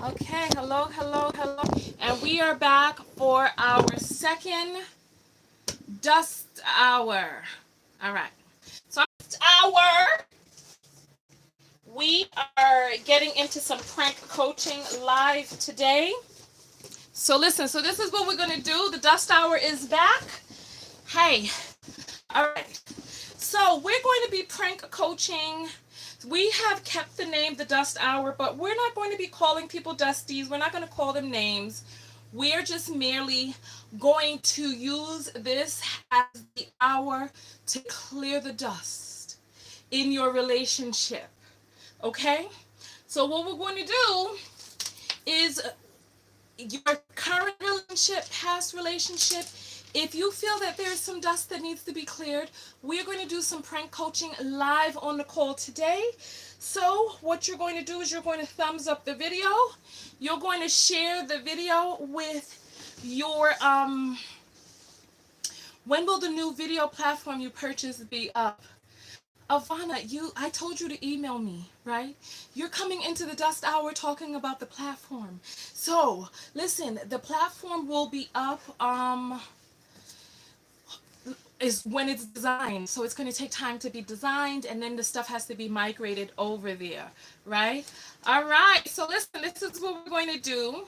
Okay, hello, hello, hello. And we are back for our second dust hour. All right. So, next hour, we are getting into some prank coaching live today. So, listen, so this is what we're going to do. The dust hour is back. Hey, all right. So, we're going to be prank coaching. We have kept the name the Dust Hour, but we're not going to be calling people Dusties. We're not going to call them names. We're just merely going to use this as the hour to clear the dust in your relationship. Okay? So, what we're going to do is your current relationship, past relationship, if you feel that there's some dust that needs to be cleared, we're going to do some prank coaching live on the call today. So, what you're going to do is you're going to thumbs up the video. You're going to share the video with your when will the new video platform you purchased be up? Ivana, I told you to email me, right? You're coming into the dust hour talking about the platform. So, listen, the platform will be up is when it's designed. So it's going to take time to be designed, and then the stuff has to be migrated over there, right? All right. So listen, this is what we're going to do.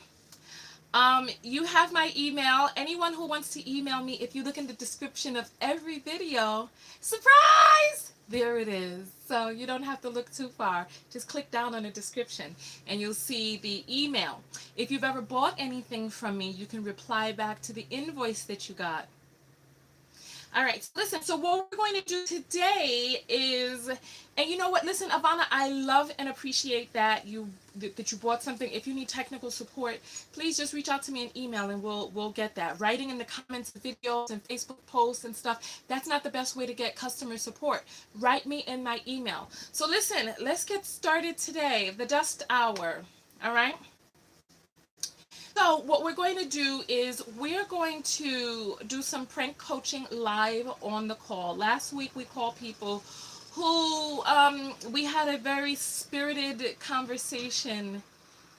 You have my email. Anyone who wants to email me, if you look in the description of every video, surprise! There it is. So you don't have to look too far. Just click down on the description and you'll see the email. If you've ever bought anything from me, you can reply back to the invoice that you got. All right, so listen, so what we're going to do today is, and you know what, listen, Ivana, I love and appreciate that you bought something. If you need technical support, please just reach out to me in email and we'll get that. Writing in the comments, videos, and Facebook posts and stuff, that's not the best way to get customer support. Write me in my email. So listen, let's get started today, the dust hour, all right? So what we're going to do is we're going to do some prank coaching live on the call. Last week we called people who we had a very spirited conversation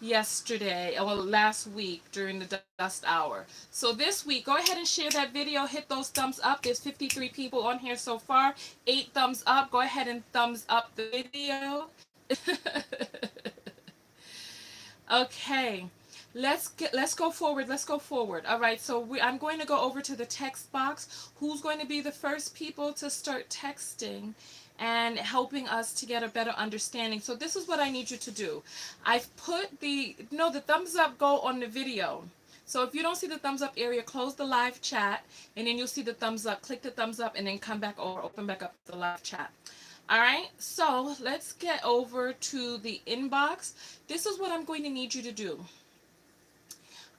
yesterday or last week during the dust hour. So this week, go ahead and share that video. Hit those thumbs up. There's 53 people on here so far. 8 thumbs up. Go ahead and thumbs up the video. Okay. Let's go forward. Let's go forward. All right. So I'm going to go over to the text box. Who's going to be the first people to start texting and helping us to get a better understanding? So this is what I need you to do. I've put the thumbs up go on the video. So if you don't see the thumbs up area, close the live chat and then you'll see the thumbs up. Click the thumbs up and then come back over, open back up the live chat. All right, so let's get over to the inbox. This is what I'm going to need you to do.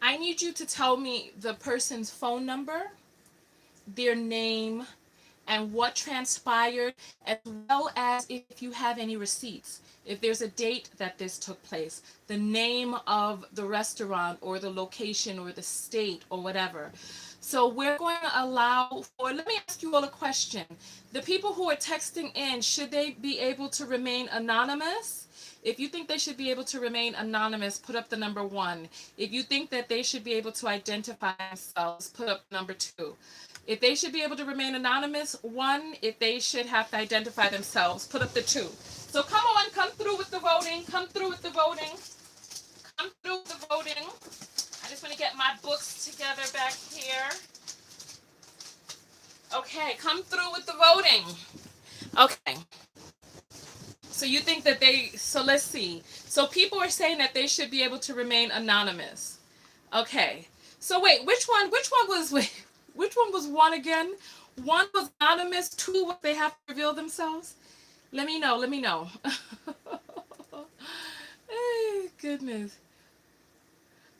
I need you to tell me the person's phone number, their name, and what transpired, as well as if you have any receipts. If there's a date that this took place, the name of the restaurant or the location or the state or whatever. So we're going to allow for, let me ask you all a question. The people who are texting in, should they be able to remain anonymous? If you think they should be able to remain anonymous, put up the number 1. If you think that they should be able to identify themselves, put up number 2. If they should be able to remain anonymous, 1. If they should have to identify themselves, put up the 2. So come on, come through with the voting. Come through with the voting. Come through with the voting. I just want to get my books together back here. Okay, come through with the voting. Okay. So you think that so let's see. So people are saying that they should be able to remain anonymous. Okay. So wait, which one was 1 again? 1 was anonymous, 2 was they have to reveal themselves? Let me know. Hey, goodness.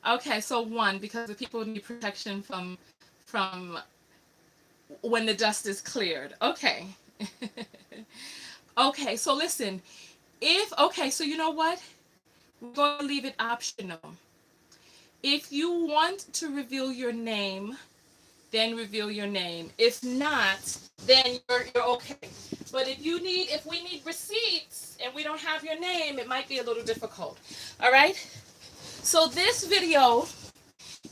Okay, so 1, because the people need protection from when the dust is cleared. Okay. Okay, so listen. So you know what? We're going to leave it optional. If you want to reveal your name, then reveal your name. If not, then you're okay. But if we need receipts and we don't have your name, it might be a little difficult. All right? So this video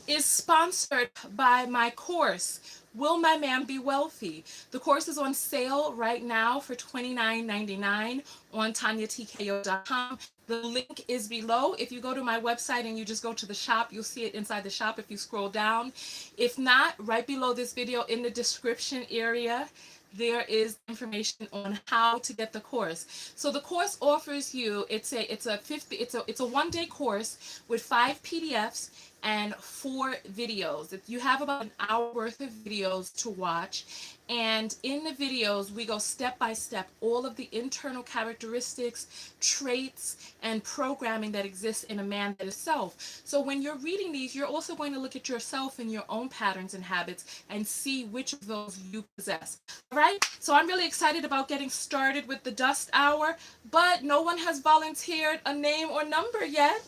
is sponsored by my course, Will My Man Be Wealthy? The course is on sale right now for $29.99 on TonyaTKO.com. The link is below. If you go to my website and you just go to the shop, you'll see it inside the shop if you scroll down. If not, right below this video in the description area, there is information on how to get the course. So the course offers you, it's a 1-day course with 5 PDFs and 4 videos. You have about an hour worth of videos to watch, and in the videos we go step by step all of the internal characteristics, traits, and programming that exists in a man that is self. So when you're reading these, you're also going to look at yourself and your own patterns and habits and see which of those you possess. All right, so I'm really excited about getting started with the dust hour, but no one has volunteered a name or number yet.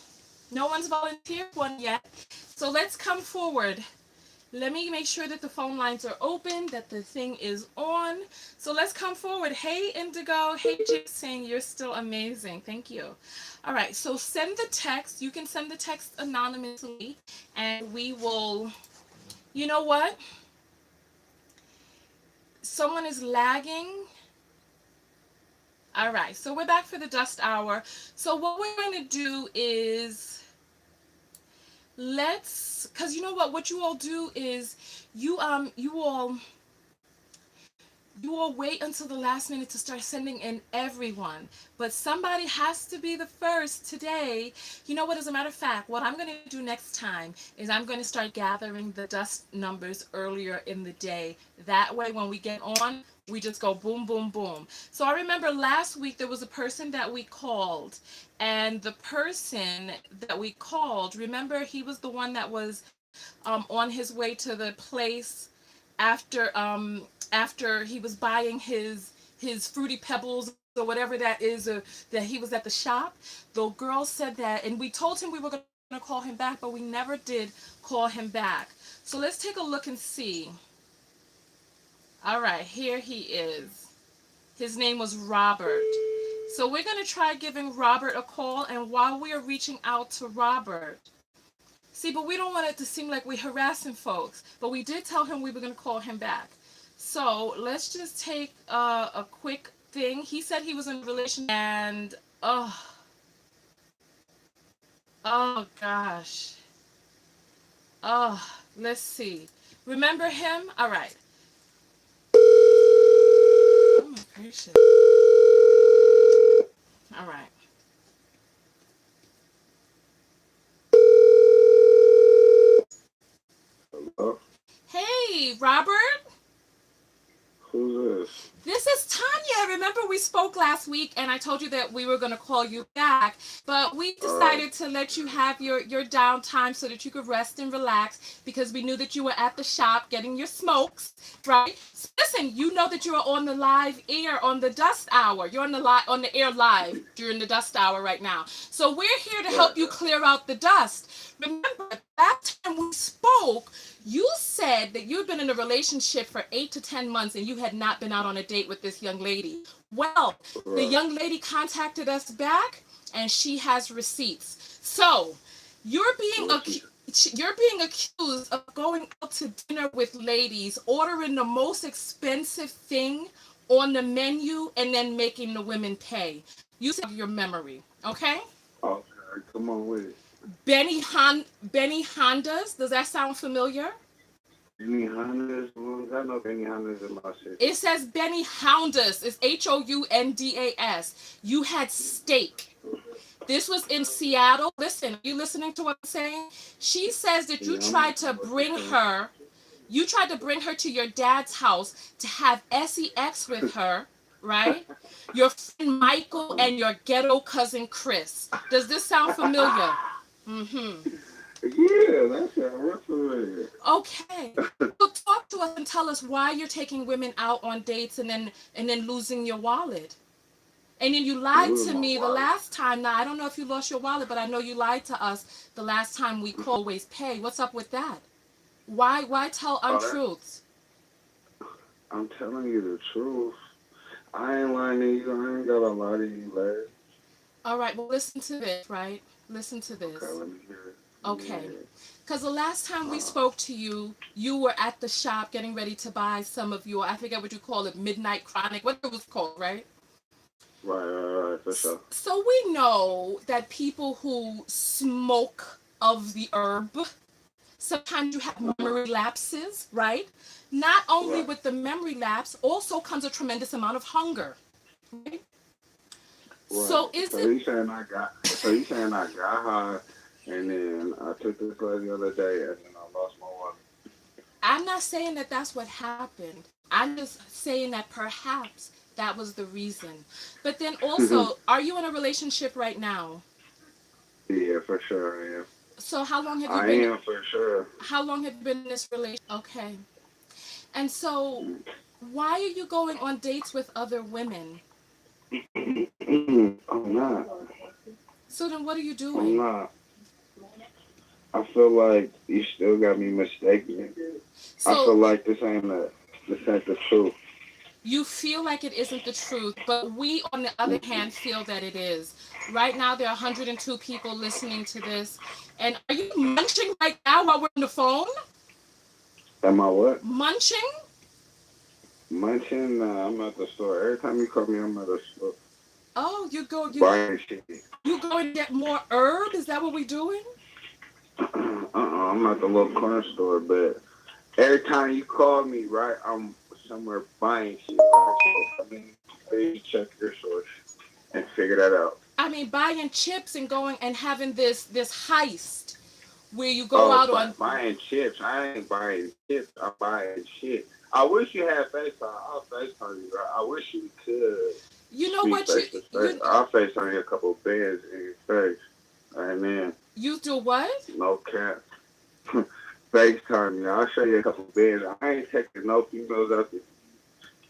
No one's volunteered one yet. So let's come forward. Let me make sure that the phone lines are open, that the thing is on. So let's come forward. Hey, Indigo. Hey, Jason. You're still amazing. Thank you. All right. So send the text. You can send the text anonymously, and we will, you know what? Someone is lagging. All right. So we're back for the dust hour. So what we're going to do is, because you know what you all do is you all wait until the last minute to start sending in everyone, but somebody has to be the first today. You know what, as a matter of fact, what I'm going to do next time is I'm going to start gathering the dust numbers earlier in the day. That way when we get on, we just go boom, boom, boom. So I remember last week there was a person that we called, and the person that we called, remember, he was the one that was on his way to the place after after he was buying his fruity pebbles or whatever that is, that he was at the shop. The girl said that, and we told him we were going to call him back, but we never did call him back. So let's take a look and see. All right, here he is. His name was Robert. So we're going to try giving Robert a call, and while we are reaching out to Robert, see, but we don't want it to seem like we're harassing folks, but we did tell him we were going to call him back. So let's just take a quick thing. He said he was in a relationship, and oh gosh. Let's see. Remember him? All right. Oh my gracious. All right. Hello? Hey, Robert. Who's this? This is Tonya. Remember we spoke last week and I told you that we were going to call you back, but we decided to let you have your downtime so that you could rest and relax because we knew that you were at the shop getting your smokes, right? So listen, you know that you are on the live air on the dust hour. You're on the air live during the dust hour right now. So we're here to help you clear out the dust. Remember, last time we spoke, you said that you'd been in a relationship for 8 to 10 months and you had not been out on a date with this young lady. Well, the young lady contacted us back and she has receipts. So you're being accused of going out to dinner with ladies, ordering the most expensive thing on the menu, and then making the women pay. You said your memory, okay? Okay, come on with it. Benny Hondas. Does that sound familiar? Benny Hunters? I know Benny Hunters in my city. It says Benny Houndas. It's Houndas. You had steak. This was in Seattle. Listen, are you listening to what I'm saying? She says that you tried to bring her. You tried to bring her to your dad's house to have sex with her, right? Your friend Michael and your ghetto cousin Chris. Does this sound familiar? Mm-hmm. Yeah, that's a referee. Okay. So talk to us and tell us why you're taking women out on dates and then losing your wallet. And then you lied to me the last time. Now I don't know if you lost your wallet, but I know you lied to us the last time we called Always Pay. What's up with that? Why tell untruths? I'm telling you the truth. I ain't lying to you. I ain't got to lie to you, lad. All right, well listen to this, right? Listen to Okay, this. let me hear it. Okay. Yeah. Because the last time we spoke to you, you were at the shop getting ready to buy some of your, I forget what you call it, Midnight Chronic, what it was called, right? Right, for sure. So we know that people who smoke of the herb, sometimes you have Uh-huh. memory lapses, right? Not only Right, with the memory lapse, also comes a tremendous amount of hunger, right? right. So is So it, you saying I got? So you saying I got high, and then I took this lady the other day, and then I lost my wallet. I'm not saying that that's what happened. I'm just saying that perhaps that was the reason. But then also, are you in a relationship right now? Yeah, for sure I am. So how long have you I been am for sure. how long have you been in this relationship? Okay. And so why are you going on dates with other women? I'm not. So then what are you I'm doing? not. I feel like you still got me mistaken. I feel So like this ain't the truth. you feel like it isn't the truth, but we, on the other hand, feel that it is. Right now, there are 102 people listening to this. And are you munching right now while we're on the phone? Am I what? Munching? Munching? Nah, I'm at the store. Every time you call me, I'm at the store Oh, buying shit. you going to get more herb? Is that what we're doing? I'm at the local corner store, but every time you call me, right, I'm somewhere buying shit. Right? So, I mean, please check your source and figure that out. I mean, buying chips and going and having this heist where you go Oh, out on. buying chips. I ain't buying chips. I'm buying shit. I wish you had FaceTime. I'll FaceTime you, right? I wish you could You know speak what face to face. I'll FaceTime you a couple of bands in your face. Amen. you do what? No cap. FaceTime you. I'll show you a couple of bands. I ain't taking no females out there.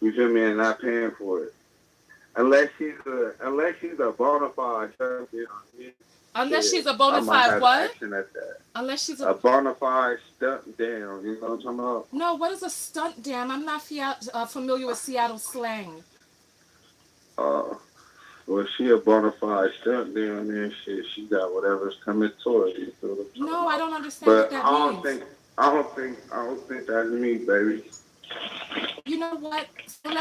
You feel me? And not paying for it. Unless she's a bona fide champion, Unless shit, she's a I bona might fide have what? action at that. Unless she's a A bona fide stunt down. You know what I'm talking no. What is a stunt dam? I'm not familiar with Seattle slang. about? Well, she a bona fide stunt down there. Shit, she got whatever's coming to her. You feel what I'm talking No, I about? don't understand what But that means. I don't think that's me, baby. You know what?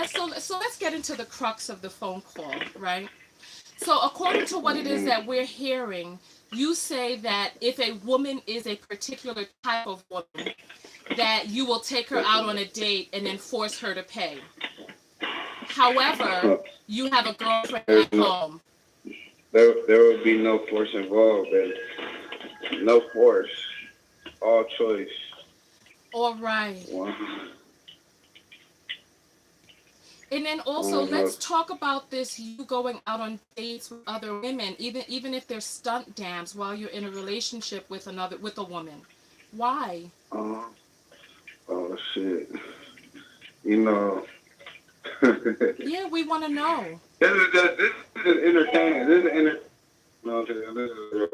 So let's get into the crux of the phone call, right? So according to what it is Mm-hmm. that we're hearing, you say that if a woman is a particular type of woman, that you will take her out on a date and then force her to pay. However, you have a girlfriend There's at no, home. there would be no force involved, baby. No force, all choice. All right. One, And then I also don't know. let's talk about this you going out on dates with other women, even if they're stunt dams while you're in a relationship with a woman. Why? Uh, oh shit. You know. this Yeah, we want to know. is entertaining. This is no, this is real.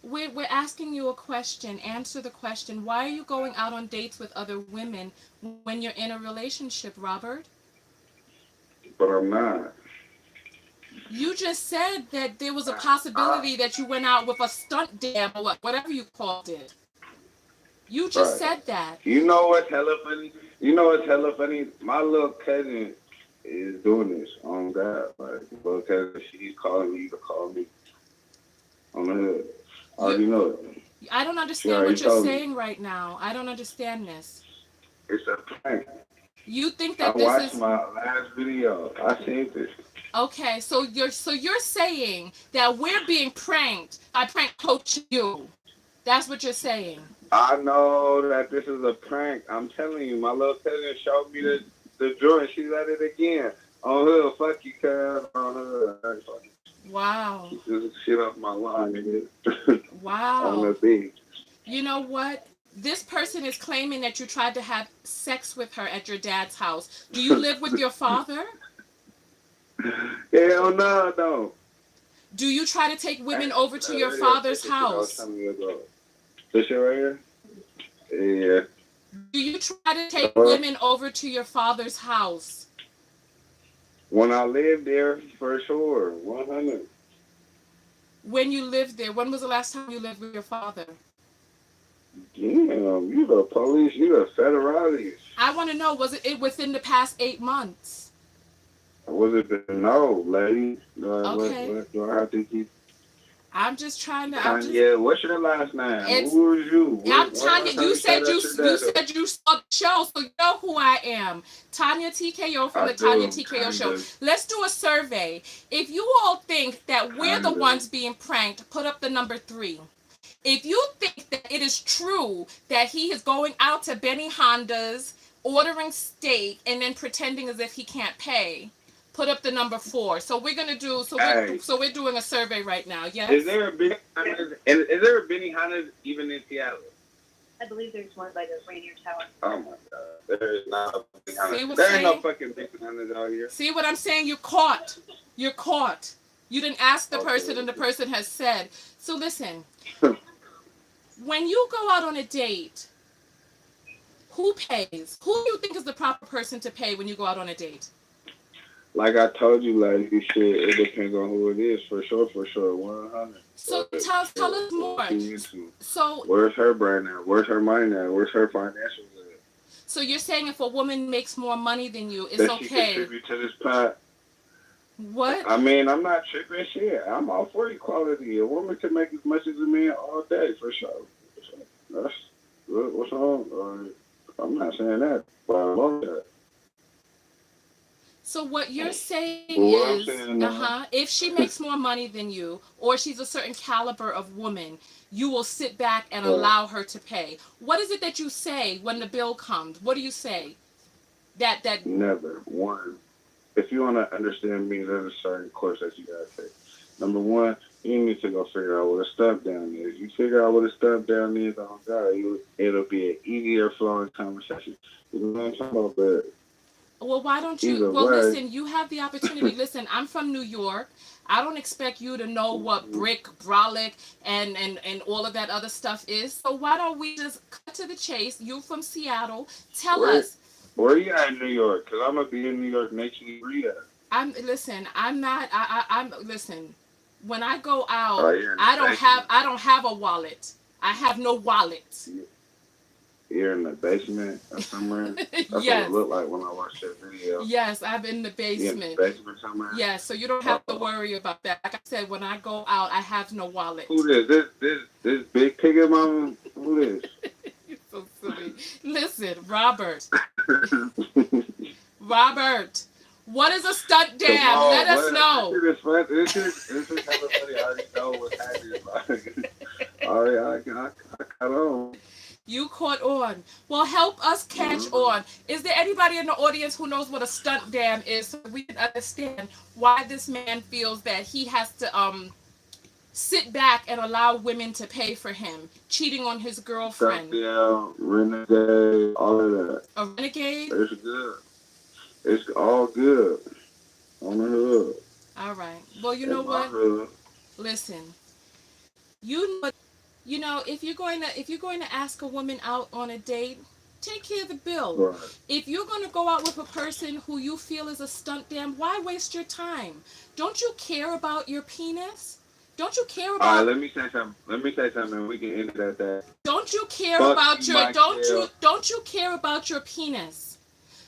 We're asking you a question. Answer the question. Why are you going out on dates with other women when you're in a relationship, Robert? But I'm not. You just said that there was a I, possibility that you went out with a stunt dam or whatever you called it. You just right. said that. You know what's hella funny? You know what's hella funny? My little cousin is doing this on God. Like, little cousin, she's calling me to call me on the hood. I You already know it. I don't She understand already what you're told me. saying right now. I don't understand this. It's a prank. You think I that this watched is my last video. I seen this. okay, so you're saying that we're being pranked by prank coach you. That's what you're saying. I know that this is a prank. I'm telling you, my little cousin showed me the joint. She's at it again. On hood, fuck you, cuz. On hood. Wow. This is shit off my line, nigga. On the Wow. beat. You know what? This person is claiming that you tried to have sex with her at your dad's house. Do you live with your father? Hell no, no. Do you try to take Hey, women over to your this father's the shit I was house? telling you about. This shit right here? Yeah. Do you try to take Hello? women over to your father's house? When I lived there, for sure. 100. when you lived there? When was the last time you lived with your father? Damn, you the police, you the federales. I want to know, was it within the past 8 months? Was it been no, lady? Okay. Do I have to keep I'm just trying to. I'm just. Tanya? What's your last name? It's. Who is you? I'm When Tanya. last time You you shot said at your you dad? said you saw the show, so you know who I am. Tonya TKO from I the Tonya do, TKO kind show. of, Let's do a survey. If you all think that we're the kind of. ones being pranked, put up the number 3. If you think that it is true that he is going out to Benny Honda's, ordering steak, and then pretending as if he can't pay, put up the number 4. So we're gonna do. Hey, So we're doing a survey right now. is Yes. there a Benny Hanna's? Is there a Benny Hanna's even in Seattle? I believe there's one by the Rainier Tower. Oh my God, there is not a Benny See Hanna's. what There I'm ain't no saying? fucking Benny Hanna's out here. See what I'm saying? You're caught. You're caught. You didn't ask the person, and the Okay. person has said. So listen. When you go out on a date, who pays? Who do you think is the proper person to pay when you go out on a date? Like I told you, lady, shit, it depends on who it is, for sure, 100. So But tell us what more. she into? So Where's her brain at? Where's her mind at? Where's her financials at? so you're saying if a woman makes more money than you, it's Does she okay. contribute to this pot? What? I mean, I'm not tripping shit. I'm all for equality. A woman can make as much as a man all day, for sure. That's what's wrong. I'm not saying that, but I love that. So what you're saying But what I'm is, saying now, if she makes more money than you, or she's a certain caliber of woman, you will sit back and right, allow her to pay. What is it that you say when the bill comes? What do you say? That never. One, if you want to understand me, there's a certain course that you gotta take. Number one, you need to go figure out what a step down is. You figure out what a step down is, oh God, it'll be an easier flowing conversation. You know what I'm talking about? But well, why don't you? either Well, way, listen, you have the opportunity. Listen, I'm from New York. I don't expect you to know what brick, brolic, and all of that other stuff is. So why don't we just cut to the chase? You from Seattle, tell where us. where you at in New York? Cause I'm gonna be in New York next week. Where you at? I'm listen. I'm not. I'm listen. When I go Oh, out, you're in the basement. I don't have a wallet. I have no wallet. You're in the basement or somewhere. That's what it Yes. looked like when I watched that video. Yes, I'm in the You in the basement. basement somewhere. Yes, so you don't have to worry about that. Like I said, when I go out, I have no Who wallet. this? This big piggy mama? Who this? You're so silly. Listen, Robert, what is a stunt Come dam? Let on, us what? know. This is fun. This is hella funny. I already know what's happening. Like, already, I caught on. You caught on. Well, help us catch Mm-hmm. on. Is there anybody in the audience who knows what a stunt dam is so we can understand why this man feels that he has to sit back and allow women to pay for him, cheating on his Stuff girlfriend? down, renegade, all of that. A renegade? It's good. It's all good on the hood. All right. Well, you know In my what? hood. Listen. You know, if you're going to ask a woman out on a date, take care of the bill. Right. If you're going to go out with a person who you feel is a stunt dam, why waste your time? Don't you care about your penis? Don't you care All right, about let me say something. Let me say something. We can end it at that. don't you care Fuck about you, your Michael. don't you care about your penis?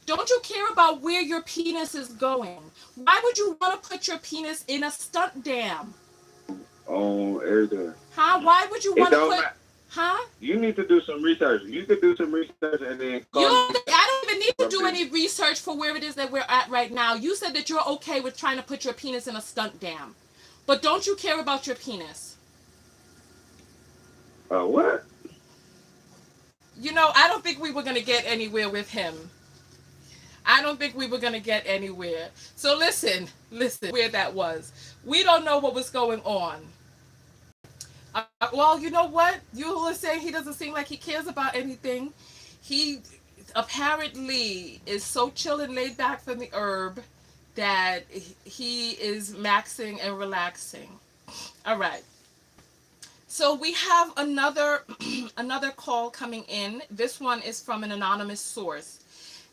Don't you care about where your penis is going? Why would you want to put your penis in a stunt dam? On everything. Huh? Why would you It want to don't put matter. huh? You need to do some research. You could do some research and then You call me don't, I don't even need to from do this. any research for where it is that we're at right now. You said that you're okay with trying to put your penis in a stunt dam. But don't you care about your penis? What? You know, I don't think we were going to get anywhere with him. I don't think we were going to get anywhere. So listen, where that was. We don't know what was going on. Well, you know what? You were saying he doesn't seem like he cares about anything. He apparently is so chill and laid back from the herb that he is maxing and relaxing. All right. So we have another another call coming in. This one is from an anonymous source.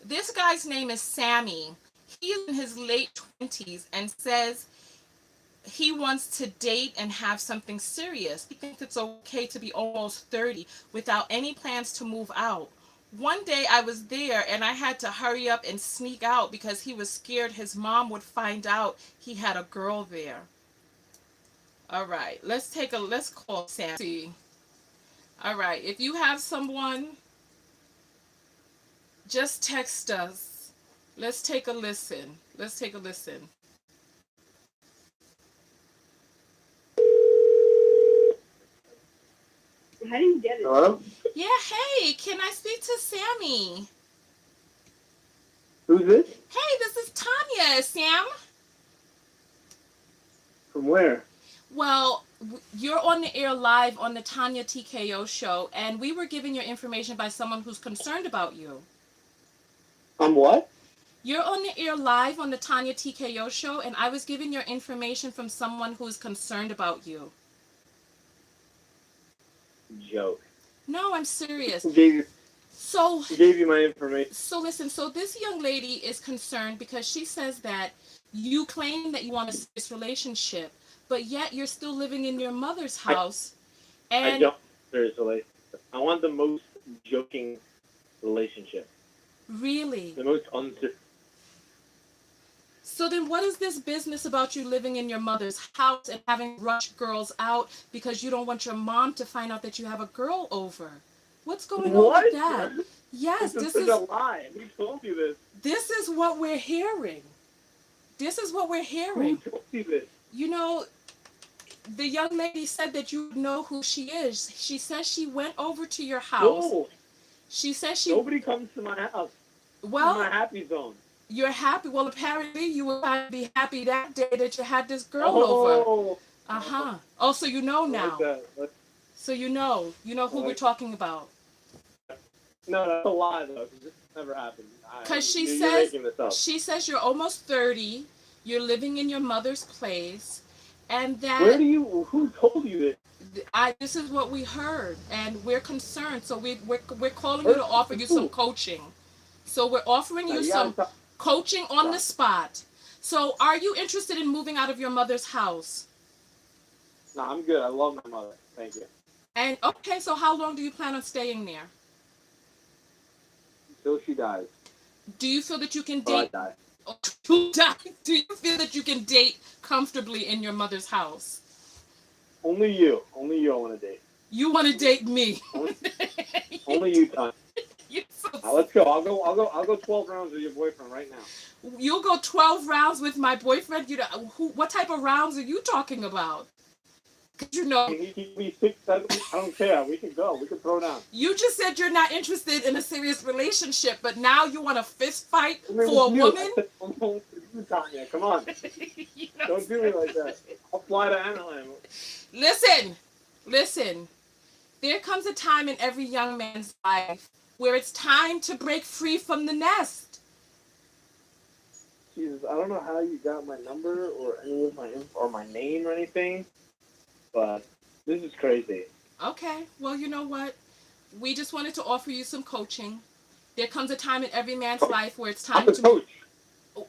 This guy's name is Sammy. He is in his late 20s and says he wants to date and have something serious. He thinks it's okay to be almost 30 without any plans to move out. One day I was there and I had to hurry up and sneak out because he was scared his mom would find out he had a girl there. All right, let's call Sammy. All right, if you have someone, just text us. Let's take a listen. Let's take a listen. How do you get it? Hello? Yeah, hey, can I speak to Sammy? Who's this? Hey, this is Tonya, Sam. From where? Well, you're on the air live on the Tonya TKO show, and we were given your information by someone who's concerned about you. I'm what? You're on the air live on the Tonya TKO show, and I was given your information from someone who's concerned about you. Joke. No, I'm serious. Who gave you my information? So listen, so this young lady is concerned because she says that you claim that you want a serious relationship, but yet you're still living in your mother's house. I don't seriously. I want the most joking relationship. Really? The most unser. So then what is this business about you living in your mother's house and having to rush girls out because you don't want your mom to find out that you have a girl over? What's going on with that? Yes, this is a lie. Who told you this? This is what we're hearing. This is what we're hearing. Who told you this? You know, the young lady said that you know who she is. She says she went over to your house. No. She says she... Nobody comes to my house. Well, it's my happy zone. You're happy. Well, apparently you were trying to be happy that day that you had this girl over. Uh-huh. Oh, so you know now. Like so you know who we're talking about. No, that's a lie though. This never happened. Because she says you're almost 30. You're living in your mother's place, and that. Who told you this? This is what we heard, and we're concerned. So we're calling you to offer you some coaching. So we're offering you some coaching on the spot. So are you interested in moving out of your mother's house? No, I'm good. I love my mother. Thank you. And okay, so how long do you plan on staying there? Until she dies. Do you feel that you can Or I date? die. Do you feel that you can date comfortably in your mother's house? Only you. Only you I want to date. You want to date me? Only you, Tonya. So Let's go. I'll go 12 rounds with your boyfriend right now. You'll go 12 rounds with my boyfriend? What type of rounds are you talking about? You know, he can be 6, 7. I don't care. We can go. We can throw down. You just said you're not interested in a serious relationship, but now you want a fist fight for a you. woman? You, Tonya. Come on. Don't do me like that. I'll fly to Anaheim. Listen. There comes a time in every young man's life where it's time to break free from the nest. Jesus, I don't know how you got my number or any of my or my name or anything, but this is crazy. Okay, well, you know what? We just wanted to offer you some coaching. There comes a time in every man's life where it's time to... coach.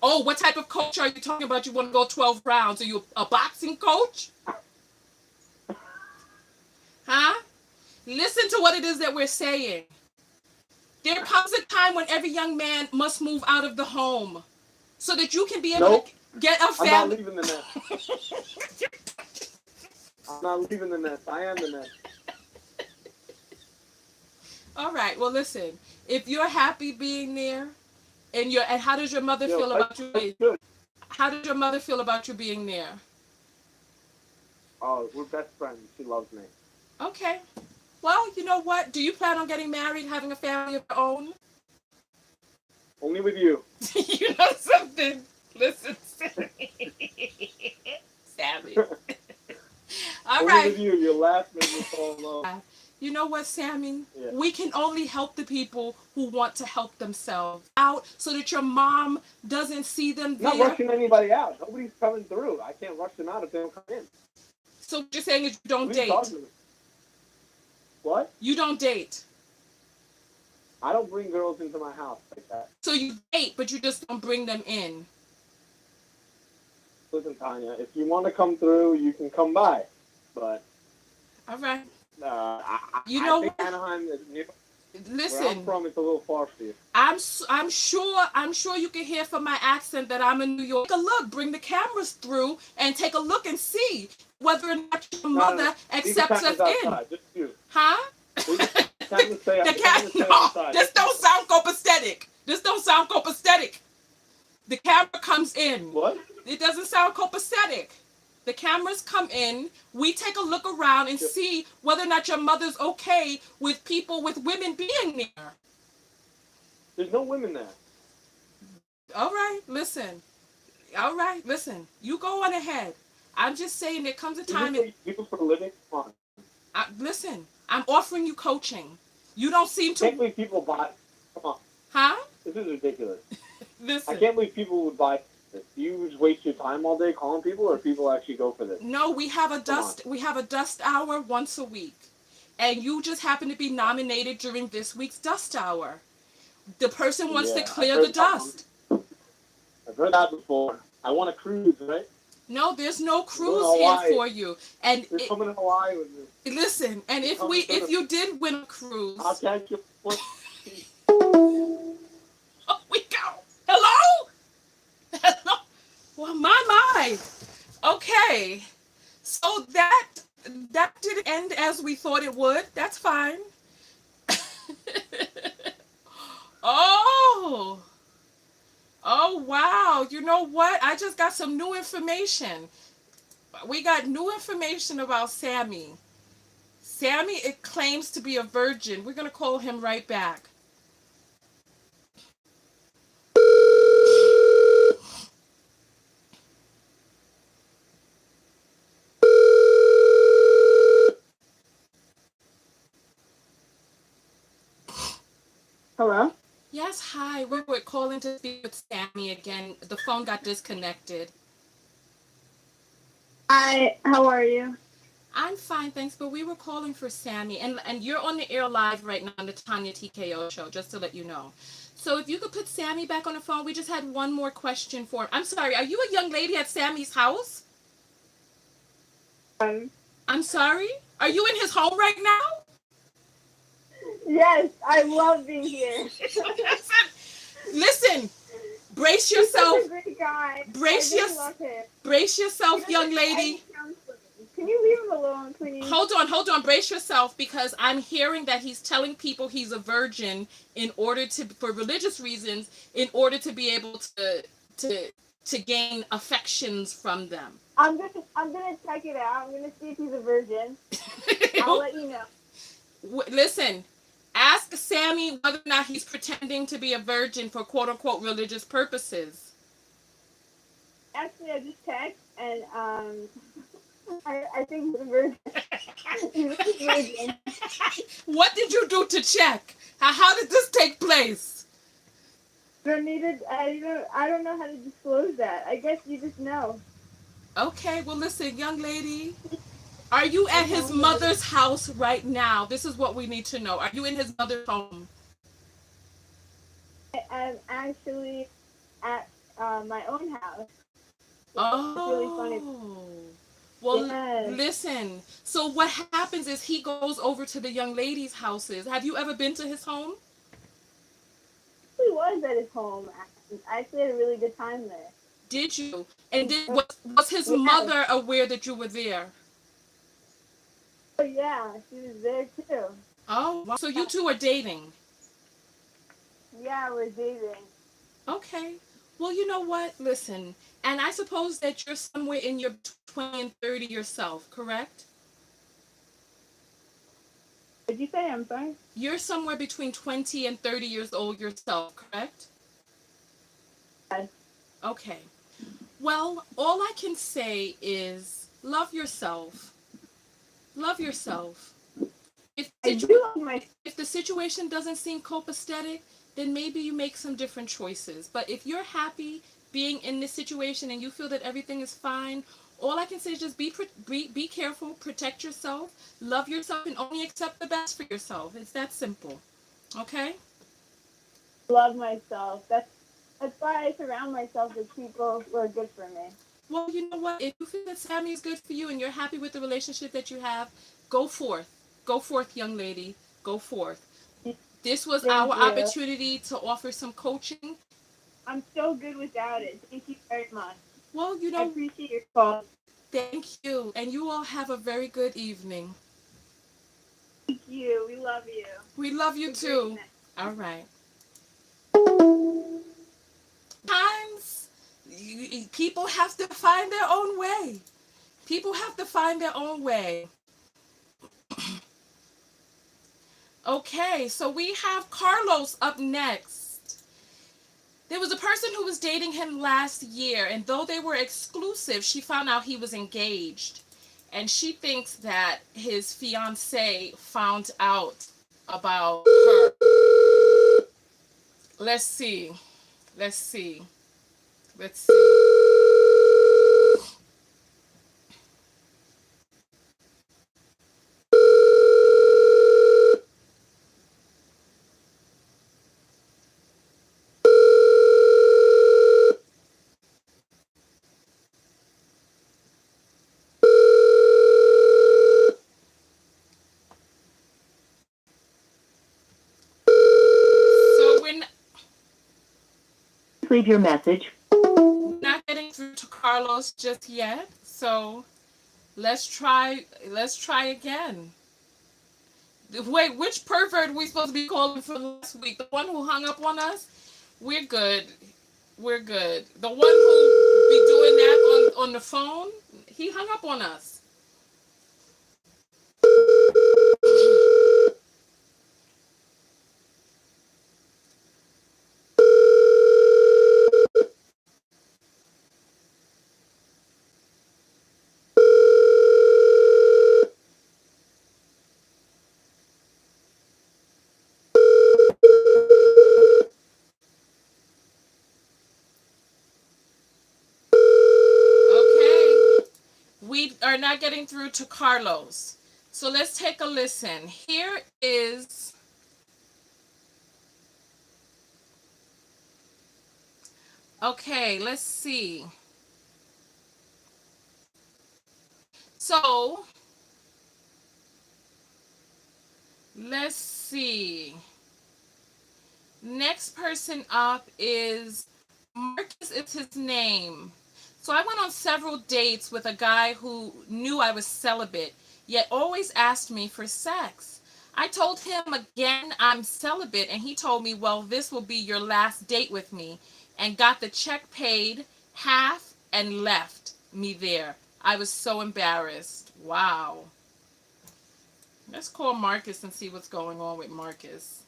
Oh, what type of coach are you talking about? You want to go 12 rounds? Are you a boxing coach? Huh? Listen to what it is that we're saying. There comes a time when every young man must move out of the home so that you can be able to get a family. I'm not leaving the nest. I'm not leaving the nest. I am the nest. All right. Well, listen. If you're happy being there, and how does your mother feel about you being? How does your mother feel about you being there? Oh, we're best friends. She loves me. Okay. Well, you know what? Do you plan on getting married, having a family of your own? Only with you. You know something? Listen, Sammy. All right. Only with you. Your laugh made me fall in love. You know what, Sammy? Yeah. We can only help the people who want to help themselves out so that your mom doesn't see them there. I'm not rushing anybody out. Nobody's coming through. I can't rush them out if they don't come in. So what you're saying is you don't date? What? You don't date? I don't bring girls into my house like that. So you date, but you just don't bring them in? listen, Tanya, if you want to come through, you can come by. But All right. You I know think what? Anaheim is near where I'm Listen, from. It's a little far for you. I'm sure you can hear from my accent that I'm a New Yorker. Take a look, bring the cameras through and take a look and see whether or not your No, no, mother leave the accepts cameras us in. outside. Just you. Huh? Leave the the, cameras stay, the the cat cameras stay no, outside. this don't sound copacetic. This don't sound copacetic. The camera comes in. What? It doesn't sound copacetic. The cameras come in. We take a look around and see whether or not your mother's okay with people, with women being there. There's no women there. All right, listen. All right, listen. You go on ahead. I'm just saying there comes a time. People for a living. Come on. Listen, I'm offering you coaching. You don't seem I can't to. believe people buy. Come on. Huh? This is ridiculous. Listen. I can't believe people would buy this. Do you just waste your time all day calling people, or people actually go for this? No, we have a dust hour once a week. And you just happen to be nominated during this week's dust hour. The person wants to clear the dust. I've heard that before. I want a cruise, right? No, there's no cruise here for you. And you're coming to Hawaii with me. Listen, and if you did win a cruise, I'll catch you. Oh, we go. Hello? Hello? Well, my. Okay. So that didn't end as we thought it would. That's fine. Oh. Oh, wow. You know what? I just got some new information. We got new information about Sammy. Sammy, it claims to be a virgin. We're going to call him right back. Hello? Yes, hi. We were calling to speak with Sammy again. The phone got disconnected. Hi, how are you? I'm fine, thanks, but we were calling for Sammy. And you're on the air live right now on the Tonya TKO show, just to let you know. So if you could put Sammy back on the phone, we just had one more question for him. I'm sorry, are you a young lady at Sammy's house? I'm sorry? Are you in his home right now? Yes, I love being here. Listen, brace yourself. He's such a great guy. Brace yourself, young lady. Can you leave him alone, please? Hold on. Brace yourself, because I'm hearing that he's telling people he's a virgin for religious reasons, in order to be able to gain affections from them. I'm gonna check it out. I'm gonna see if he's a virgin. I'll let you know. Listen, ask Sammy whether or not he's pretending to be a virgin for quote unquote religious purposes. Actually, I just checked, and I think he's a virgin. He's a virgin. What did you do to check? How did this take place? I don't know how to disclose that. I guess you just know. Okay, well listen, young lady. Are you at his mother's house right now? This is what we need to know. Are you in his mother's home? I'm actually at my own house. Oh. It's really funny. Well, yes. Listen. So what happens is he goes over to the young lady's houses. Have you ever been to his home? He was at his home. I actually had a really good time there. Did you? And was his mother aware that you were there? Oh, yeah. She was there, too. Oh, wow. So you two are dating? Yeah, we're dating. Okay. Well, you know what? Listen, and I suppose that you're somewhere in your 20 and 30 yourself, correct? Did you say? I'm sorry? You're somewhere between 20 and 30 years old yourself, correct? Yes. Okay. Well, all I can say is love yourself. Love yourself. If the situation doesn't seem copacetic, then maybe you make some different choices. But if you're happy being in this situation and you feel that everything is fine, all I can say is just be careful, protect yourself, love yourself, and only accept the best for yourself. It's that simple. Okay? Love myself. That's why I surround myself with people who are good for me. Well, you know what? If you feel that Sammy is good for you and you're happy with the relationship that you have, go forth. Go forth, young lady. Go forth. This was our Thank you. opportunity to offer some coaching. I'm so good without it. Thank you very much. Well, you I know, appreciate your call. thank you. And you all have a very good evening. Thank you. We love you. We love you Have a great too. night. All right. Times, people have to find their own way. People have to find their own way. Okay, so we have Carlos up next. There was a person who was dating him last year, and though they were exclusive, she found out he was engaged. And she thinks that his fiance found out about her. Let's see. Let's see. Let's see. So Leave your message. we're not getting through to Carlos just yet. So let's try again. Wait, which pervert are we supposed to be calling for last week? The one who hung up on us? We're good. We're good. The one who be doing that on the phone, he hung up on us. Okay. We are not getting through to Carlos. So let's take a listen. Here is, okay, let's see. So let's see. Next person up is Marcus, is his name. So I went on several dates with a guy who knew I was celibate, yet always asked me for sex. I told him again I'm celibate, and he told me, well, this will be your last date with me, and got the check paid half and left me there. I was so embarrassed. Wow. Let's call Marcus and see what's going on with Marcus.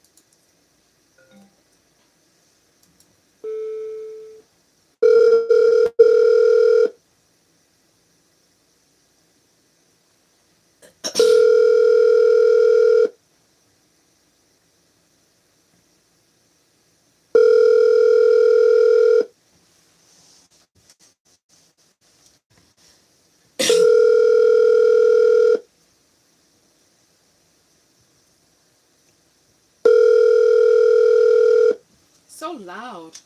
So loud.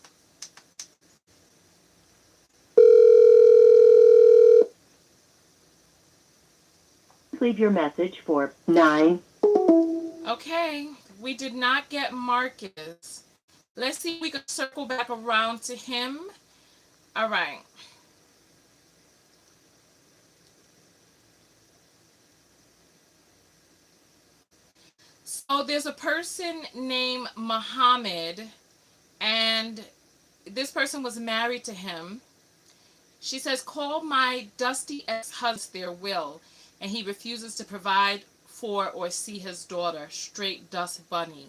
Leave your message for 9. Okay, we did not get Marcus. Let's see if we can circle back around to him. All right. So there's a person named Muhammad, and this person was married to him. She says, call my dusty ex-husband their will, and he refuses to provide for or see his daughter. Straight dust bunny.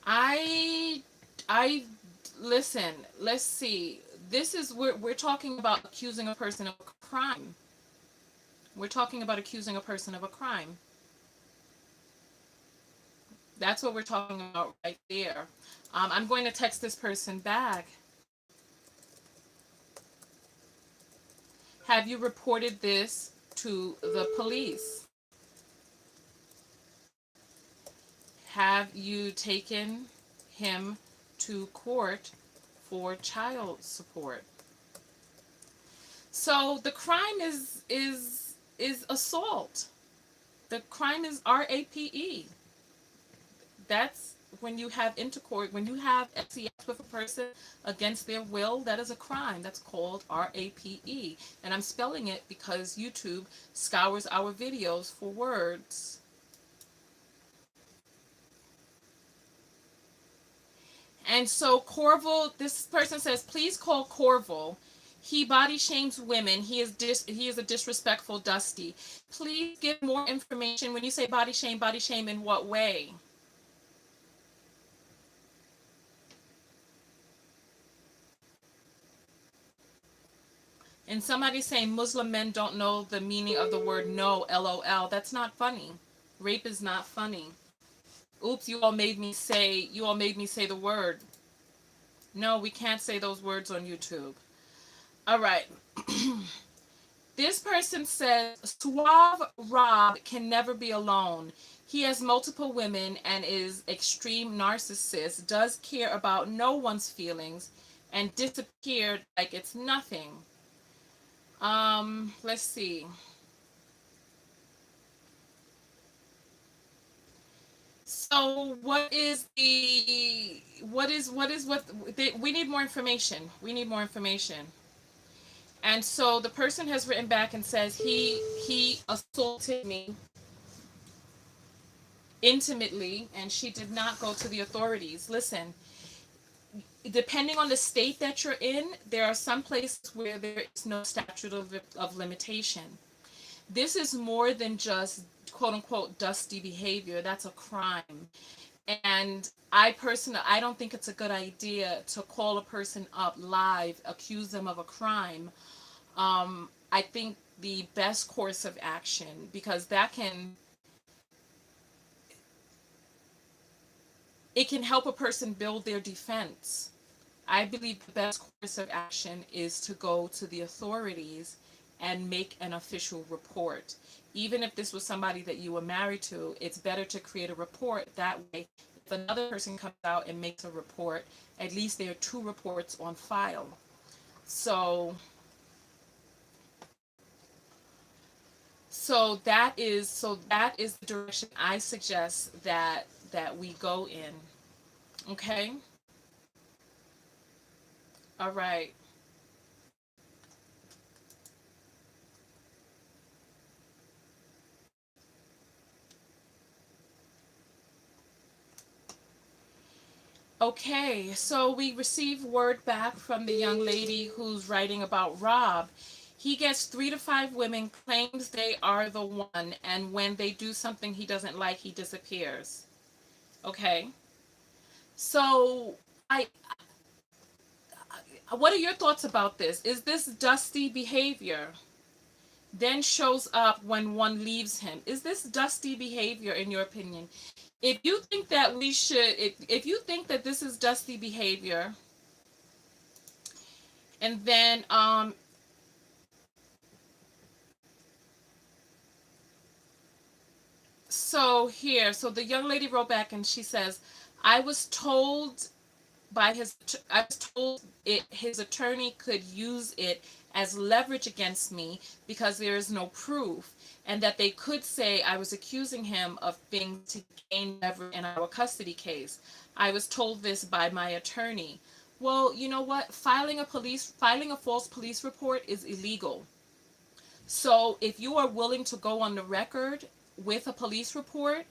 I I listen, let's see. This is we're talking about accusing a person of a crime. We're talking about accusing a person of a crime. That's what we're talking about right there. I'm going to text this person back. Have you reported this to the police? Have you taken him to court for child support. So the crime is assault. The crime is RAPE. That's when you have intercourse, when you have sex with a person against their will, that is a crime. That's called RAPE. And I'm spelling it because YouTube scours our videos for words. And so Corval, this person says, please call Corval. He body shames women. He is a disrespectful Dusty. Please give more information. When you say body shame in what way? And somebody saying Muslim men don't know the meaning of the word no, LOL. That's not funny. Rape is not funny. Oops, you all made me say the word. No, we can't say those words on YouTube. All right. This person says Suave Rob can never be alone. He has multiple women and is extreme narcissist, does care about no one's feelings, and disappeared like it's nothing. Let's see. So we need more information. We need more information. And so the person has written back and says he assaulted me intimately and she did not go to the authorities. Listen, depending on the state that you're in, there are some places where there is no statute of limitation. This is more than just quote unquote dusty behavior. That's a crime. And I don't think it's a good idea to call a person up live, accuse them of a crime. I think the best course of action, because it can help a person build their defense. I believe the best course of action is to go to the authorities and make an official report. Even if this was somebody that you were married to, it's better to create a report. That way, if another person comes out and makes a report, at least there are two reports on file. So that is the direction I suggest that we go in. Okay? All right. Okay, so we received word back from the young lady who's writing about Rob. He gets 3 to 5 women, claims they are the one, and when they do something he doesn't like, he disappears. Okay, so what are your thoughts about this? Is this dusty behavior? Then shows up when one leaves him. Is this dusty behavior in your opinion? If you think that if you think that this is dusty behavior, and then so the young lady wrote back and she says, I was told I was told his attorney could use it as leverage against me because there is no proof, and that they could say I was accusing him of things to gain leverage in our custody case. I was told this by my attorney. Well, you know what? Filing a false police report is illegal. So if you are willing to go on the record with a police report,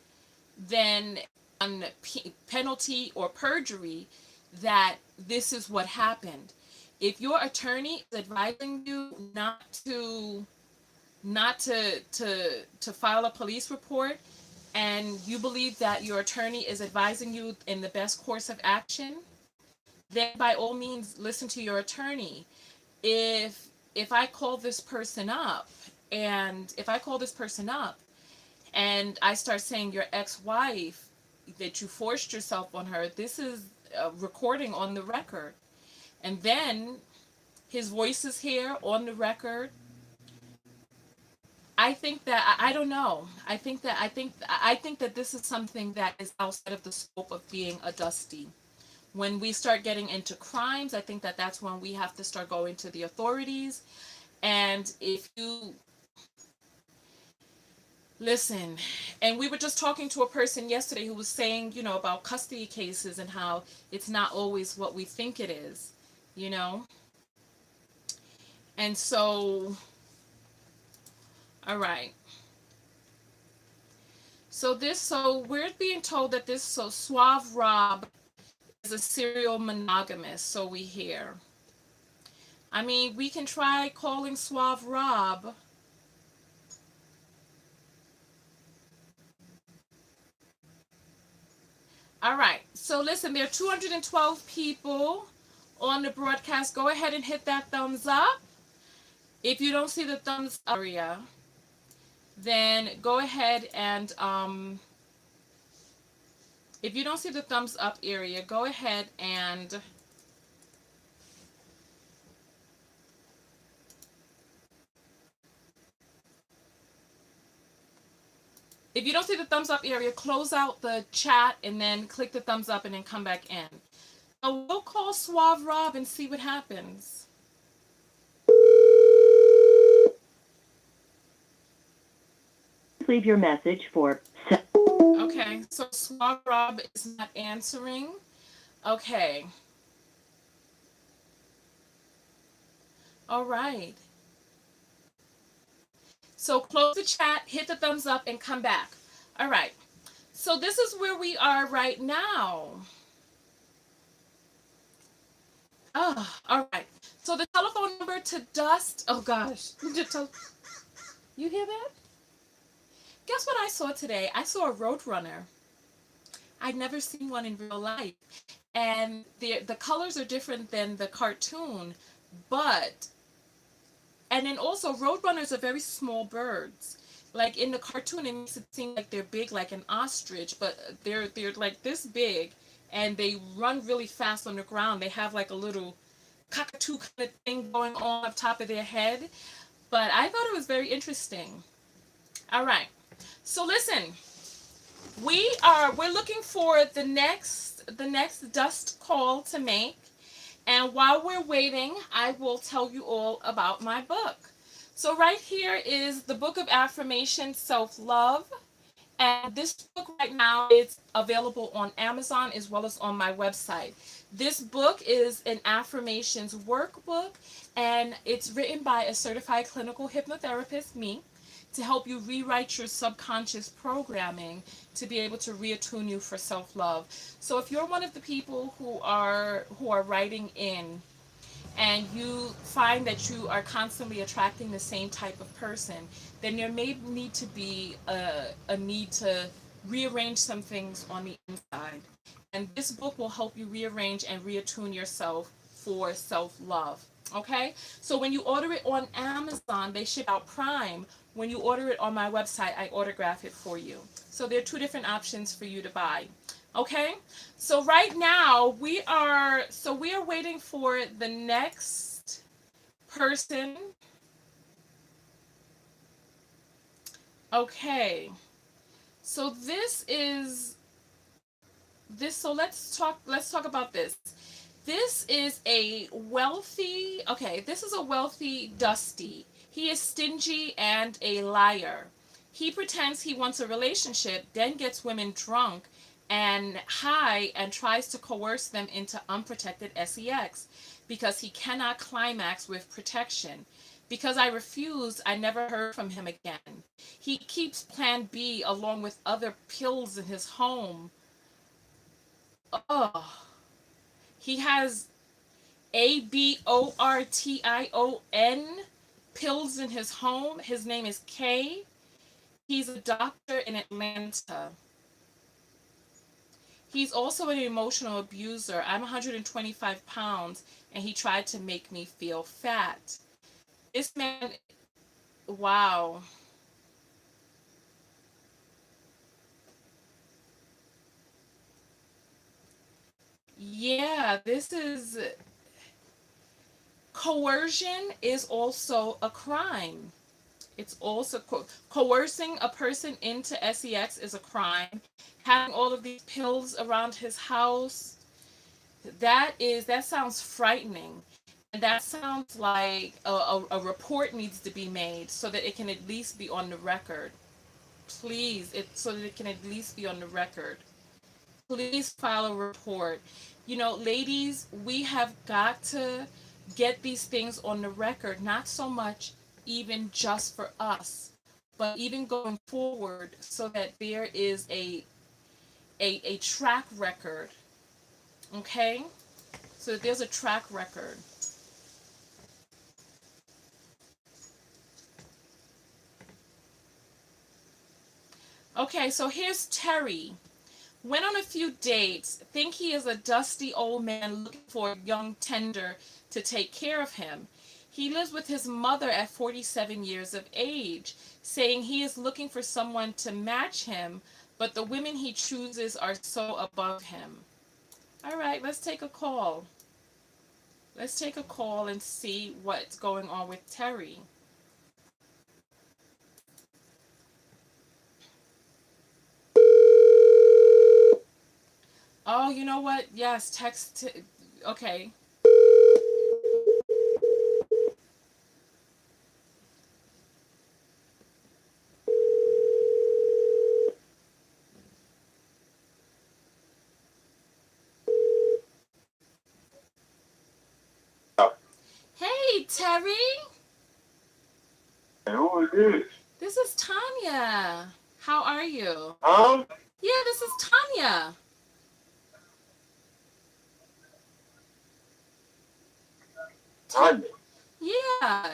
then on penalty or perjury, that this is what happened. If your attorney is advising you not to file a police report, and you believe that your attorney is advising you in the best course of action, then by all means listen to your attorney. If I call this person up and I start saying your ex-wife, that you forced yourself on her, this is a recording on the record. And then his voice is here on the record. I think that I don't know. I think that this is something that is outside of the scope of being a dusty. When we start getting into crimes, I think that that's when we have to start going to the authorities. And if you listen, and we were just talking to a person yesterday who was saying, about custody cases and how it's not always what we think it is, you know? And so, all right. So we're being told that Suave Rob is a serial monogamist, so we hear. I mean, we can try calling Suave Rob. All right. So listen, there are 212 people on the broadcast. Go ahead and hit that thumbs up. If you don't see the thumbs up area, then go ahead and if you don't see the thumbs up area, go ahead and if you don't see the thumbs up area, close out the chat and then click the thumbs up and then come back in. So we'll call Suave Rob and see what happens. Leave your message for... Okay, so Suave Rob is not answering. Okay. All right. So close the chat, hit the thumbs up, and come back. All right. So this is where we are right now. Oh, all right. So the telephone number to Dust. Oh gosh. You hear that? Guess what I saw today? I saw a roadrunner. I'd never seen one in real life. And the colors are different than the cartoon, but and then also roadrunners are very small birds. Like in the cartoon, it makes it seem like they're big, like an ostrich, but they're like this big, and they run really fast on the ground. They have like a little cockatoo kind of thing going on up top of their head. But I thought it was very interesting. All right, so listen, we're looking for the next dust call to make. And while we're waiting, I will tell you all about my book. So right here is the Book of Affirmation, Self-Love. And this book right now is available on Amazon as well as on my website. This book is an affirmations workbook, and it's written by a certified clinical hypnotherapist, me, to help you rewrite your subconscious programming to be able to reattune you for self-love. So if you're one of the people who are writing in and you find that you are constantly attracting the same type of person, then there may need to be a need to rearrange some things on the inside. And this book will help you rearrange and reattune yourself for self-love. Okay? So when you order it on Amazon, they ship out Prime. When you order it on my website, I autograph it for you. So there are two different options for you to buy. Okay? So right now we are waiting for the next person. Okay. So let's talk about this. This is a wealthy Dusty. He is stingy and a liar. He pretends he wants a relationship, then gets women drunk and high and tries to coerce them into unprotected sex because he cannot climax with protection. Because I refused, I never heard from him again. He keeps Plan B along with other pills in his home. Oh, he has ABORTION pills in his home. His name is K. He's a doctor in Atlanta. He's also an emotional abuser. I'm 125 pounds, and he tried to make me feel fat. This man, wow. Yeah, this is coercion is also a crime. It's also coercing a person into sex is a crime. Having all of these pills around his house. That sounds frightening. And that sounds like a report needs to be made so that it can at least be on the record. Please, so that it can at least be on the record. Please file a report. You know, ladies, we have got to get these things on the record, not so much even just for us, but even going forward so that there is a track record, okay? So that there's a track record. Okay, so here's Terry. Went on a few dates, think he is a dusty old man looking for a young tender to take care of him. He lives with his mother at 47 years of age, saying he is looking for someone to match him, but the women he chooses are so above him. All right, let's take a call. Let's take a call and see what's going on with Terry. Oh, you know what? Yes, text. Okay. Hey, Terry. Who is this? This is Tonya. How are you? Huh? Yeah, this is Tonya. I, Yeah.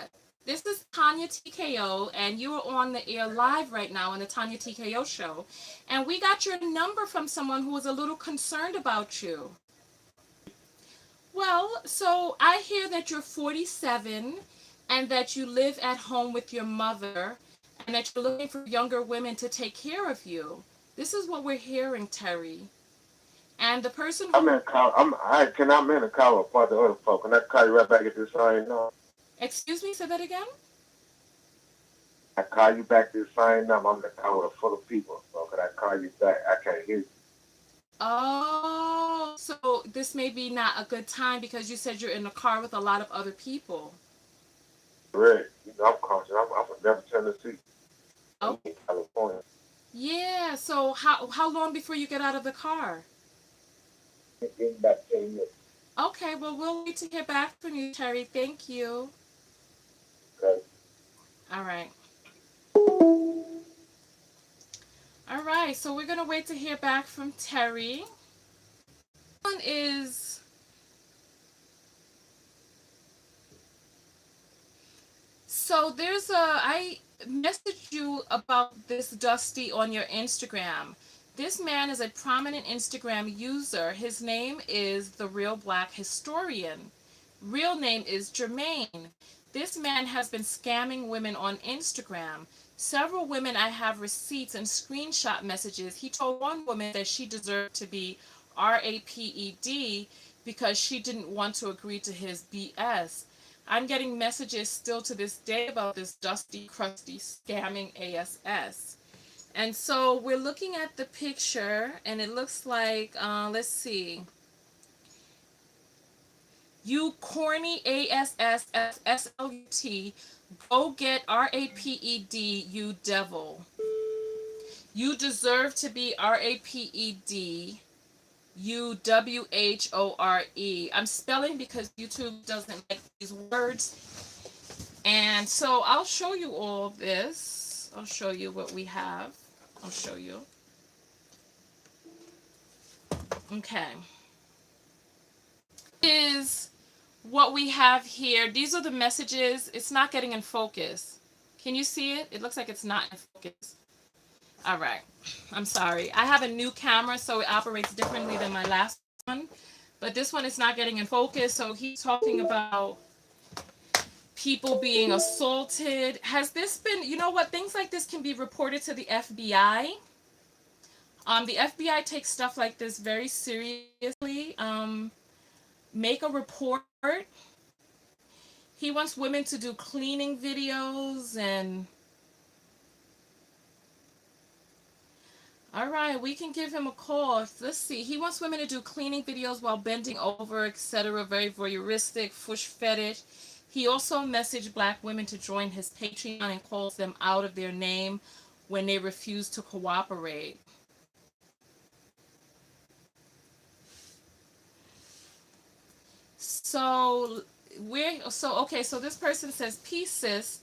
This is Tonya TKO, and you are on the air live right now on the Tonya TKO show. And we got your number from someone who was a little concerned about you. Well, so I hear that you're 47 and that you live at home with your mother and that you're looking for younger women to take care of you. This is what we're hearing, Terry. And the person I'm who, in call. I'm in a call with part of the other folk. Can I call you right back at this same number? excuse me, say that again? I call you back this same number. I'm in a call with a full of people. So can I call you back? I can't hear you. Oh, so this may be not a good time because you said you're in a car with a lot of other people. Red. You know I'm cautious. I'm from Memphis, Tennessee. I'm Oh, in California. yeah. So how long before you get out of the car? In about 10 minutes. Okay, well, we'll wait to hear back from you, Terry. Thank you. Okay. All right. All right, so we're going to wait to hear back from Terry. One is, so I messaged you about this Dusty on your Instagram. This man is a prominent Instagram user. His name is The Real Black Historian. Real name is Jermaine. This man has been scamming women on Instagram. Several women I have receipts and screenshot messages. He told one woman that she deserved to be RAPED because she didn't want to agree to his BS. I'm getting messages still to this day about this dusty, crusty, scamming ASS. And so we're looking at the picture, and it looks like, let's see. You corny ASSSLUT, go get RAPED, you devil. You deserve to be RAPED, you WHORE. I'm spelling because YouTube doesn't like these words. And so I'll show you all this. I'll show you what we have. I'll show you. Okay. Is what we have here. These are the messages. It's not getting in focus. Can you see it? It looks like it's not in focus. All right. I'm sorry. I have a new camera, so it operates differently than my last one. But this one is not getting in focus. So he's talking about people being assaulted. Has this been, you know what? Things like this can be reported to the FBI. The FBI takes stuff like this very seriously. Make a report. He wants women to do cleaning videos and All right, we can give him a call. Let's see. He wants women to do cleaning videos while bending over, etc. Very voyeuristic, fush fetish. He also messaged black women to join his Patreon and calls them out of their name when they refuse to cooperate. So so this person says, "Peace, sis.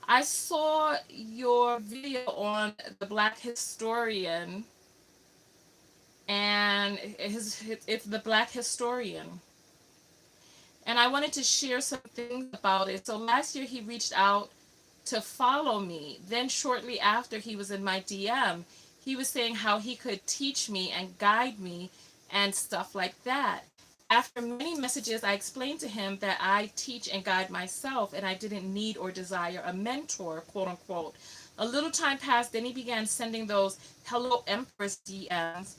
I saw your video on the Black Historian, and it's the Black Historian. And I wanted to share some things about it. So last year he reached out to follow me. Then shortly after, he was in my DM. He was saying how he could teach me and guide me and stuff like that. After many messages, I explained to him that I teach and guide myself and I didn't need or desire a mentor, quote unquote. A little time passed, then he began sending those hello Empress DMs.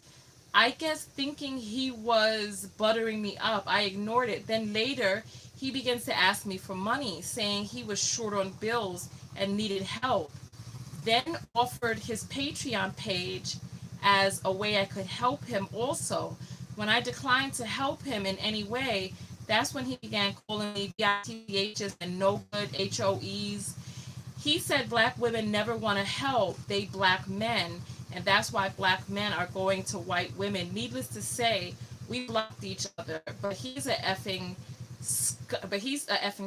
I guess thinking he was buttering me up, I ignored it. Then later, he begins to ask me for money, saying he was short on bills and needed help. Then offered his Patreon page as a way I could help him also. When I declined to help him in any way, that's when he began calling me BITCHs and no good HOEs. He said black women never want to help, they black men, and that's why black men are going to white women. Needless to say, we blocked each other, but he's a effing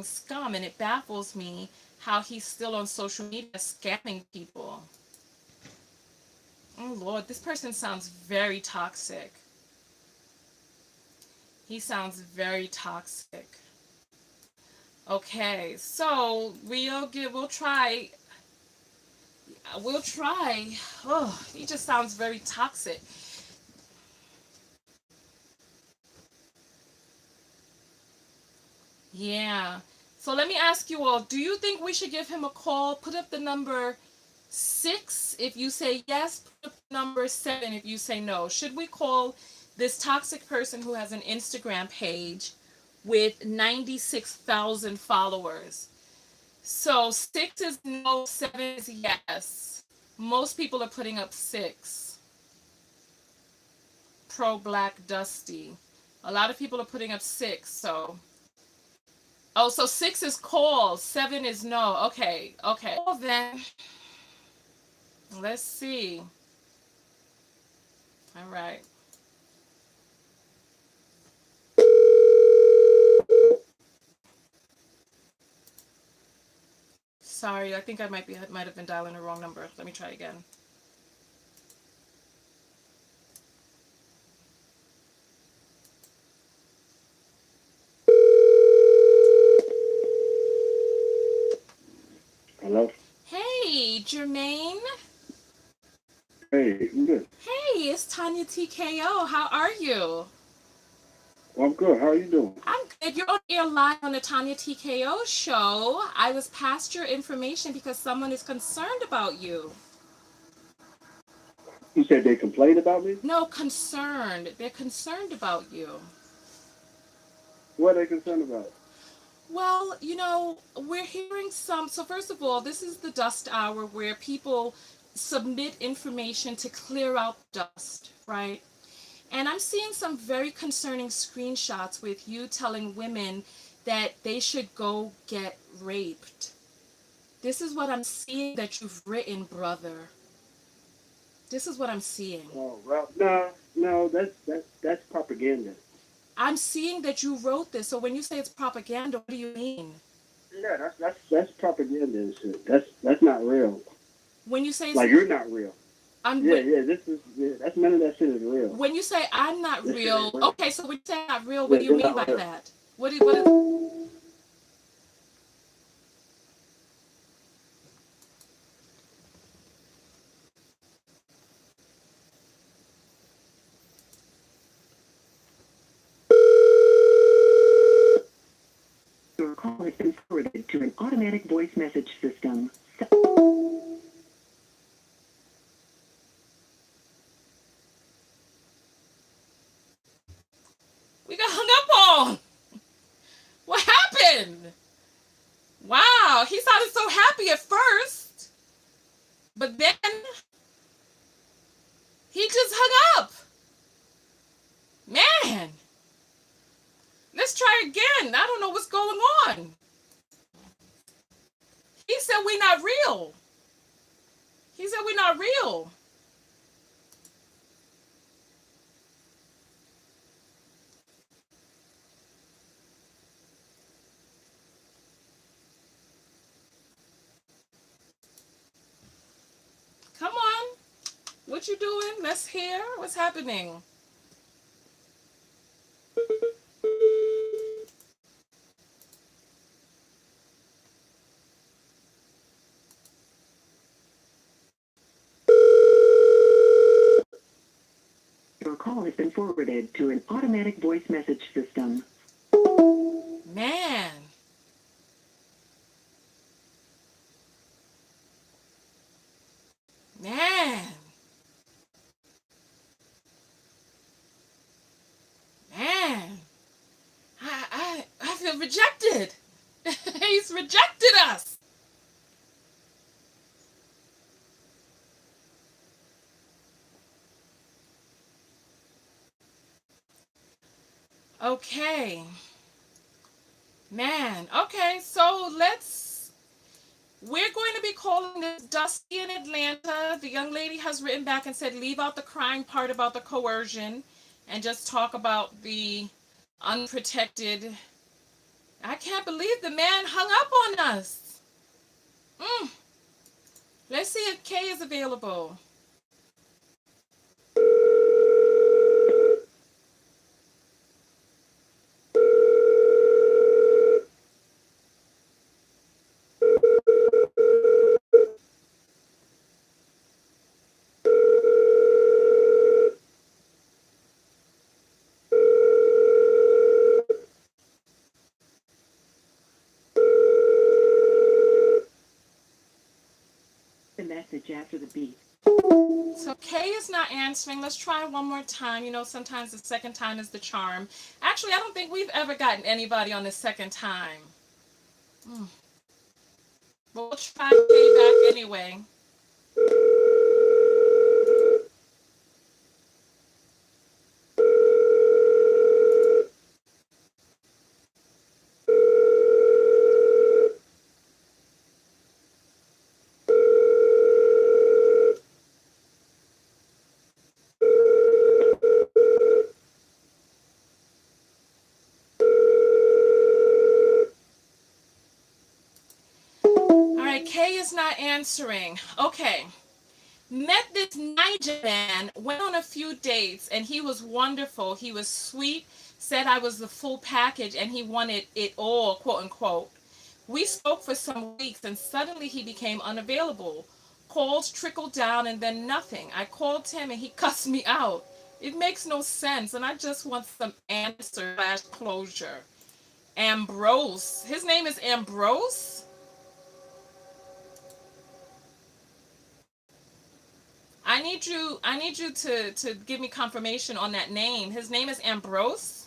scum, and it baffles me how he's still on social media scamming people. Oh Lord, this person sounds very toxic. He sounds very toxic. Okay, so we'll try. We'll try. Oh, he just sounds very toxic. Yeah. So let me ask you all, do you think we should give him a call? Put up the number 6 if you say yes, put up the number 7 if you say no. Should we call this toxic person who has an Instagram page with 96,000 followers? So 6 is no, 7 is yes. Most people are putting up 6. Pro Black Dusty. A lot of people are putting up 6, so. Oh, so 6 is call, 7 is no. Okay, okay. Well then, let's see. All right. Sorry, I think I might have been dialing the wrong number. Let me try again. Hello? Hey, Jermaine. Hey, I'm good. Hey, it's Tonya TKO. How are you? Well, I'm good. How are you doing? I'm good. You're on air live on the Tonya TKO show. I was passed your information because someone is concerned about you. You said they complained about me? No, concerned. They're concerned about you. What are they concerned about? Well, we're hearing some. So, first of all, this is the dust hour where people submit information to clear out dust, right? And I'm seeing some very concerning screenshots with you telling women that they should go get raped. This is what I'm seeing that you've written, brother. This is what I'm seeing. Oh, well, no, that's propaganda. I'm seeing that you wrote this. So when you say it's propaganda, what do you mean? Yeah, that's propaganda and shit. That's not real. When you say it's, like you're not real. I'm That's none of that shit is real. When you say I'm not This real, shit real. okay, so when you say I'm not real, what do you it's mean not by real. that? What is Your call has been forwarded to an automatic voice message system. we got hung up on? What happened? Wow, he sounded so happy at first, but then try again. I don't know what's going on. He said we're not real. He said we're not real. Come on. What you doing? Let's hear what's happening. Your call has been forwarded to an automatic voice message system. Man. Man. Man. I feel rejected. He's rejected us. Okay. Man. Okay, so we're going to be calling this Dusty in Atlanta. The young lady has written back and said leave out the crying part about the coercion and just talk about the unprotected. I can't believe the man hung up on us. Let's see if Kay is available. The message after the beep. So Kay is not answering. Let's try one more time. You know, sometimes the second time is the charm. Actually, I don't think we've ever gotten anybody on the second time. But we'll try Kay back anyway. All right, Kay is not answering. Okay. Met this Niger man, went on a few dates, and he was wonderful. He was sweet, said I was the full package, and he wanted it all, quote unquote. We spoke for some weeks, and suddenly he became unavailable. Calls trickled down, and then nothing. I called him, and he cussed me out. It makes no sense, and I just want some answer / closure. Ambrose. His name is Ambrose? I need you to give me confirmation on that name. His name is Ambrose?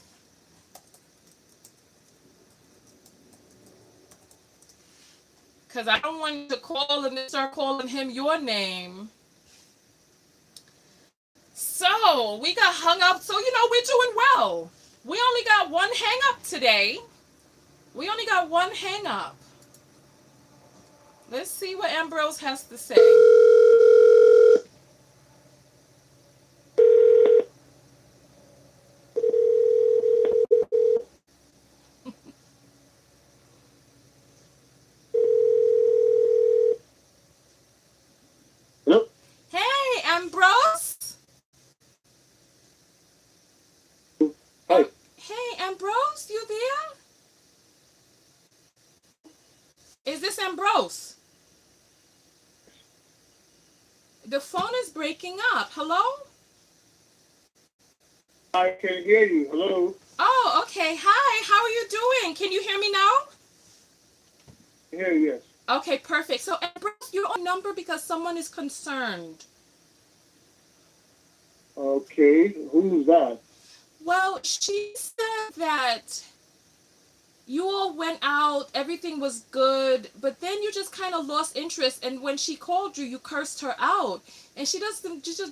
Because I don't want you to call him and start calling him your name. So, we got hung up. So, we're doing well. We only got one hang up today. We only got one hang up. Let's see what Ambrose has to say. Hello? Hey, Ambrose? Hi. Hey, Ambrose, you there? Is this Ambrose? The phone is breaking up. Hello? I can hear you. Hello? Oh, okay. Hi, how are you doing? Can you hear me now? I hear you, yes. Okay, perfect. So, Ambrose, you're on number because someone is concerned. Okay, who's that? Well, she said that You all went out, everything was good, but then you just kind of lost interest. And when she called you, you cursed her out. And she just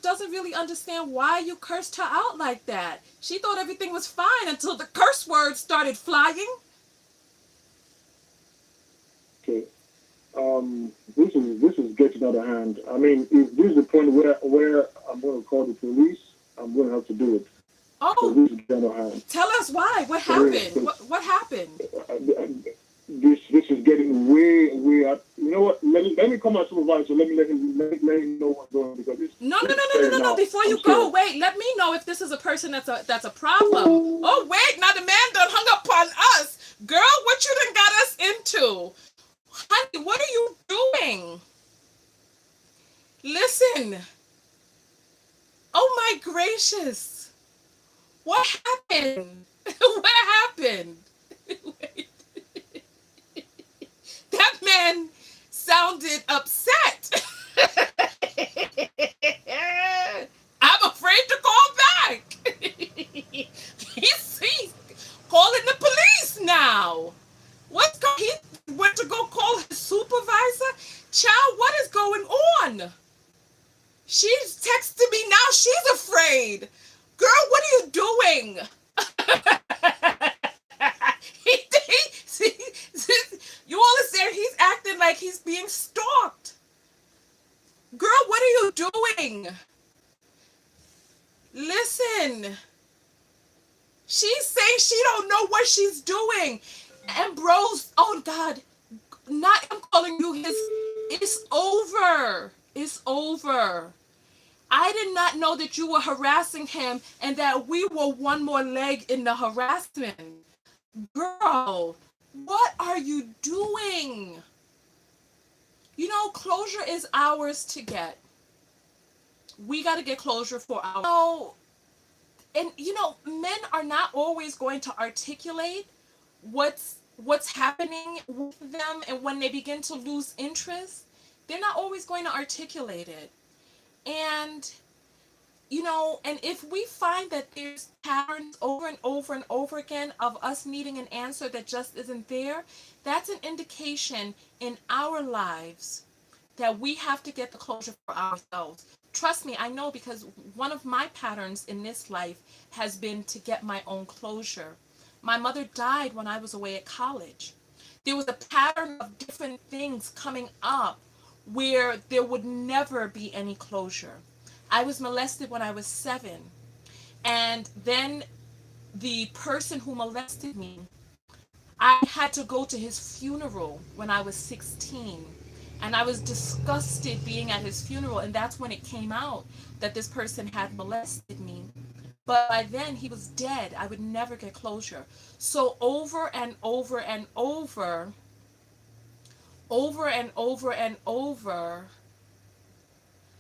doesn't really understand why you cursed her out like that. She thought everything was fine until the curse words started flying. Okay. This is getting out of hand. I mean, if this is the point where I'm going to call the police, I'm going to have to do it. So Oh, this is getting out of hand. tell us why. What For real. happened? What happened? This is getting way out. You know what? Let me call my supervisor. Let him know what's going on because No, no, this no, is no, no, scary no, no. now. Before I'm you go, scared. wait. Let me know if this is a person that's a problem. Oh, wait. Now the man done hung up on us. Girl, what you done got us into? Honey, what are you doing? Listen. Oh, my gracious. What happened? What happened? Wait. That man sounded upset. I'm afraid to call back. He's calling the police now. He went to go call his supervisor? Child, what is going on? She's texting me now. She's afraid. Girl, what are you doing? See, you all are saying he's acting like he's being stalked. Girl, what are you doing? Listen, she's saying she don't know what she's doing. Ambrose, oh God, not I'm calling you his. It's over. It's over. I did not know that you were harassing him and that we were one more leg in the harassment. Girl, what are you doing? You know, closure is ours to get. We got to get closure for our. And men are not always going to articulate what's happening with them, and when they begin to lose interest, they're not always going to articulate it. And and if we find that there's patterns over and over and over again of us needing an answer that just isn't there, that's an indication in our lives that we have to get the closure for ourselves. Trust me, I know, because one of my patterns in this life has been to get my own closure. My mother died when I was away at college. There was a pattern of different things coming up where there would never be any closure. I was molested when I was 7. And then the person who molested me, I had to go to his funeral when I was 16. And I was disgusted being at his funeral. And that's when it came out that this person had molested me. But by then he was dead. I would never get closure. So over and over and over.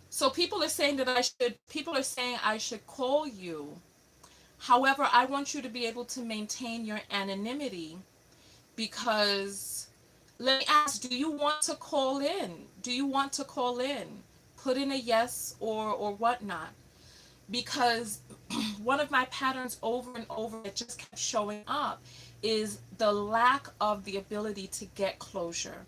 So people are saying I should call you. However, I want you to be able to maintain your anonymity, because let me ask, do you want to call in? Do you want to call in? Put in a yes or whatnot. Because one of my patterns over and over that just kept showing up is the lack of the ability to get closure.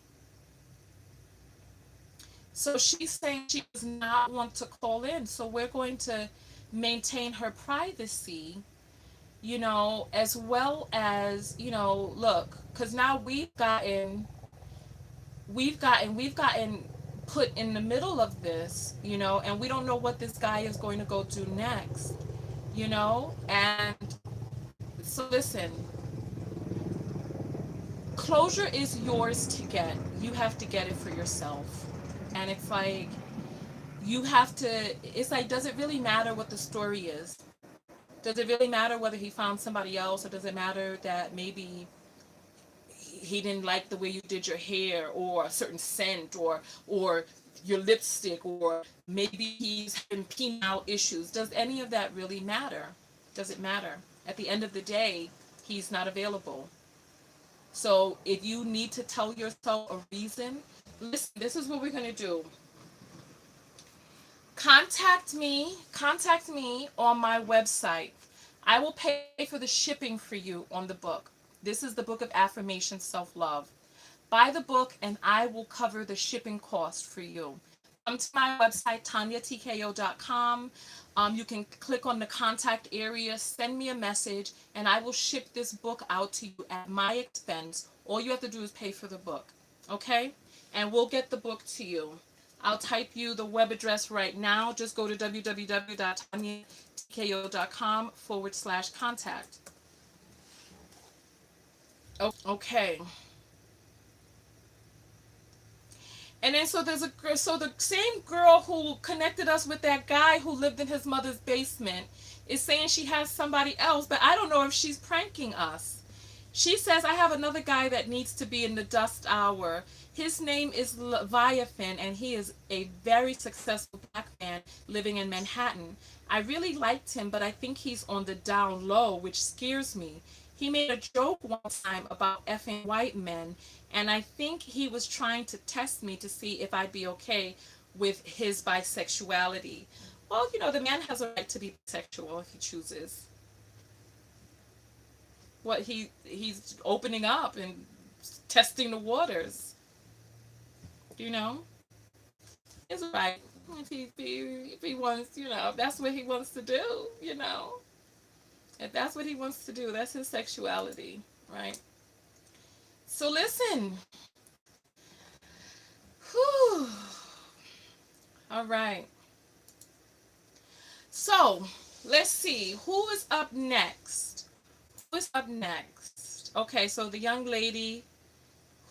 So she's saying she does not want to call in. So we're going to maintain her privacy, as well as, look, because now we've gotten put in the middle of this, and we don't know what this guy is going to go do next, and so listen, closure is yours to get. You have to get it for yourself. And it's like, does it really matter what the story is? Does it really matter whether he found somebody else, or does it matter that maybe he didn't like the way you did your hair, or a certain scent, or your lipstick, or maybe he's having penile issues? Does any of that really matter? Does it matter? At the end of the day, he's not available. So if you need to tell yourself a reason, listen, this is what we're going to do. Contact me on my website. I will pay for the shipping for you on the book. This is the book of affirmation self-love. Buy the book and I will cover the shipping cost for you. Come to my website, TonyaTKO.com. You can click on the contact area, send me a message, and I will ship this book out to you at my expense. All you have to do is pay for the book, okay? And we'll get the book to you. I'll type you the web address right now. Just go to www.tonyatko.com/contact. Okay. And then so there's a girl, so the same girl who connected us with that guy who lived in his mother's basement is saying she has somebody else, but I don't know if she's pranking us. She says, I have another guy that needs to be in the dust hour. His name is Leviathan, and he is a very successful black man living in Manhattan. I really liked him, but I think he's on the down low, which scares me. He made a joke one time about effing white men, and I think he was trying to test me to see if I'd be okay with his bisexuality. Well, the man has a right to be bisexual if he chooses. What he's opening up and testing the waters, you know. It's right if he wants, if that's what he wants to do, If that's what he wants to do, that's his sexuality, right? So listen. Whew. All right. So let's see who is up next. Who is up next? Okay, so the young lady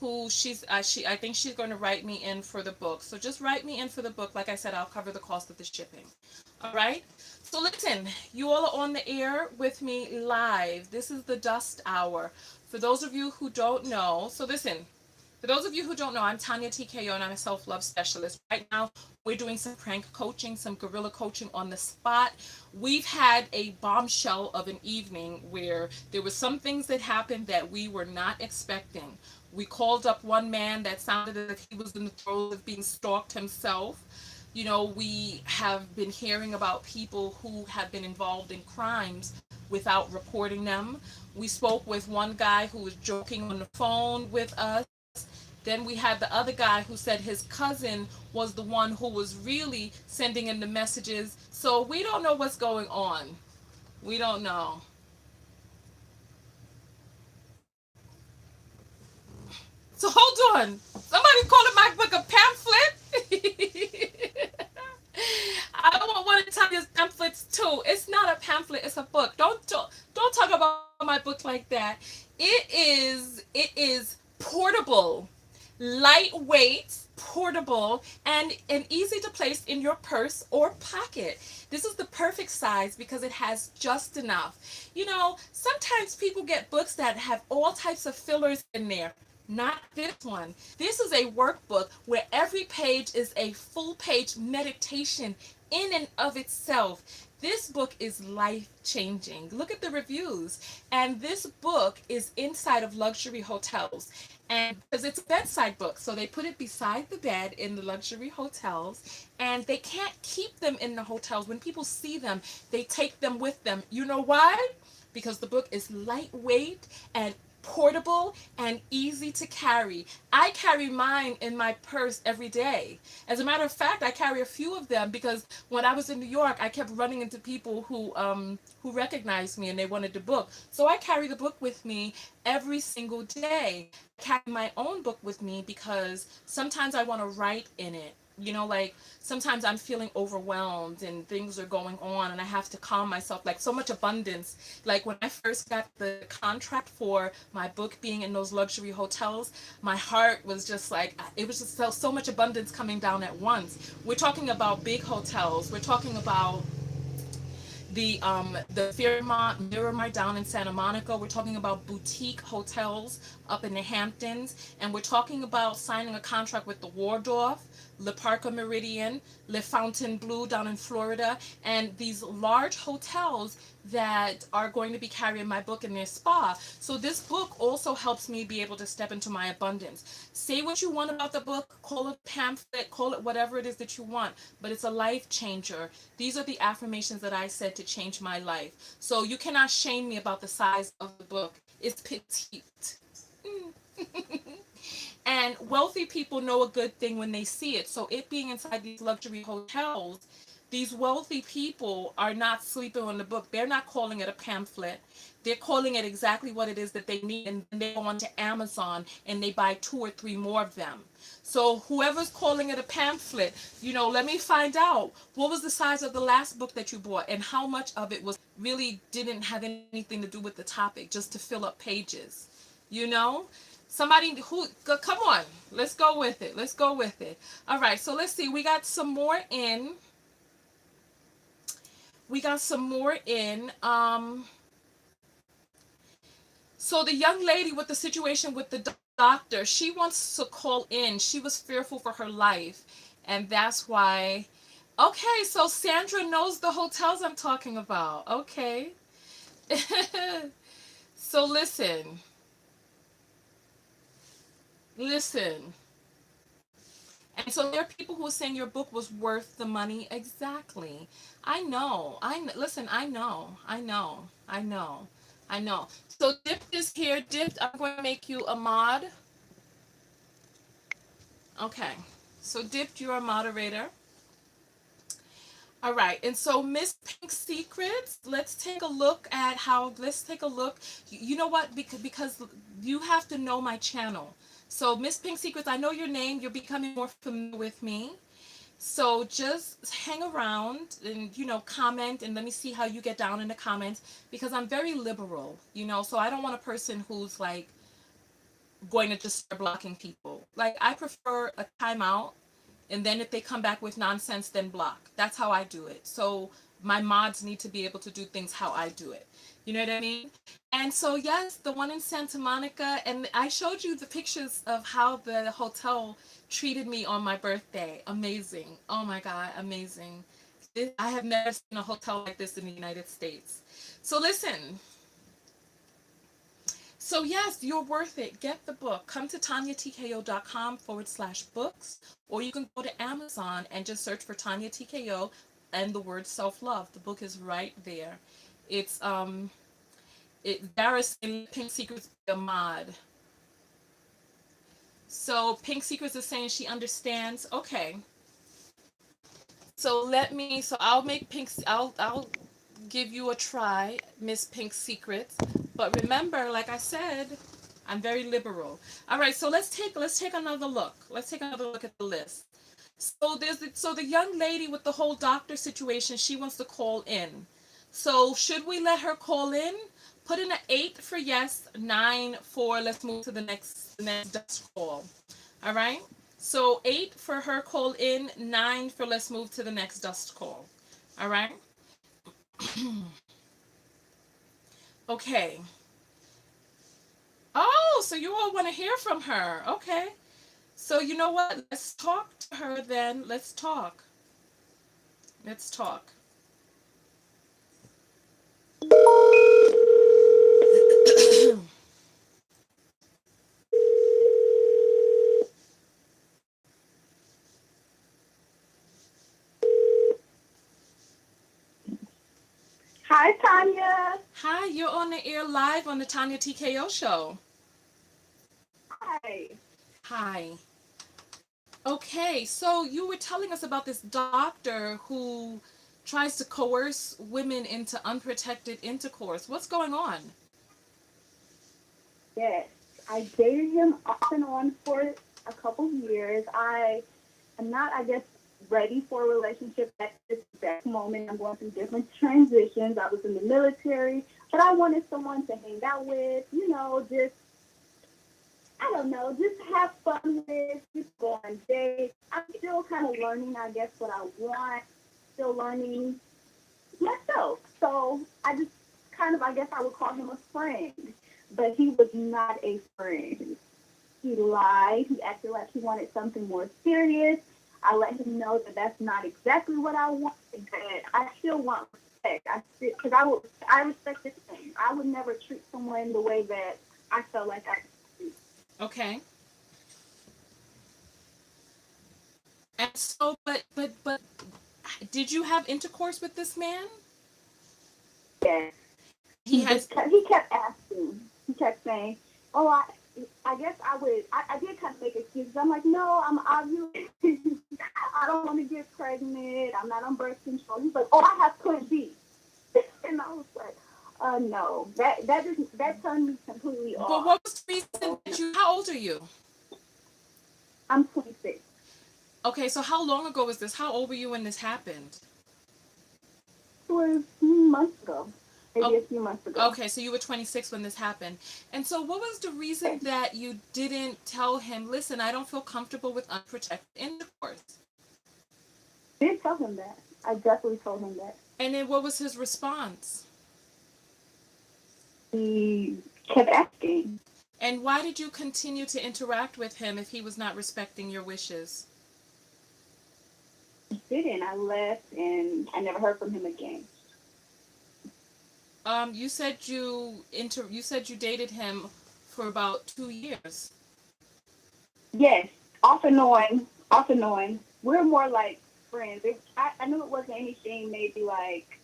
who I think she's going to write me in for the book. So just write me in for the book. Like I said, I'll cover the cost of the shipping. All right. So listen, you all are on the air with me live. This is the Dust Hour. For those of you who don't know, so listen. For those of you who don't know, I'm Tonya TKO and I'm a self-love specialist. Right now, we're doing some prank coaching, some guerrilla coaching on the spot. We've had a bombshell of an evening where there were some things that happened that we were not expecting. We called up one man that sounded as if he was in the throes of being stalked himself. We have been hearing about people who have been involved in crimes without reporting them. We spoke with one guy who was joking on the phone with us. Then we had the other guy who said his cousin was the one who was really sending in the messages. So we don't know what's going on. We don't know. So hold on. Somebody calling my book a pamphlet? I want one of Tanya's pamphlets too. It's not a pamphlet, it's a book. Don't talk about my book like that. It is portable, lightweight, portable, and easy to place in your purse or pocket. This is the perfect size because it has just enough. Sometimes people get books that have all types of fillers in there. Not this one. This is a workbook where every page is a full page meditation in and of itself. This book is life changing. Look at the reviews. And this book is inside of luxury hotels. And because it's a bedside book, so they put it beside the bed in the luxury hotels. And they can't keep them in the hotels. When people see them, they take them with them. You know why? Because the book is lightweight and portable and easy to carry. I carry mine in my purse every day. As a matter of fact, I carry a few of them because when I was in New York, I kept running into people who recognized me and they wanted the book. So I carry the book with me every single day. I carry my own book with me because sometimes I want to write in it. Like sometimes I'm feeling overwhelmed and things are going on and I have to calm myself, like so much abundance. Like when I first got the contract for my book being in those luxury hotels, my heart was just like, it was just so much abundance coming down at once. We're talking about big hotels. We're talking about the Fairmont Miramar down in Santa Monica. We're talking about boutique hotels up in the Hamptons, and we're talking about signing a contract with the Waldorf, Le Parc Meridian, Le Fontainebleau down in Florida, and these large hotels that are going to be carrying my book in their spa. So this book also helps me be able to step into my abundance. Say what you want about the book, call it pamphlet, call it whatever it is that you want, but it's a life changer. These are the affirmations that I said to change my life. So you cannot shame me about the size of the book. is petite. And wealthy people know a good thing when they see it. So it being inside these luxury hotels, these wealthy people are not sleeping on the book. They're not calling it a pamphlet. They're calling it exactly what it is that they need, and then they go onto Amazon and they buy 2 or 3 more of them. So whoever's calling it a pamphlet, let me find out what was the size of the last book that you bought and how much of it was really didn't have anything to do with the topic, just to fill up pages. You know? Somebody come on, let's go with it. Let's go with it. All right, so let's see. We got some more in. We got some more in. So the young lady with the situation with the doctor, she wants to call in. She was fearful for her life, and that's why. Okay, so Sandra knows the hotels I'm talking about. Okay. So listen. And so there are people who are saying your book was worth the money. Exactly. I know. Listen, I know. I know. I know. I know. So Dip is here. Dip, I'm going to make you a mod. Okay. So Dip, you're a moderator. All right. And so Miss Pink Secrets, let's take a look at let's take a look. You know what? Because you have to know my channel. So Miss Pink Secrets, I know your name. You're becoming more familiar with me. So just hang around and, comment, and let me see how you get down in the comments, because I'm very liberal, so I don't want a person who's like going to just start blocking people. Like, I prefer a timeout, and then if they come back with nonsense, then block. That's how I do it. So my mods need to be able to do things how I do it. You know what I mean? And so, yes, the one in Santa Monica, and I showed you the pictures of how the hotel treated me on my birthday. Amazing. Oh my God, amazing. I have never seen a hotel like this in the United States. So listen. So yes, you're worth it. Get the book. Come to TonyaTKO.com/books, or you can go to Amazon and just search for Tonya TKO and the word self-love. The book is right there. It's Dara's in Pink Secrets be a mod. So Pink Secrets is saying she understands. Okay. So I'll give you a try, Miss Pink Secrets. But remember, like I said, I'm very liberal. All right, so let's take another look. Let's take another look at the list. So the young lady with the whole doctor situation, she wants to call in. So should we let her call in? Put in an 8 for yes, 9 for let's move to the next dust call. All right. So 8 for her call in, 9 for let's move to the next dust call. All right. Okay. Oh, so you all want to hear from her. Okay. So you know what? Let's talk to her then. Let's talk. Let's talk. Hi, Tonya. Hi, you're on the air live on the Tonya TKO show. Hi. Hi. Okay, so you were telling us about this doctor who tries to coerce women into unprotected intercourse. What's going on? Yes, I dated him off and on for a couple of years. I am not, I guess, ready for a relationship at this exact moment. I'm going through different transitions. I was in the military, but I wanted someone to hang out with, just, I don't know, just have fun with, just go on dates. I'm still kind of learning, I guess, what I want, still learning myself. So I just kind of, I guess I would call him a friend, but he was not a friend. He lied. He acted like he wanted something more serious. I let him know that that's not exactly what I want, but I still want respect. Because I respect this thing. I would never treat someone the way that I felt like I could treat. Okay. And so, but, did you have intercourse with this man? Yes. He has. He kept asking. he kept saying, "Oh, I guess I did kind of make excuses. I'm like, no, I'm ovulating. I don't want to get pregnant. I'm not on birth control." He's like, "Oh, I have Plan B," and I was like, no, that turned me completely But off. what was the reason that you? How old are you? I'm 26. Okay, so how long ago was this? How old were you when this happened? It was a few months ago, maybe Oh, a few months ago. okay, so you were 26 when this happened. And so what was the reason that you didn't tell him, listen, I don't feel comfortable with unprotected intercourse? I did tell him that. I definitely told him that. And then what was his response? He kept asking. And why did you continue to interact with him if he was not respecting your wishes? I didn't. I left, and I never heard from him again. You said you dated him for about 2 years. Yes, off and on, off and on. We're more like friends. I knew it wasn't anything maybe like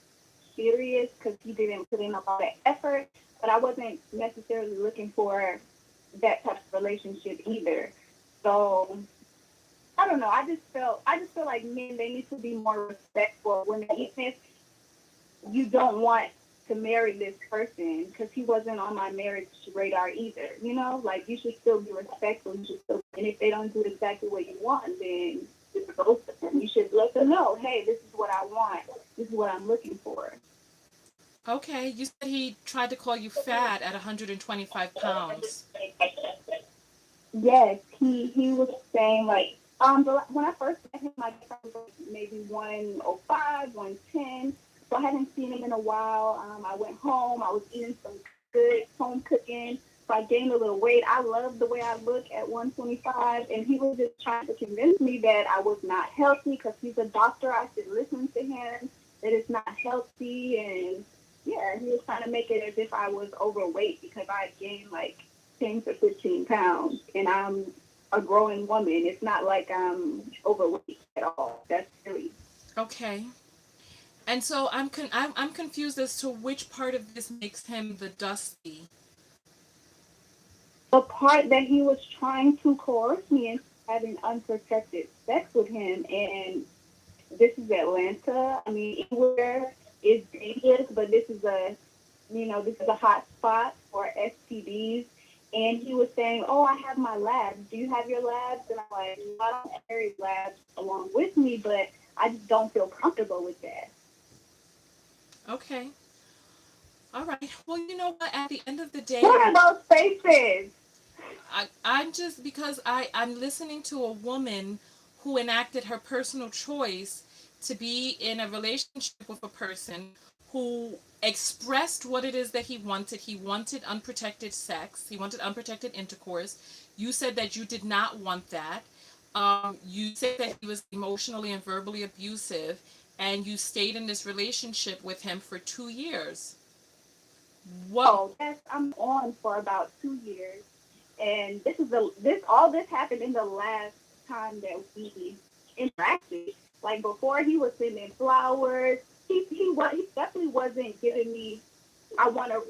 serious because he didn't put in a lot of effort, but I wasn't necessarily looking for that type of relationship either. So I don't know. I just feel like men, they need to be more respectful when even if you don't want to marry this person, because he wasn't on my marriage radar either. Like, you should still be respectful. You should still, and if they don't do exactly what you want, then just go for them. You should let them know, hey, this is what I want. This is what I'm looking for. Okay, you said he tried to call you fat at 125 pounds. Yes, he was saying like when I first met him, I guess I was like maybe 105, 110. So I hadn't seen him in a while. I went home. I was eating some good home cooking. So I gained a little weight. I love the way I look at 125, and he was just trying to convince me that I was not healthy because he's a doctor. I should listen to him. That it's not healthy, and yeah, he was trying to make it as if I was overweight because I gained like 10 to 15 pounds, and I'm a growing woman. It's not like I'm overweight at all. That's silly. Okay. And so I'm confused as to which part of this makes him the dusty. The part that he was trying to coerce me into having unprotected sex with him, and this is Atlanta. I mean, anywhere is dangerous, but this is a hot spot for STDs. And he was saying, "Oh, I have my labs. Do you have your labs?" And I'm like, "No, I don't carry labs along with me, but I just don't feel comfortable with that." Okay. All right. Well, you know what? At the end of the day, What are those faces? I'm just because I'm listening to a woman who enacted her personal choice to be in a relationship with a person who expressed what it is that he wanted. He wanted unprotected sex. He wanted unprotected intercourse. You said that you did not want that. You said that he was emotionally and verbally abusive, and you stayed in this relationship with him for 2 years. What? Oh, yes, I'm on for about 2 years, and this happened in the last time that we interacted. Like before, he was sending flowers. He definitely wasn't giving me I want a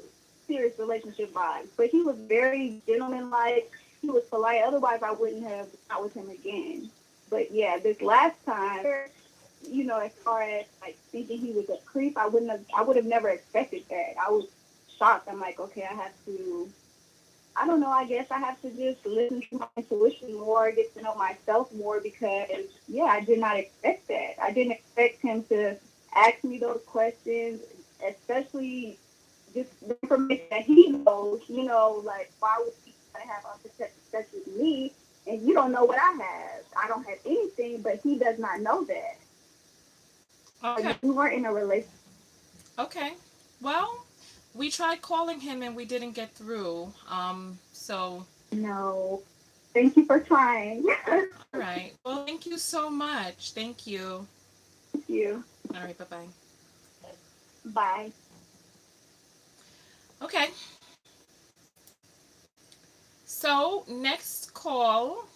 serious relationship vibes, but he was very gentlemanlike. He was polite. Otherwise, I wouldn't have out with him again. But yeah, this last time, as far as like thinking he was a creep, I would have never expected that. I was shocked. I'm like, okay, I don't know, I guess I have to just listen to my intuition more, get to know myself more because, yeah, I did not expect that. I didn't expect him to ask me those questions, especially just the information that he knows, like, why would he want to have unprotected sex with me? And you don't know what I have. I don't have anything, but he does not know that. Okay. We weren't in a relationship. Okay. Well, we tried calling him and we didn't get through. So, No. Thank you for trying. all right. Well, thank you so much. Thank you. Thank you. All right. Bye bye. Bye. Okay. So, next call.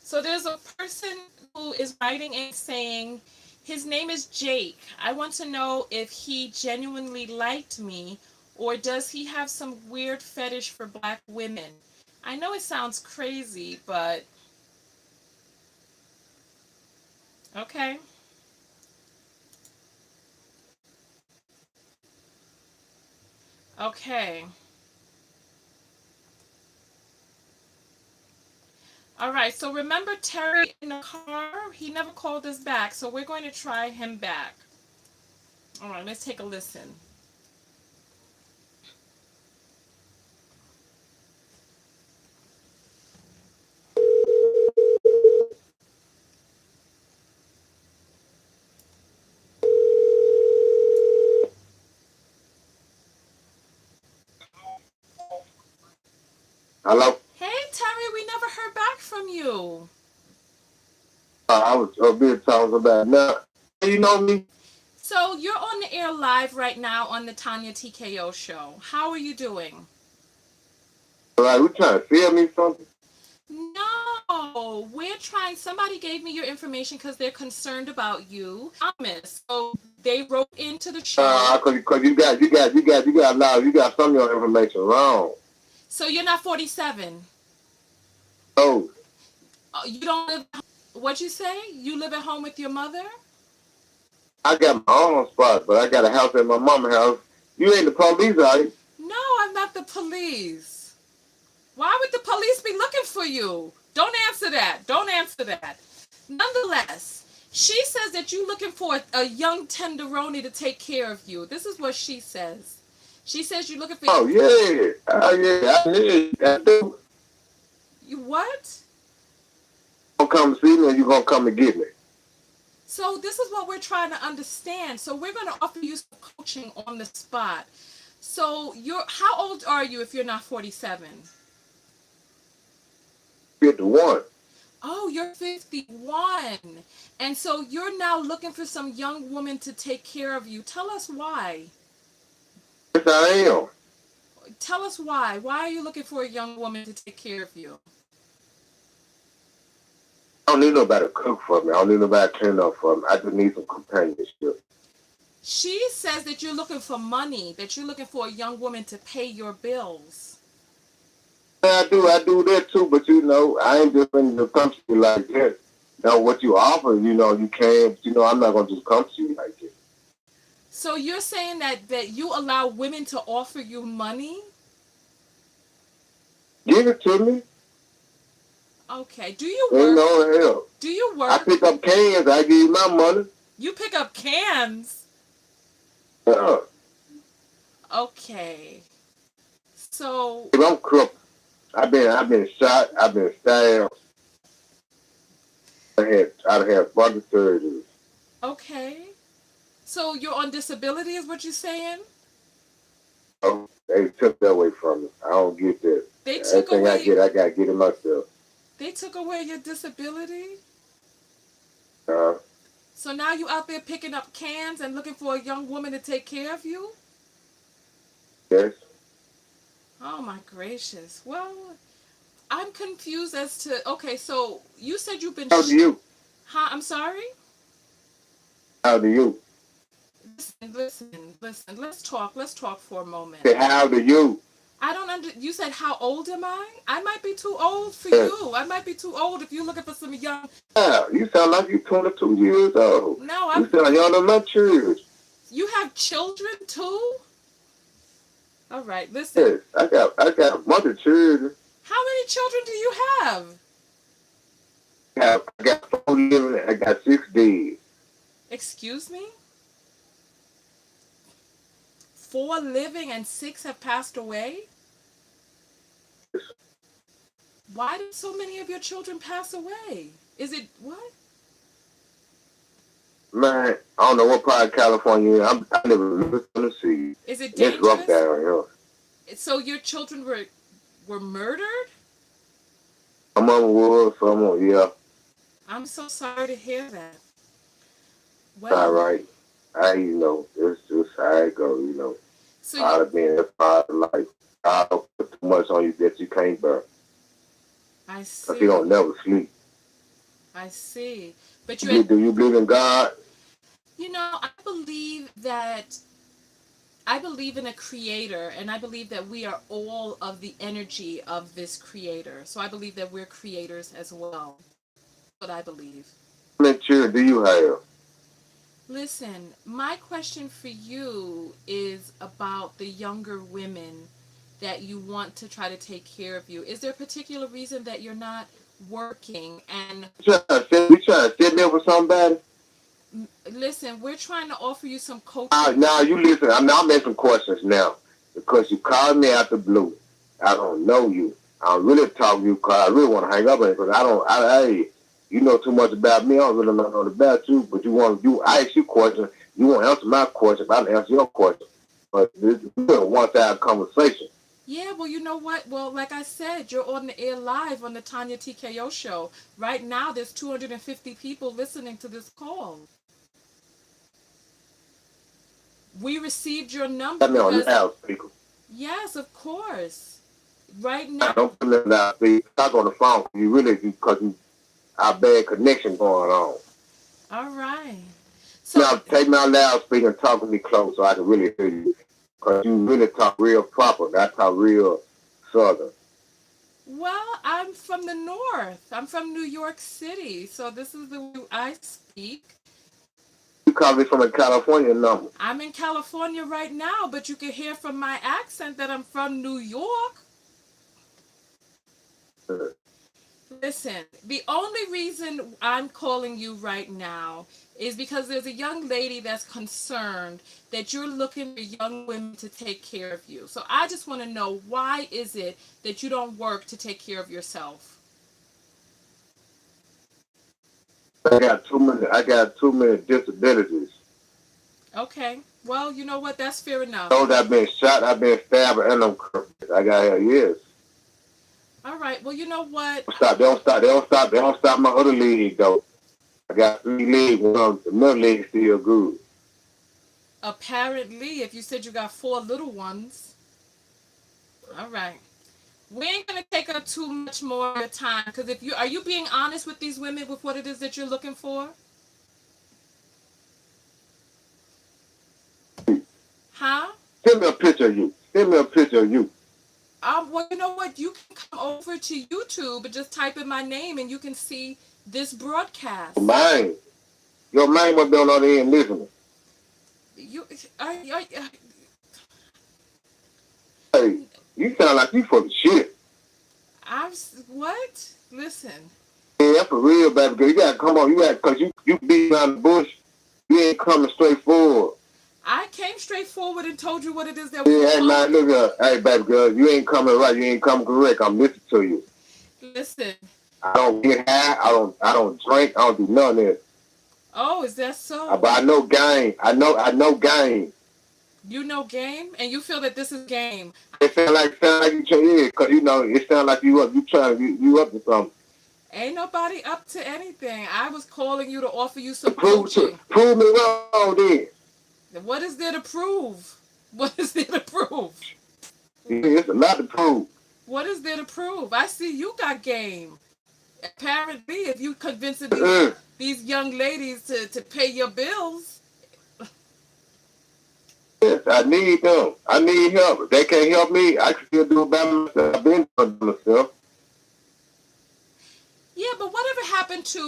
So, there's a person who is writing and saying His name is Jake. I want to know if he genuinely liked me, or does he have some weird fetish for black women? I know it sounds crazy, but okay. Okay. All right. So remember Terry in the car? He never called us back, so we're going to try him back. All right, let's take a listen. Hello? Hey, Terry, we never heard back from you. I was a bit talking about now. You know me? So you're on the air live right now on the Tonya TKO show. How are you doing? Like, we trying to sell me something? No, we're trying. Somebody gave me your information because they're concerned about you. Thomas. So they wrote into the show. Cause you got some of your information wrong. So you're not 47. Oh, You don't live. What'd you say? You live at home with your mother? I got my own spot, but I got a house at my mama's house. You ain't the police, are you? No, I'm not the police. Why would the police be looking for you? Don't answer that. Don't answer that. Nonetheless, she says that you're looking for a young tenderoni to take care of you. This is what she says. She says you're looking for. Oh, yeah. Yeah, I need that too. You what? You gonna come see me or you gonna come and get me? So this is what we're trying to understand. So we're going to offer you some coaching on the spot. So how old are you if you're not 47? 51. Oh, you're 51. And so you're now looking for some young woman to take care of you. Tell us why. Yes, I am. Tell us why. Why are you looking for a young woman to take care of you? I don't need nobody to cook for me. I don't need nobody to clean up for me. I just need some companionship. She says that you're looking for money, that you're looking for a young woman to pay your bills. I do that too, but I ain't just in the come to you like that. Now, what you offer, you can't, I'm not going to just come to you like that. So you're saying that you allow women to offer you money? Give it to me. Okay. Do you Ain't work? no hell. Do you work? I pick up cans. I give you my money. You pick up cans? Yeah. Okay. So If I'm crooked. I've been shot. I've been stabbed. I've had body surgery. okay. So you're on disability is what you're saying? Oh, they took that away from me. I don't get that. They took Everything I away get, I got to get it myself. They took away your disability? Uh, So now you out there picking up cans and looking for a young woman to take care of you? yes. Oh my gracious. Well, I'm confused as to okay, so you said you've been How do you? Huh? I'm sorry? How do you? Listen. Let's talk for a moment. Say, how do you? I don't you said how old am I? I might be too old for Yes. you. I might be too old if you're looking for some young. Yeah, you sound like you're 22 years old. No, You sound younger than my children. You have children too? All right, listen. Yes, I got a bunch of children. How many children do you have? I got 4 living. I got 6 dead. Excuse me? 4 living and 6 have passed away? Why did so many of your children pass away? Is it what? Man, I don't know what part of California I never lived in Tennessee. Is it It's rough dangerous? down here. So your children were murdered? Some of them was, some of them, yeah. I'm so sorry to hear that. It's Well, all right. It's just how it goes, so Part of being a part of life. I don't put too much on you that you can't bear. I Because see. you don't never sleep. I see. But Do you believe in God? I believe in a creator, and I believe that we are all of the energy of this creator. So I believe that we're creators as well. That's what I believe. How many children do you have? Listen, my question for you is about the younger women that you want to try to take care of you. Is there a particular reason that you're not working? And You trying to set me up with somebody? listen, we're trying to offer you some coaching. Now you listen. I'm asking questions now because you called me out the blue. I don't know you. I don't really talk to you because I really want to hang up on you because I don't. Hey, you know too much about me. I don't really know nothing about you. But I ask you questions. You won't answer my question. But I answer your question. But this is a one-sided conversation. Yeah, well, you know what? Well, like I said, you're on the air live on the Tonya TKO show. Right now, there's 250 people listening to this call. We received your number Got me on because, loudspeaker. yes, of course. Right I now, don't put me on loudspeaker. Talk on the phone because you our bad connection going on. all right. So, Now take my loudspeaker and talk to me close so I can really hear you. Because you really talk real proper. That's how real southern. well, I'm from the north. I'm from New York City. So this is the way I speak. You call me from a California number. I'm in California right now, but you can hear from my accent that I'm from New York. Listen, the only reason I'm calling you right now is because there's a young lady that's concerned that you're looking for young women to take care of you. So I just want to know, why is it that you don't work to take care of yourself? I got too many disabilities. Okay. Well, you know what? That's fair enough. Those I've been shot, I've been stabbed, and I'm crippled. I got years. All right. Well, you know what? They don't stop my other leg though. I got 3 legs, another leg still good. Apparently, if you said you got 4 little ones. All right. We ain't gonna take up too much more of your time, because if you are you being honest with these women with what it is that you're looking for? Huh? Send me a picture of you. Send me a picture of you. Well, you know what? You can come over to YouTube and just type in my name, and you can see this broadcast. Mine. Your mind must be on the other end listening. You, I, Hey, you sound like you full of shit. what? Listen, Yeah, for real, baby girl. You gotta come on. Cause you beat around the bush. You ain't coming straight forward. I came straight forward and told you what it is that we Yeah, were hey, man, talking. look at, hey, baby girl. You ain't coming right. You ain't coming correct. I'm listening to you. Listen. I don't get high. I don't drink. I don't do none of that. Oh, is that so? But I know game. I know game. You know game, and you feel that this is game. It sound like you trying, yeah, cause it sound like you up to something. Ain't nobody up to anything. I was calling you to offer you some Prove coaching. me wrong then. What is there to prove? What is there to prove? It's a lot to prove. What is there to prove? I see you got game. Apparently, if you convincing these young ladies to pay your bills. Yes, I need them. I need help. If they can't help me, I can still do it by myself. I've been doing it myself. Yeah, but whatever happened to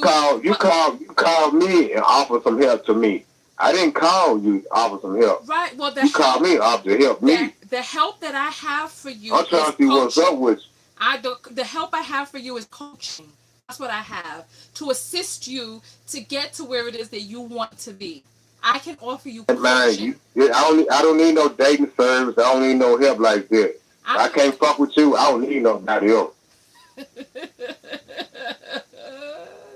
You called me and offered some help to me. I didn't call you to offer some help. right? Well, You called me and offered to help me. The help that I have for you I'm trying to see what's up with you. the help I have for you is coaching. That's what I have to assist you to get to where it is that you want to be. I can offer you coaching. Man, I don't need no dating service. I don't need no help like that. I can't fuck with you. I don't need nobody else.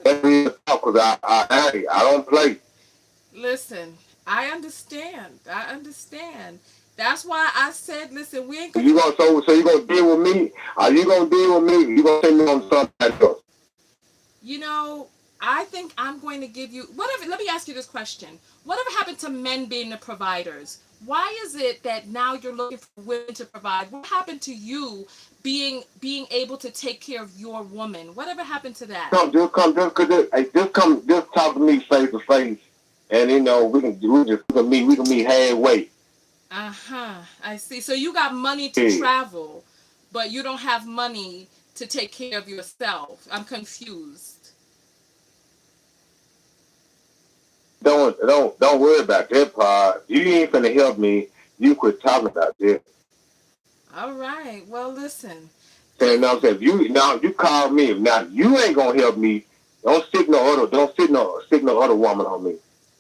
That's real talk, cause I don't play. Listen, I understand. I understand. That's why I said, listen, we ain't So you gonna deal with me? Are you gonna deal with me? You gonna take me on something else? You know, I think I'm going to give you whatever. Let me ask you this question: whatever happened to men being the providers? Why is it that now you're looking for women to provide? What happened to you being able to take care of your woman? Whatever happened to that? Just talk to me face to face. and we can meet halfway. I see. So you got money to travel, but you don't have money to take care of yourself. I'm confused. Don't worry about that part. You ain't finna help me. You quit talking about this. All right. Well, listen. Saying now, if you call me, now you ain't gonna help me. Don't stick no other woman on me.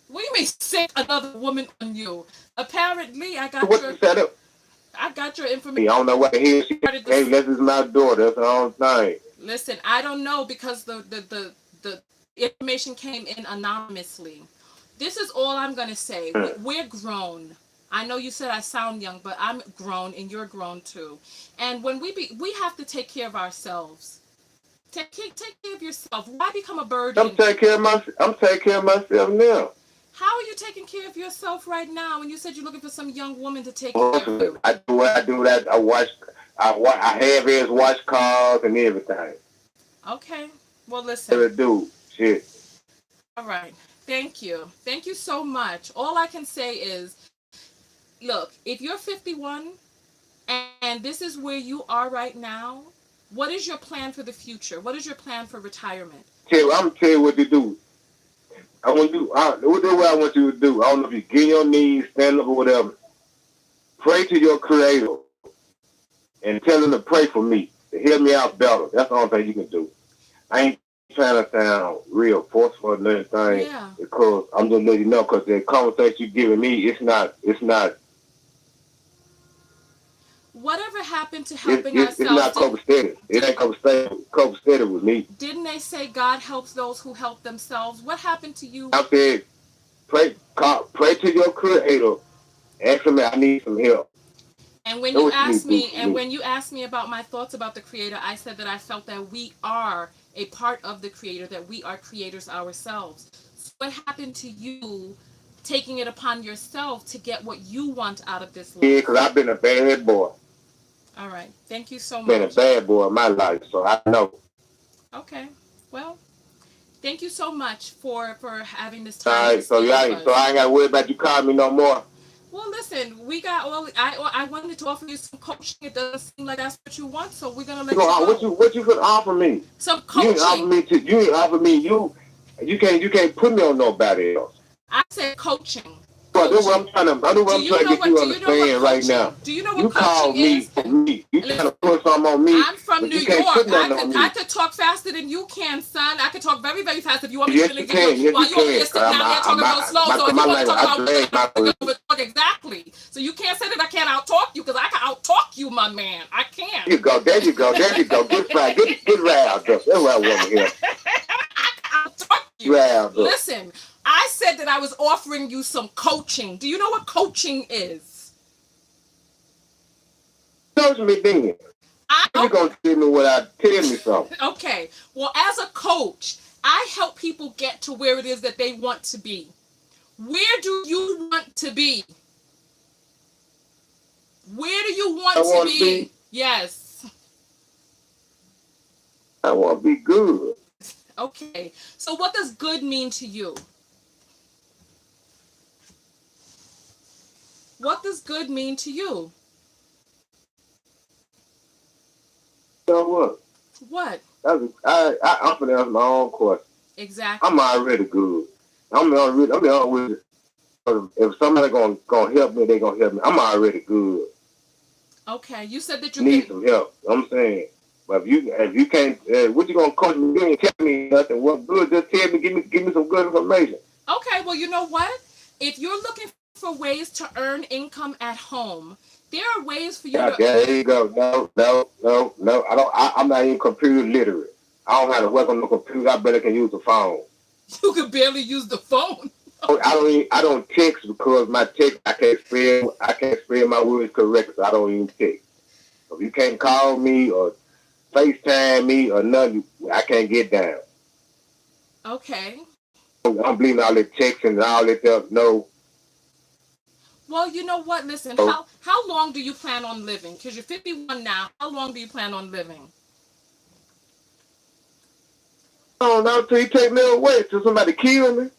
What do you mean sick another woman on you? Apparently, What's the setup? I got your I information. don't know what the hell she hey, this is my daughter. That's the whole thing. Listen, I don't know because the information came in anonymously. This is all I'm gonna say. We're grown. I know you said I sound young, but I'm grown and you're grown too. And when we have to take care of ourselves. Take care of yourself. Why become a burden? I'm taking care of myself now. How are you taking care of yourself right now when you said you're looking for some young woman to take care of you? I do what I do. That I have his watch cars and everything. Okay. Well, listen. Do shit. All right. Thank you. Thank you so much. All I can say is, look, if you're 51 and this is where you are right now, what is your plan for the future? What is your plan for retirement? I'm gonna tell you what to do. I want you. What I want you to do. I don't know if you get on your knees, stand up, or whatever. Pray to your Creator and tell him to pray for me to help me out better. That's the only thing you can do. I ain't trying to sound real forceful or anything because I'm just letting you know because the conversation you're giving me, it's not. Whatever happened to helping ourselves? It's not copacetic. It ain't copacetic with me. Didn't they say God helps those who help themselves? What happened to you? I said, pray to your Creator. Ask him, I need some help. And when you asked me about my thoughts about the Creator, I said that I felt that we are a part of the Creator, that we are creators ourselves. So what happened to you taking it upon yourself to get what you want out of this life? Yeah, because I've been a bad boy. All right. Thank you so much. Been a bad boy in my life, so I know. Okay. Well, thank you so much for having this time. All right, so I ain't got to worry about you calling me no more. Well, listen, we got all. I wanted to offer you some coaching. It doesn't seem like that's what you want, so we're gonna let you go. What you could offer me? Some coaching. You ain't offer me. You can't put me on nobody else. I said coaching. But that's what I'm trying to get you to understand right now. Do you know what coaching is? You trying to put something on me. I'm from New York. I could talk faster than you can, son. I could talk very, very fast if you want me to really give you. While you're here sitting down there talking real slow. So if you want to talk about exactly. So you can't say that I can't out-talk you because I can out-talk you, my man. I can. There you go. Get riled up. That's what I want to hear. I can out-talk you. Listen. I said that I was offering you some coaching. Do you know what coaching is? Coach me then. You're going to tell me something. Okay. Well, as a coach, I help people get to where it is that they want to be. Where do you want to be? Where do you want to be? Yes. I want to be good. Okay. So what does good mean to you? What does good mean to you? You know what? What? I'm going to answer my own question. Exactly. I'm already good. I'm already if somebody gonna help me, they gonna help me. I'm already good. Okay, you said that you need some help. I'm saying, but if you can't, what you gonna coach me? You ain't tell me nothing. What good? Just tell me, give me some good information. Okay, well, you know what? If you're looking for ways to earn income at home, there are ways for you to. There you go. No. I'm not even computer literate. I don't have to work on the computer. I better can use the phone. You can barely use the phone. I don't text because my text I can't spell my words correctly, so I don't even text. So if you can't call me or FaceTime me or nothing, I can't get down. Okay. I'm believing all that texting and all that stuff. No. Well, you know what? Listen, how long do you plan on living? Because you're 51 now. How long do you plan on living? I don't know, till you take me away, till somebody kill me.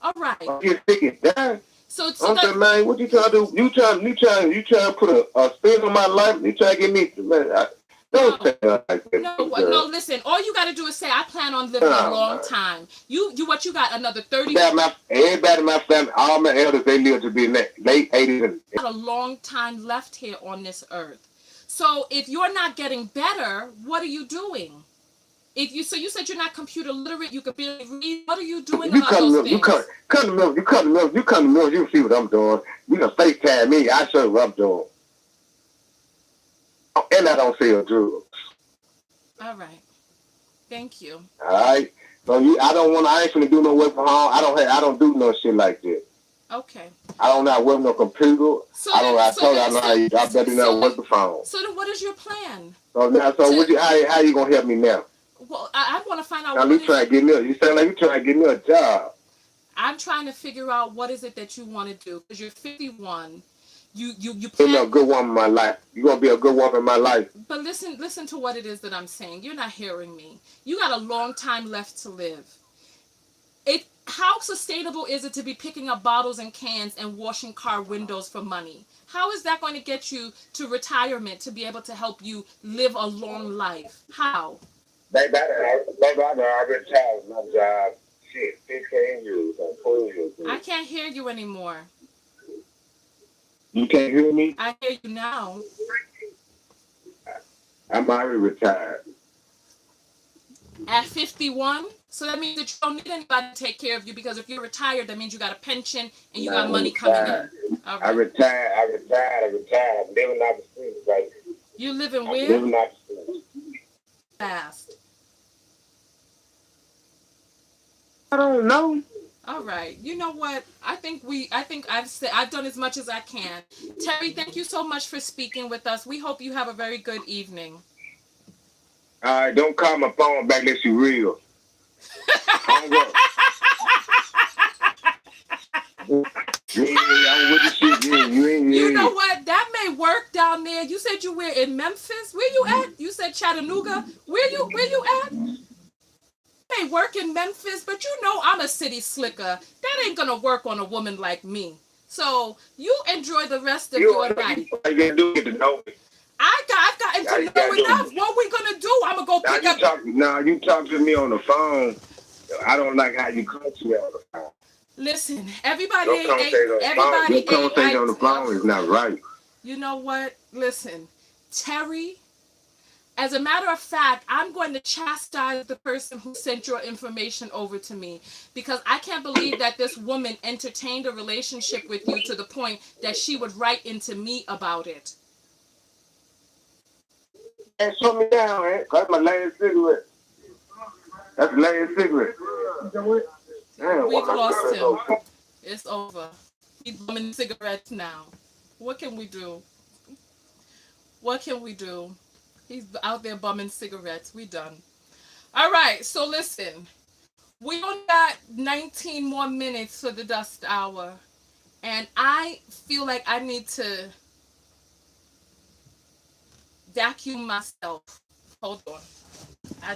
All right. You think it's done? So I'm saying, man, what you trying to do? You trying to put a spin on my life? You trying to get me? Man, don't say that like that. No, listen. All you got to do is say, I plan on living a long time. You got another 30. Everybody in my family, all my elders, they live to be in late 80s. Got a long time left here on this earth. So if you're not getting better, what are you doing? You said you're not computer literate, you can barely read. What are you doing about those things? You come to milk, you see what I'm doing. You can FaceTime me, I show you what I'm doing. And I don't sell drugs. All right. Thank you. All right. So I ain't finna do no work from home. I don't do no shit like that. Okay. I don't know how to work no computer. I better not work the phone. So then what is your plan? How you gonna help me now? Well, I want to find out. Now you trying to get me. You sound like you trying to get me a job. I'm trying to figure out what is it that you want to do, because you're 51. You plan. You're a good woman in my life. You're gonna be a good woman in my life. But listen to what it is that I'm saying. You're not hearing me. You got a long time left to live. How sustainable is it to be picking up bottles and cans and washing car windows for money? How is that going to get you to retirement to be able to help you live a long life? How? Baby, I already tried my job. Shit, 15 years, 12 years. I can't hear you anymore. You can't hear me? I hear you now. I'm already retired. At 51? So that means that you don't need anybody to take care of you, because if you're retired, that means you got a pension and you got money coming in. All right. I retired. I'm living out the streets, right? You living where? Living out the streets. Fast. I don't know. All right. You know what? I think I've done as much as I can. Terry, thank you so much for speaking with us. We hope you have a very good evening. All right, don't call my phone back unless you real. You know what? That may work down there. You said you were in Memphis. Where you at? You said Chattanooga. Where you at? May work in Memphis, but you know I'm a city slicker. That ain't gonna work on a woman like me. So you enjoy the rest of your night. All you gotta do is get to know me. I've gotten to know enough. What we gonna do? I'm gonna go pick up. You talk to me on the phone. I don't like how you come to me on the phone. Listen, everybody Your conversation on the phone is not right. You know what? Listen, Terry. As a matter of fact, I'm going to chastise the person who sent your information over to me, because I can't believe that this woman entertained a relationship with you to the point that she would write into me about it. And shut me down, man. That's my last cigarette. That's the last cigarette. We've lost him. It's over. He's bumming cigarettes now. What can we do? He's out there bumming cigarettes. We done. All right. So listen, we only got 19 more minutes for the dust hour, and I feel like I need to vacuum myself. Hold on. I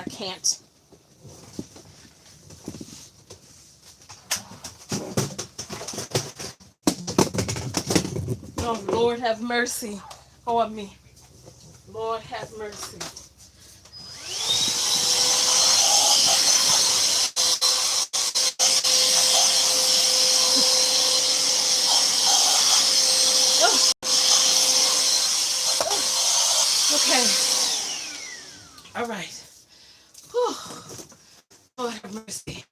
can't. Oh, Lord have mercy on me. Lord have mercy. Okay. All right. Whew. Lord have mercy.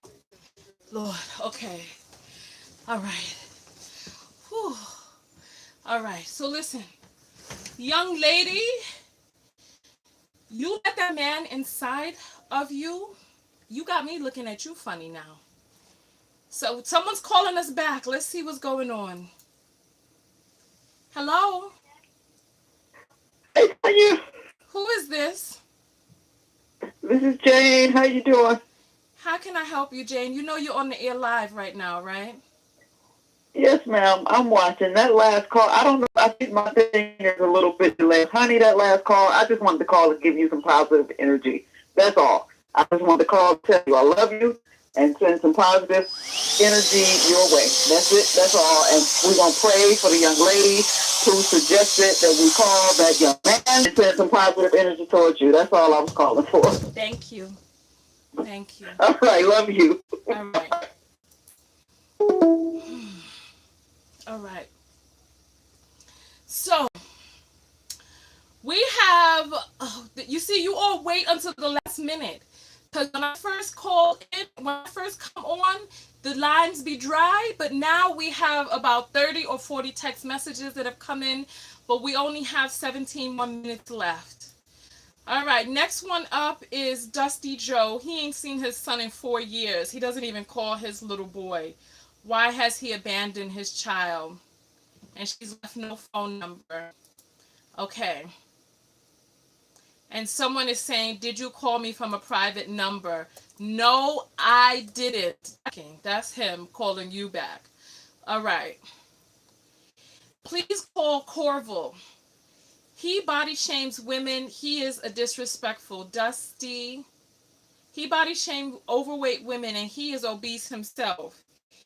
Lord. Okay. All right. Whew. All right. So listen, young lady, you let that man inside of you. You got me looking at you funny now. So someone's calling us back. Let's see what's going on. Hello? Hey, how you? Who is this? This is Jane. How you doing? How can I help you, Jane? You know you're on the air live right now, right? Yes, ma'am. I'm watching. That last call, I don't know. I think my thing is a little bit delayed. Honey, that last call, I just wanted to call and give you some positive energy. That's all. I just wanted to call to tell you I love you. and send some positive energy your way. That's it. That's all. And we're going to pray for the young lady who suggested that we call that young man and send some positive energy towards you. That's all I was calling for. Thank you. Thank you. All right. Love you. All right. All right. So we have, oh, you see, you all wait until the last minute. Because when I first call in, when I first come on, the lines be dry. But now we have about 30 or 40 text messages that have come in. But we only have 17 more minutes left. All right, next one up is Dusty Joe. He ain't seen his son in 4 years. He doesn't even call his little boy. Why has he abandoned his child? And she's left no phone number. Okay. And someone is saying, did you call me from a private number? No, I didn't. Okay, that's him calling you back. All right. Please call Corval. He body shames women. He is a disrespectful. Dusty. He body shames overweight women, and he is obese himself.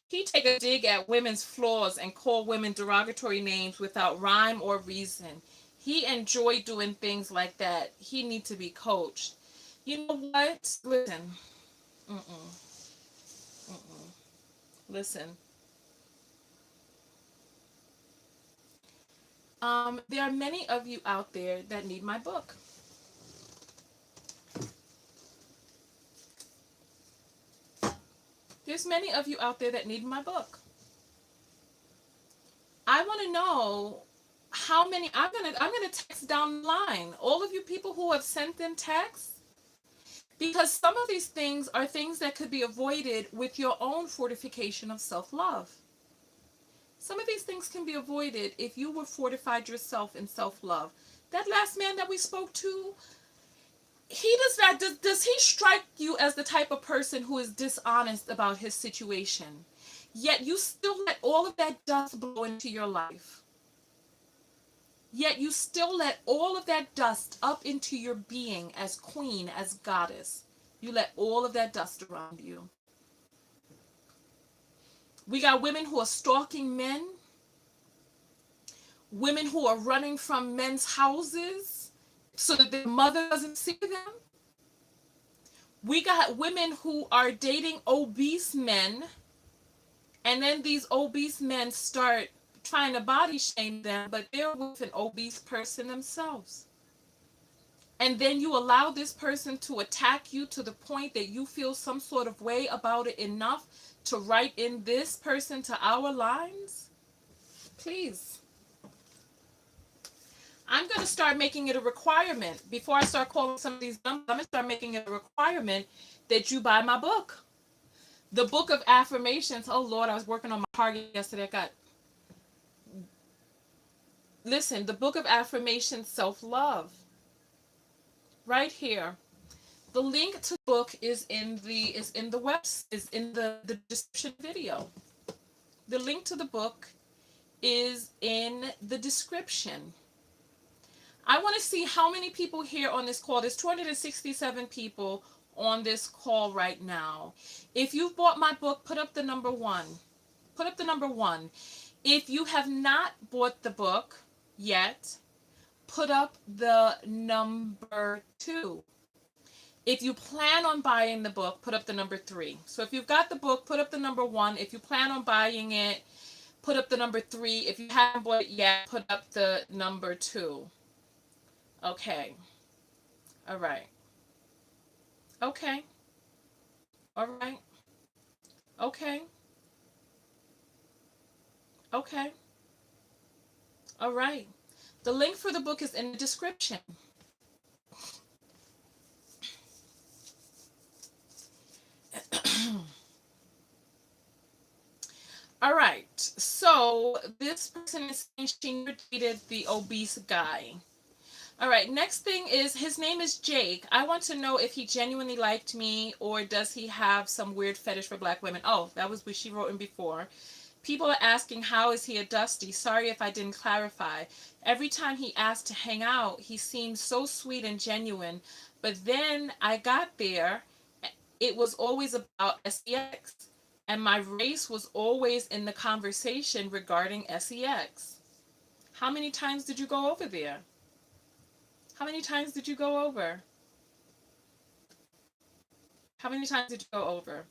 He take a dig at women's flaws and call women derogatory names without rhyme or reason. He enjoy doing things like that. He need to be coached. You know what? Listen. Mm-mm. Mm-mm. Listen. There are many of you out there that need my book. There's many of you out there that need my book. I want to know how many. I'm gonna text down the line. All of you people who have sent in texts, because some of these things are things that could be avoided with your own fortification of self-love. Some of these things can be avoided if you were fortified yourself in self-love. That last man that we spoke to, he does not. Does he strike you as the type of person who is dishonest about his situation? Yet you still let all of that dust blow into your life. Yet you still let all of that dust up into your being as queen, as goddess. You let all of that dust around you. We got women who are stalking men, women who are running from men's houses so that their mother doesn't see them. We got women who are dating obese men, and then these obese men start trying to body shame them, but they're with an obese person themselves. And then you allow this person to attack you to the point that you feel some sort of way about it enough to write in this person to our lines? Please. I'm going to start making it a requirement. Before I start calling some of these numbers, I'm going to start making it a requirement that you buy my book. The Book of Affirmations. Oh, Lord, I was working on my target yesterday. Listen, the Book of Affirmations, Self-Love. Right here. The link to the book is in the description video. The link to the book is in the description. I want to see how many people here on this call. There's 267 people on this call right now. If you've bought my book, put up the number 1. Put up the number 1. If you have not bought the book yet, put up the number 2. If you plan on buying the book, put up the number 3. So if you've got the book, put up the number 1. If you plan on buying it, put up the number 3. If you haven't bought it yet, put up the number 2. Okay. All right. Okay. All right. Okay. Okay. All right. The link for the book is in the description. All right. So this person is saying she dated the obese guy. All right. Next thing is his name is Jake. I want to know if he genuinely liked me or does he have some weird fetish for black women. Oh, that was what she wrote in before. People are asking, how is he a Dusty? Sorry if I didn't clarify. Every time he asked to hang out, he seemed so sweet and genuine. But then I got there it was always about sex, and my race was always in the conversation regarding sex. How many times did you go over there? How many times did you go over? How many times did you go over?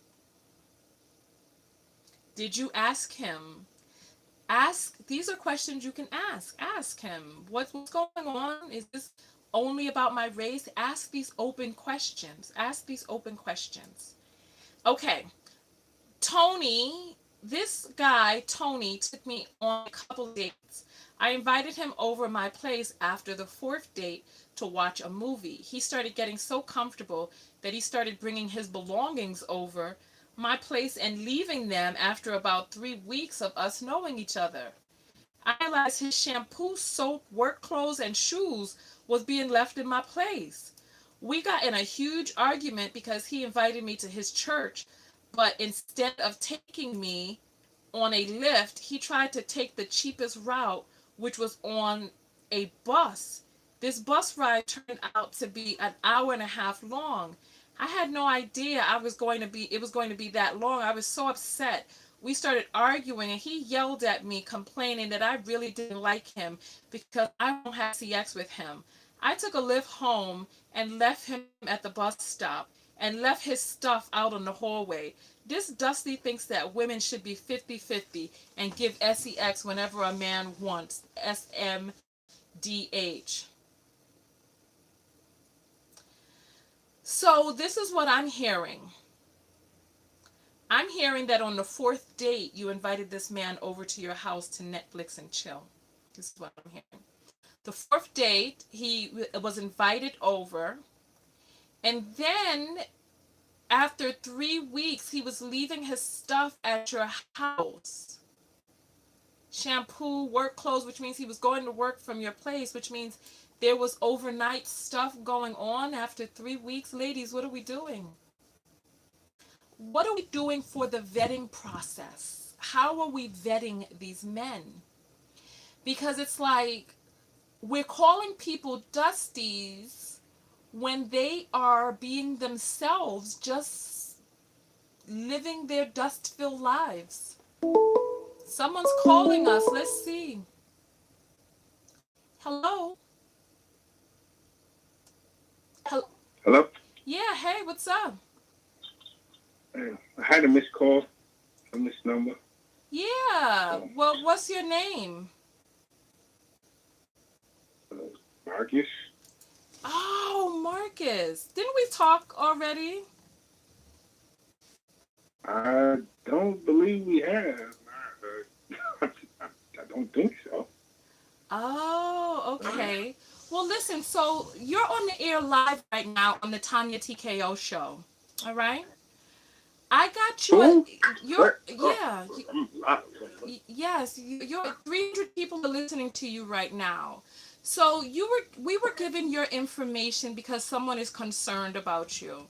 Did you ask him? Ask, these are questions you can ask. Ask him, what's going on? Is this only about my race? Ask these open questions. Ask these open questions. Okay, Tony, this guy, Tony, took me on a couple of dates. I invited him over my place after the fourth date to watch a movie. He started getting so comfortable that he started bringing his belongings over my place and leaving them after about 3 weeks of us knowing each other. I realized his shampoo, soap, work clothes, and shoes was being left in my place. We got in a huge argument because he invited me to his church, but instead of taking me on a lift, he tried to take the cheapest route, which was on a bus. This bus ride turned out to be an hour and a half long. I had no idea it was going to be that long. I was so upset. We started arguing and he yelled at me complaining that I really didn't like him because I don't have sex with him. I took a lift home and left him at the bus stop and left his stuff out on the hallway. This Dusty thinks that women should be 50-50 and give sex whenever a man wants. SMDH. So this is what I'm hearing. I'm hearing that on the fourth date, you invited this man over to your house to Netflix and chill. This is what I'm hearing. The fourth date, he was invited over. And then after 3 weeks, he was leaving his stuff at your house. Shampoo, work clothes, which means he was going to work from your place, which means there was overnight stuff going on after 3 weeks. Ladies, what are we doing? What are we doing for the vetting process? How are we vetting these men? Because it's like we're calling people dusties when they are being themselves, just living their dust-filled lives. Someone's calling us. Let's see. Hello? Hello? Yeah, hey, what's up? I had a missed call from this number. Yeah, well, what's your name? Marcus? Oh, Marcus. Didn't we talk already? I don't believe we have. I don't think so. Oh, okay. Well, listen, so you're on the air live right now on the Tonya TKO show. All right? I got you Who? you're, What? yeah, yes, you're 300 people are listening to you right now. So we were given your information because someone is concerned about you.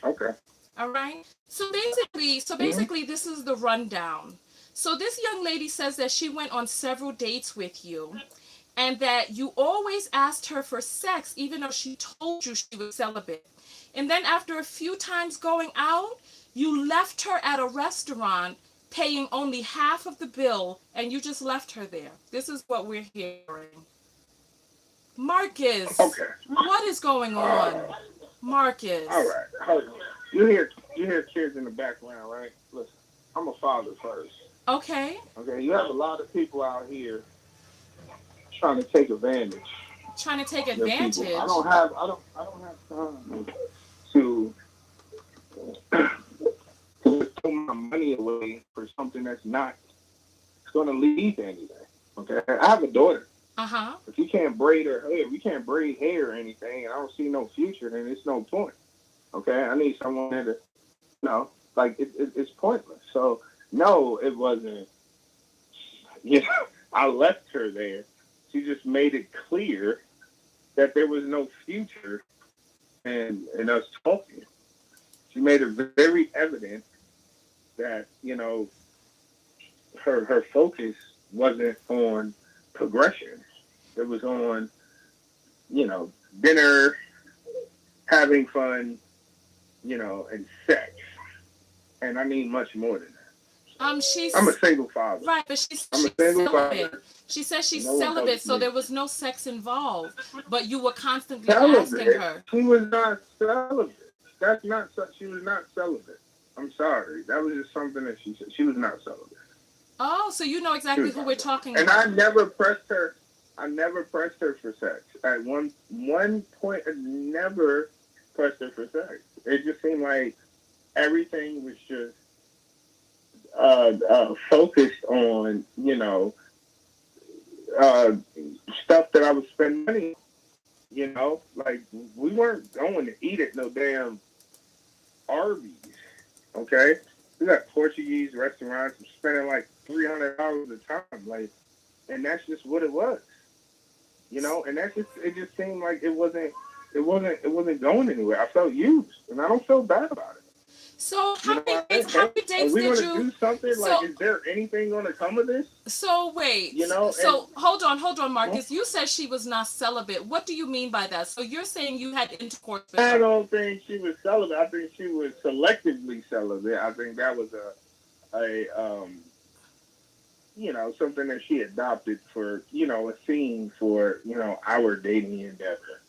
Okay. All right. So basically, this is the rundown. So this young lady says that she went on several dates with you, and that you always asked her for sex, even though she told you she was celibate. And then after a few times going out, you left her at a restaurant, paying only half of the bill, and you just left her there. This is what we're hearing. Marcus, Okay. what is going on? Marcus. All right. Hold on. You hear kids in the background, right? Listen, I'm a father first. Okay. Okay. You have a lot of people out here trying to take advantage Trying to take of your advantage. people. I don't have time to throw my money away for something that's not going to lead to anything. Okay. I have a daughter. Uh-huh. If you can't braid her hair, we can't braid hair or anything, and I don't see no future, then it's no point. Okay, I need someone there to, like it's pointless. So no, it wasn't. I left her there. She just made it clear that there was no future in us talking. She made it very evident that her focus wasn't on progression. It was on dinner, having fun, and sex. And I need much more than that. I'm a She's single father. right, but she's I'm a she's single celibate. father. She says she's No one celibate, helps so me. there was no sex involved. But you were constantly asking Celibate? her. She was not celibate. That's not. She was not celibate. I'm sorry. That was just something that she said. She was not celibate. Oh, so you know She exactly was who not we're celibate. talking And I about. never pressed her. I never pressed her for sex. At one point, I never pressed her for sex. It just seemed like everything was just focused on uh, stuff that I would spend money on. Like we weren't going to eat at no damn Arby's. Okay, we got Portuguese restaurants. I'm spending like $300 a time. Like, and that's just what it was. And that's just it. Just seemed like it wasn't going anywhere. I felt used, and I don't feel bad about it. So You how know, many I dates? said, How hey, many are dates we did going to you? do something? Like, So is there anything going to come of this? so wait. And So hold on, Marcus. You said she was not celibate. What do you mean by that? So you're saying you had intercourse with I her? don't think she was celibate. I think she was selectively celibate. I think that was something that she adopted for, a theme for, our dating endeavor.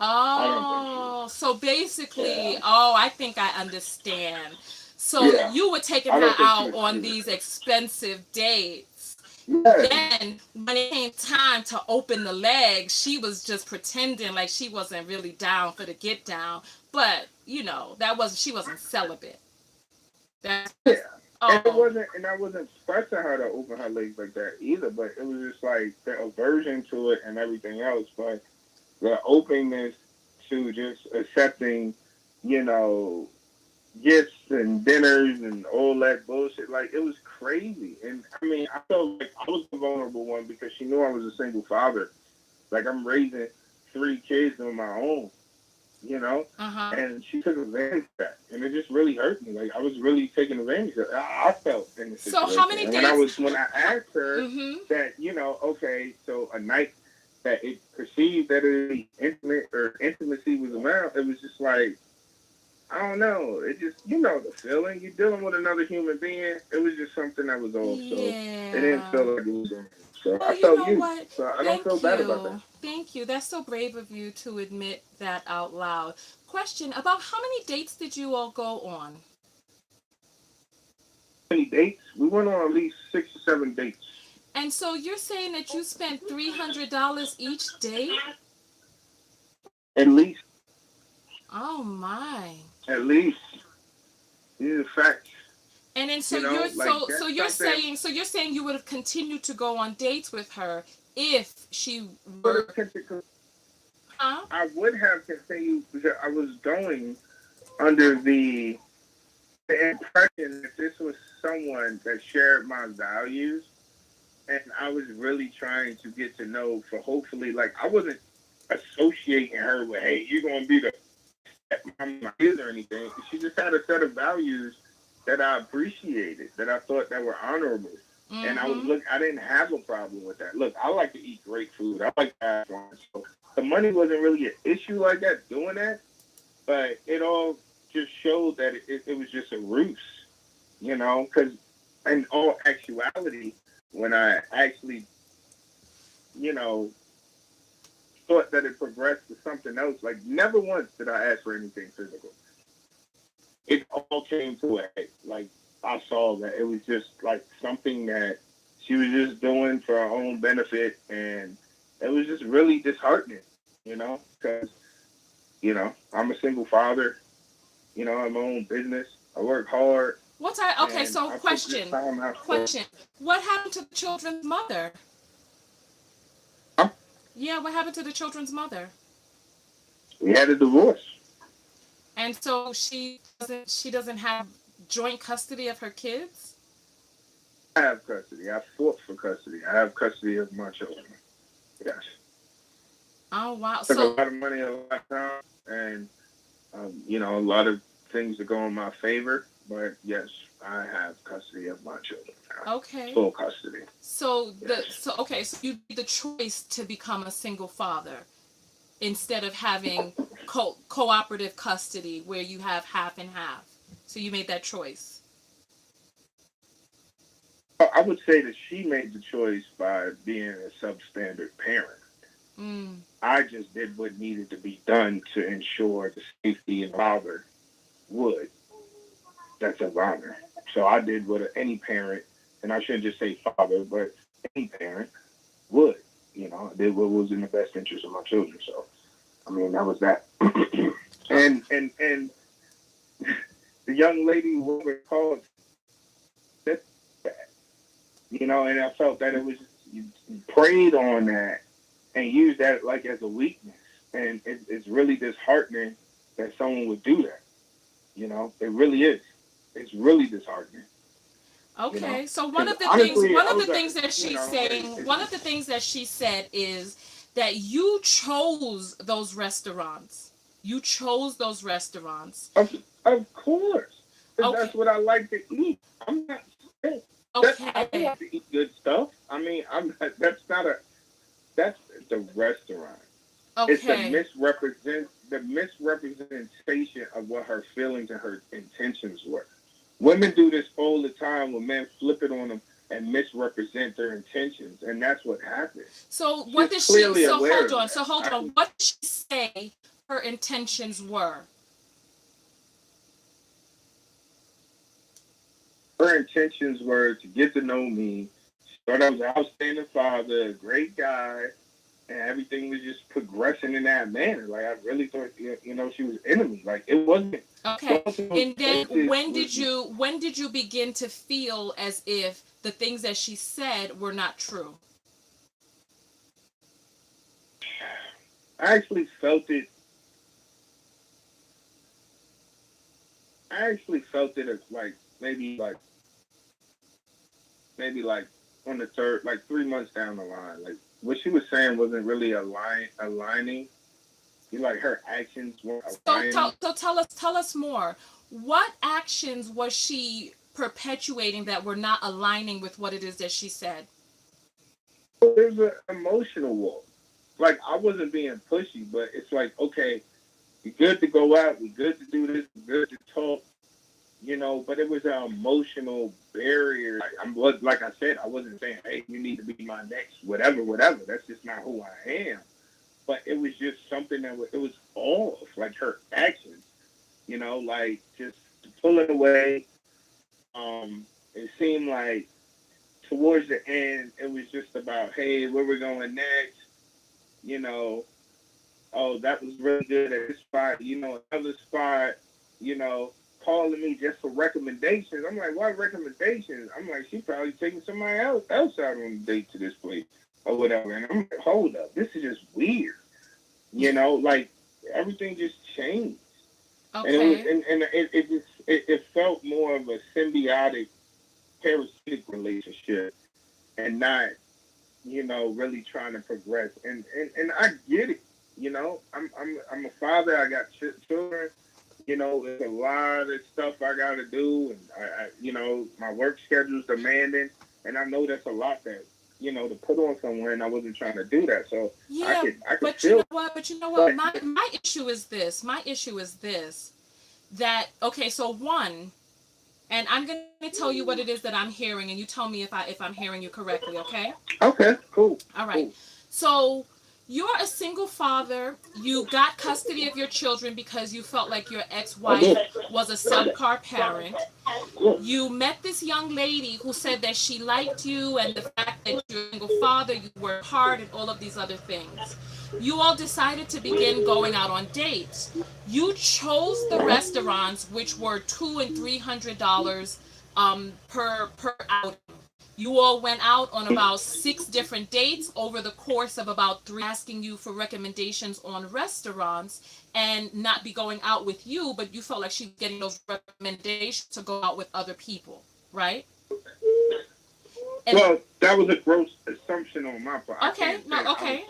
I don't think she was. Oh, so basically, Yeah. I think I understand. So Yeah. you were taking I her don't think she out was on celibate. these expensive dates. Yes. Then when it came time to open the legs, she was just pretending like she wasn't really down for the get down. But she wasn't celibate. Yeah. That's And oh. I wasn't pressing her to open her legs like that either, but it was just like the aversion to it and everything else. But the openness to just accepting, you know, gifts and dinners and all that bullshit. Like, it was crazy. And I mean, I felt like I was the vulnerable one because she knew I was a single father. Like, I'm raising 3 kids on my own, you know? Uh-huh. And she took advantage of that. And it just really hurt me. Like, I was really taking advantage of it. I felt in the So how situation. many And days? when I asked her Mm-hmm. that, okay, so a night that it perceived that it was intimate or intimacy was around, it was just like, I don't know. It just, the feeling. You're dealing with another human being. It was just something that was off. So it didn't Yeah. feel like it was on. So Well, I you felt know you. what? So I don't feel Thank bad about that. you. Thank you. That's so brave of you to admit that out loud. Question about how many dates did you all go on? Many dates? We went on at least 6 or 7 dates. And so you're saying that you spent $300 each date? At least. Oh my. At least. These are facts. And then Like that's something so you're saying you would have continued to go on dates with her if she would were, have continued. huh? I would have continued because I was going under the impression that this was someone that shared my values, and I was really trying to get to know for hopefully, like, I wasn't associating her with, hey, you're gonna be the my kids or anything. She just had a set of values that I appreciated, that I thought that were honorable. And Mm-hmm. I didn't have a problem with that. Look, I like to eat great food. I like to have fun. So the money wasn't really an issue like that, doing that. But it all just showed that it was just a ruse, because in all actuality, when I actually, you know, thought that it progressed to something else, like, never once did I ask for anything physical. It all came to a head. Like, I saw that it was just like something that she was just doing for her own benefit, and it was just really disheartening, because I'm a single father. I have my own business. I work hard, Okay, and so I took this time out for. question. What happened to the children's mother? Huh? Yeah, what happened to the children's mother? We had a divorce. And so she doesn't have joint custody of her kids? I have custody. I fought for custody. I have custody of my children. Yes. Oh wow. Took a So lot of money, a lot of time, and a lot of things to go in my favor. But yes, I have custody of my children now. okay. Full custody. Yes. So you made the choice to become a single father instead of having cooperative custody where you have half and half. So you made that choice. I would say that she made the choice by being a substandard parent. Mm. I just did what needed to be done to ensure the safety and father would. That's of honor. So I did what any parent, and I shouldn't just say father, but any parent would. I did what was in the best interest of my children. So, I mean, that was that. and the young lady who was called said that, and I felt that it was, you preyed on that and used that like as a weakness. And it's really disheartening that someone would do that. It really is. It's really disheartening. Okay, so Honestly, one of the things that she's saying, one of the things that she said is that you chose those restaurants. You chose those restaurants. Of course. Okay. That's what I like to eat. I'm not sick. I Okay. like to eat good stuff. I mean, that's not that's the restaurant. It's the misrepresentation of what her feelings and her intentions were. Women do this all the time when men flip it on them and misrepresent their intentions, and that's what happens. So what did she? So hold on. So hold on. What did she say her intentions were? Her intentions were to get to know me. Thought I was an outstanding father, a great guy, and everything was just progressing in that manner. Like I really thought, she was into me. Like it wasn't. Okay. And then when did you begin to feel as if the things that she said were not true? I actually felt it. As maybe like on the third, like 3 months down the line. Like what she was saying wasn't really aligning. Like her actions weren't aligning. So tell us more. What actions was she perpetuating that were not aligning with what it is that she said? Well, there's an emotional wall. Like I wasn't being pushy, but it's like, okay, we're good to go out, we're good to do this, we're good to talk, but it was an emotional barrier. Like I said, I wasn't saying, hey, you need to be my next whatever. That's just not who I am. But it was just something it was off, like her actions, like just pulling away. It seemed like towards the end, it was just about, hey, where we're going next, you know, oh, that was really good at this spot, another spot, you know, calling me just for recommendations. I'm like, what recommendations? I'm like, she probably taking somebody else out on a date to this place or whatever. And I'm like, hold up, this is just weird. Like everything just changed. Okay. And it felt more of a symbiotic, parasitic relationship and not, really trying to progress. And I get it. I'm a father. I got children. There's a lot of stuff I got to do, and my work schedule's demanding, and I know that's a lot that to put on somewhere, and I wasn't trying to do that. So yeah, I could but feel. you know what? My issue is this. My issue is this. That okay. So one, and I'm gonna tell you what it is that I'm hearing, and you tell me if I'm hearing you correctly. Okay. Okay. Cool. All right. Cool. So you're a single father. You got custody of your children because you felt like your ex-wife was a subpar parent. You met this young lady who said that she liked you and the fact that you're a single father, you work hard, and all of these other things. You all decided to begin going out on dates. You chose the restaurants which were $200 and $300 per outing. You all went out on about 6 different dates over the course of about 3, asking you for recommendations on restaurants and not be going out with you, but you felt like she's getting those recommendations to go out with other people, right? And well, that was a gross assumption on my part. okay, no, okay.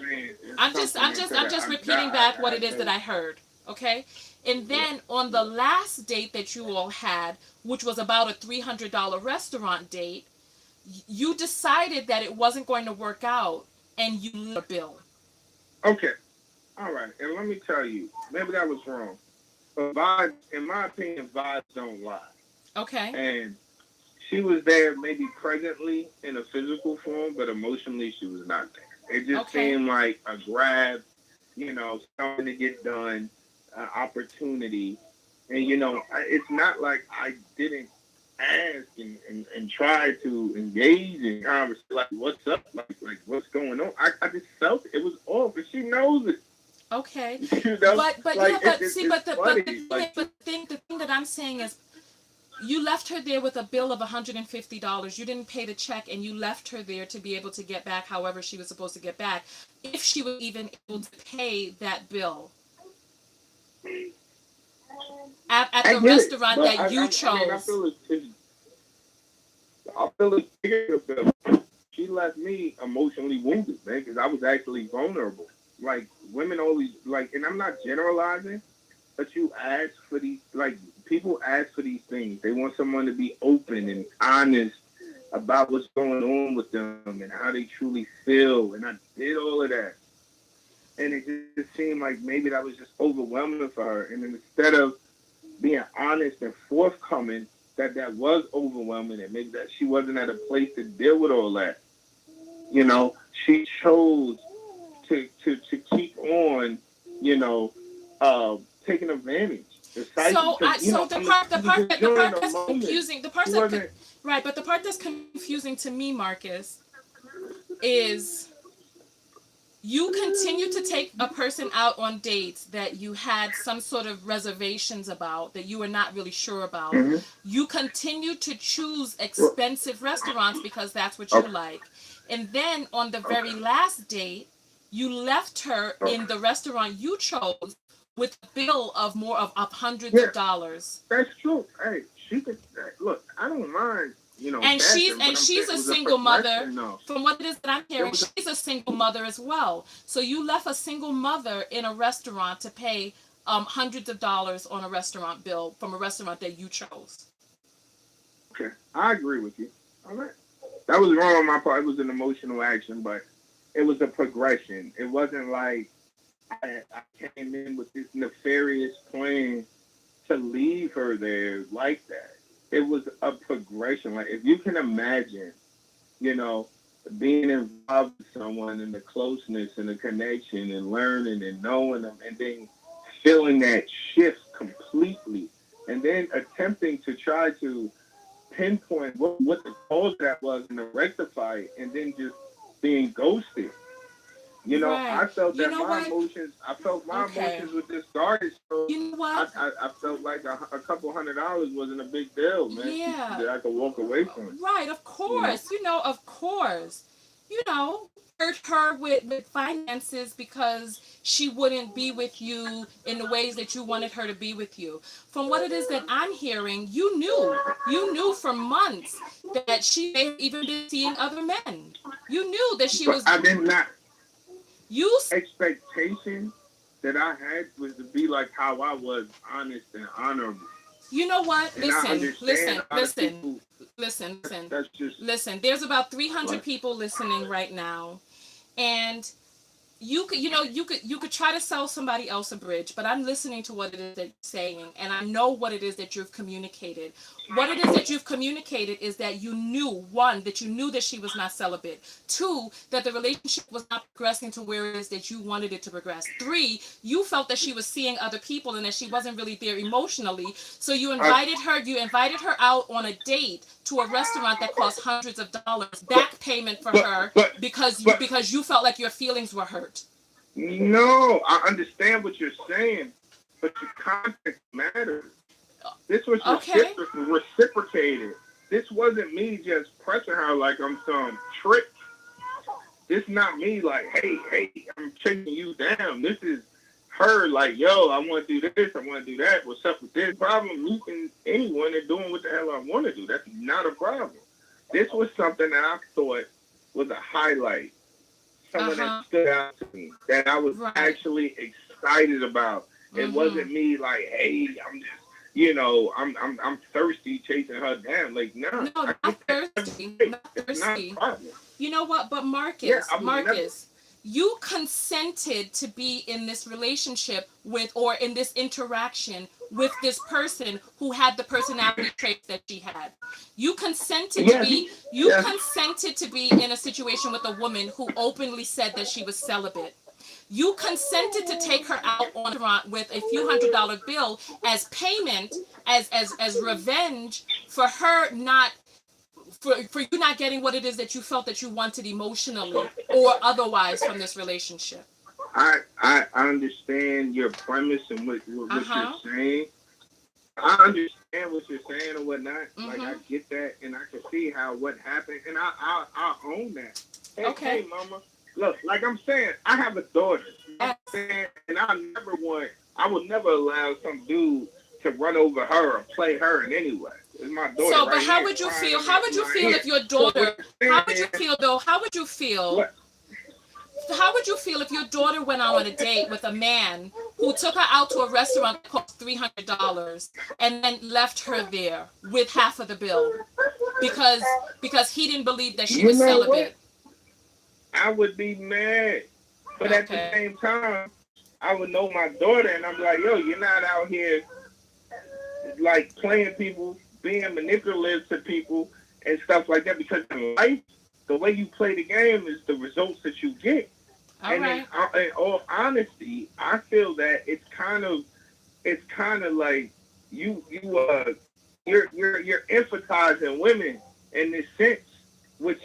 I'm just repeating back what it is that I heard. Okay? And then on the last date that you all had, which was about a $300 restaurant date, you decided that it wasn't going to work out and you let a bill. Okay. All right, and let me tell you, maybe that was wrong. But vibes, in my opinion, vibes don't lie. Okay. And she was there maybe presently in a physical form, but emotionally she was not there. It just Okay. seemed like a grab, something to get done, opportunity. And, it's not like I didn't ask and try to engage in conversation, like, what's up? Like what's going on? I just felt it was off, and she knows it. Okay. You know, But like yeah, but see, it's funny. Like, the thing that I'm saying is, you left her there with a bill of $150. You didn't pay the check, and you left her there to be able to get back however she was supposed to get back, if she was even able to pay that bill at I the get it, restaurant but that you I mean, chose. I feel it's bigger than she left me emotionally wounded, man, because I was actually vulnerable. Like, women always, like, and I'm not generalizing, but you ask for these, like, people ask for these things. They want someone to be open and honest about what's going on with them and how they truly feel. And I did all of that. And it just seemed like maybe that was just overwhelming for her. And then instead of being honest and forthcoming, that was overwhelming, and maybe that she wasn't at a place to deal with all that. She chose to keep on, you know, taking advantage. So Because, the she was part enjoying the that's moment. confusing, She wasn't. right, but the part that's confusing to me, Marcus, is you continue to take a person out on dates that you had some sort of reservations about, that you were not really sure about. Mm-hmm. You continue to choose Well, expensive restaurants because that's what you okay, like. And then on the okay, very last date, you left her in okay. the restaurant you chose with a bill of more of hundreds Yeah, of dollars. that's true. Hey, she could look. I don't mind, And bashing, but I'm saying she's it a was a single mother. progression, though. From what it is that I'm It hearing, was. she's a single mother as well. So you left a single mother in a restaurant to pay hundreds of dollars on a restaurant bill from a restaurant that you chose. Okay, I agree with you. All right. That was wrong on my part. It was an emotional action, but it was a progression. It wasn't like I came in with this nefarious plan to leave her there like that. It was a progression. Like, if you can imagine, you know, being involved with someone and the closeness and the connection and learning and knowing them, and then feeling that shift completely, and then attempting to try to pinpoint what the cause of that was and to rectify it, and then just being ghosted. Right. I felt You that know what? I felt my Okay. emotions were discarded, so You know I, what? I, I felt like a couple $100 wasn't a big deal, man, Yeah. that I could walk away from, Right, of you know? course. Of course. Hurt her with finances because she wouldn't be with you in the ways that you wanted her to be with you. From what it is that I'm hearing, you knew for months that she may have even been seeing other men. You knew that she But was, I did not, you, expectation that I had was to be like how I was, honest and honorable. you know what? And I understand a lot of people, that's just, Listen. There's about 300 like, people listening right now. And you could try to sell somebody else a bridge, but I'm listening to what it is that you're saying, and I know what it is that you've communicated. What it is that you've communicated is that you knew, one, that you knew that she was not celibate, two, that the relationship was not progressing to where it is that you wanted it to progress, three, you felt that she was seeing other people and that she wasn't really there emotionally, so I, you invited her out on a date to a restaurant that cost hundreds of dollars, but, back payment for but, her, but, but, because you felt like your feelings were hurt. no, I understand what you're saying, but the context matters. This was Okay. reciprocated. This wasn't me just pressing her like I'm some trick. This not me like, hey, I'm chasing you down. This is her like, yo, I want to do this, I want to do that. What's up with this problem? Meeting anyone and doing what the hell I want to do. That's not a problem. This was something that I thought was a highlight. Someone that Uh-huh. stood out to me, that I was Right. actually excited about. It Mm-hmm. wasn't me like, hey, I'm just, I'm thirsty chasing her down. Like, nah, No, I not get that every thirsty. day. Not It's not a thirsty. problem. You know what? But Yeah, Marcus, I was never. you consented to be in this relationship with, or in this interaction with this person who had the personality traits that she had. You consented to be, consented to be in a situation with a woman who openly said that she was celibate. You consented to take her out on a restaurant with a few $100 bill as payment, as revenge for her not, for you not getting what it is that you felt that you wanted emotionally or otherwise from this relationship. I understand your premise and what you're saying. I understand what you're saying and whatnot. Like, I get that, and I can see how what happened, and I own that. Hey, Okay. hey, mama, look, like I'm saying, I have a daughter, you know what I'm saying, and I would never allow some dude to run over her or play her in any way. It's my daughter. So, right but how here would you crying feel? in How would you my feel ear. if your So what daughter? you're How would saying you feel though? How would you feel? What? How would you feel if your daughter went out on a date with a man who took her out to a restaurant that cost $300 and then left her there with half of the bill because he didn't believe that she You was know celibate? what? I would be mad, but at the Okay. same time, I would know my daughter, and I'm like, yo, you're not out here like playing people, being manipulative to people and stuff like that. Because in life, the way you play the game is the results that you get. All And right. in all honesty, I feel that it's kind of like you're emphasizing women in this sense, which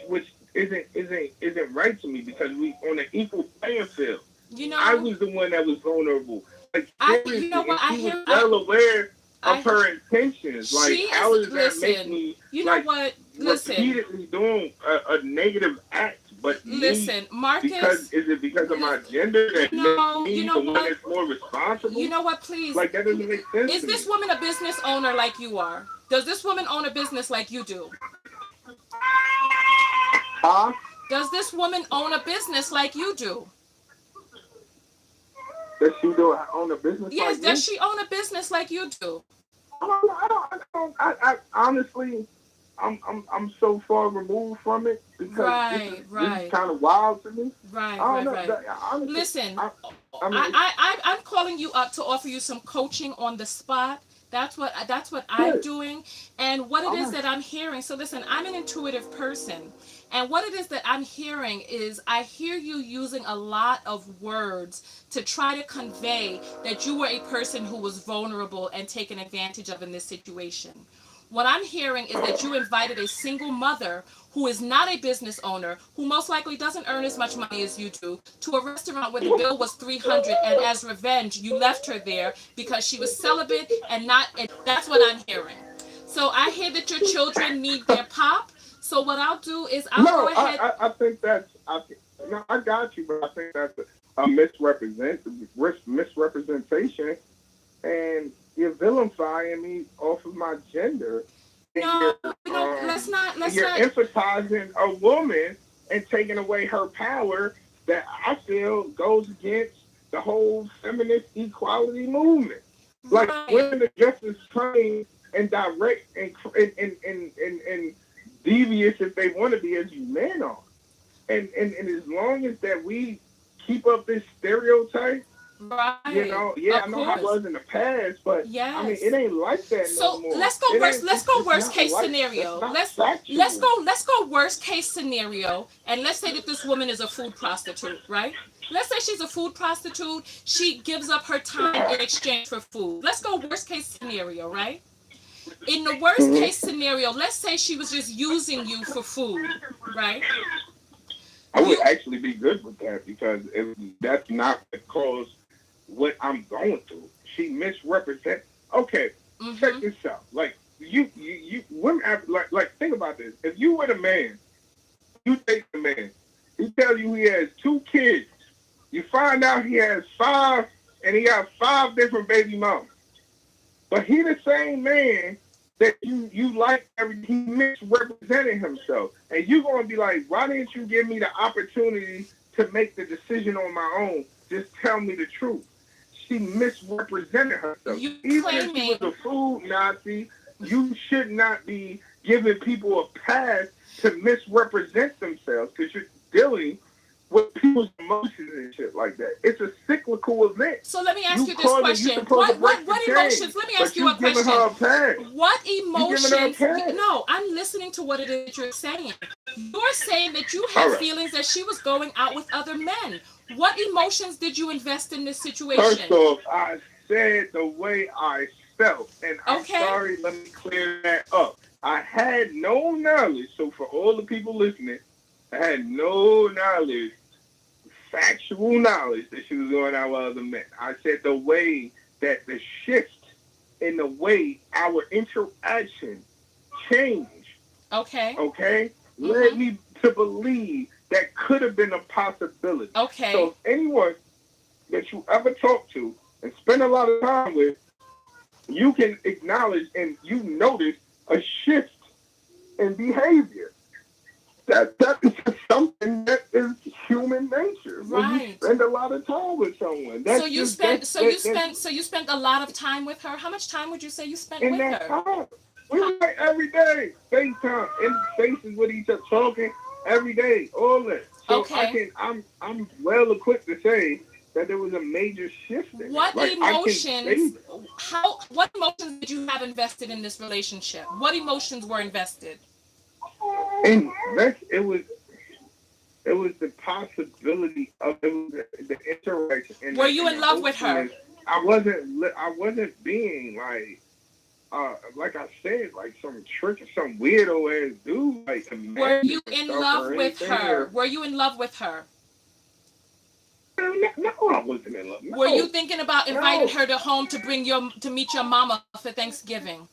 isn't right to me, because we on an equal playing field. You know, I was the one that was vulnerable. Like, seriously, you know what, and she was well aware of her intentions. Like, she how is, does that make listen, me you know what, listen, repeatedly doing a negative act? But listen, me, Marcus, because of my gender that no, makes you me know the one what, that's more responsible? you know what, please, Like, that doesn't make sense is to this me. woman a business owner like you are? Does this woman own a business like you do? Huh? Does this woman own a business like you do? Does she do own a business Yes, like does me? she own a business like you do? I honestly, I'm so far removed from it, because Right, this is right, kind of wild to me. right, I don't right, know. right. Honestly, Listen, I mean, I'm calling you up to offer you some coaching on the spot. That's what I'm good. doing, and what it All is right. that I'm hearing. So listen, I'm an intuitive person, and what it is that I'm hearing is I hear you using a lot of words to try to convey that you were a person who was vulnerable and taken advantage of in this situation. What I'm hearing is that you invited a single mother who is not a business owner, who most likely doesn't earn as much money as you do, to a restaurant where the bill was $300, and as revenge, you left her there because she was celibate and not. And that's what I'm hearing. So I hear that your children need their pop. So what I'll do is I'll go No, ahead. I think that's no, I got you, but I think that's a misrepresentation, and you're vilifying me off of my gender, and No, no, let's not. Let's you're not. emphasizing a woman and taking away her power, that I feel goes against the whole feminist equality movement. Like, Right. women are just as trained and direct and devious if they want to be as you men are. And as long as that we keep up this stereotype, Right. yeah, Of I know how it course. was in the past, but I mean, Yes. it ain't like that no So more. let's go It worst. ain't. Let's go It's worst not case like that's scenario. not Let's factual. go. Let's go worst case scenario. And let's say that this woman is a food prostitute, right? Let's say she's a food prostitute. She gives up her time in exchange for food. Let's go worst case scenario, right? In the worst Hmm. case scenario, let's say she was just using you for food, right? I would You. actually be good with that, because if that's not the cause what I'm going through. She misrepresents. Okay, check Mhm. this out. Like, you women have, like think about this. If you were a man, you take the man. He tells you he has 2 kids. You find out he has 5, and he got 5 different baby mamas. But he the same man that you like. He misrepresented himself, and you gonna be like, why didn't you give me the opportunity to make the decision on my own? Just tell me the truth. She misrepresented herself. You Even if she was claiming. a food Nazi, you should not be giving people a pass to misrepresent themselves, because you're dealing with people's emotions and shit like that. It's a cyclical event. So let me ask you this calling, you question. supposed to break What the emotions? chain, Let me but ask you a giving question. her a pass. What You giving her a emotions? pass. No, I'm listening to what it is that you're saying. You're saying that you All had right. feelings that she was going out with other men. What emotions did you invest in this situation? First off, I said the way I felt, and I'm Okay. sorry, let me clear that up. I had no knowledge, so for all the people listening, I had no knowledge, factual knowledge that she was going out with other men. I said the way that the shift in the way our interaction changed, Okay. okay, led me to believe that could have been a possibility. Okay. So if anyone that you ever talk to and spend a lot of time with, you can acknowledge and you notice a shift in behavior. That is just something that is human nature. Right. When you spend a lot of time with someone, that's So you spent a lot of time with her. How much time would you say you spent in with that her? time. We were like every day, FaceTime, in faces with each other, talking every day, all that. So Okay. I'm well equipped to say that there was a major shift in What it. Like emotions? What emotions did you have invested in this relationship? What emotions were invested? and it was the possibility of it was the interaction and Were you in the love with her? openness. I wasn't being like I said, like some trick, some weirdo ass dude, like Were you in stuff love or with anything. her? Were you in love with her? No, I wasn't in love. No, Were you thinking about inviting no. her to home to meet your mama for Thanksgiving?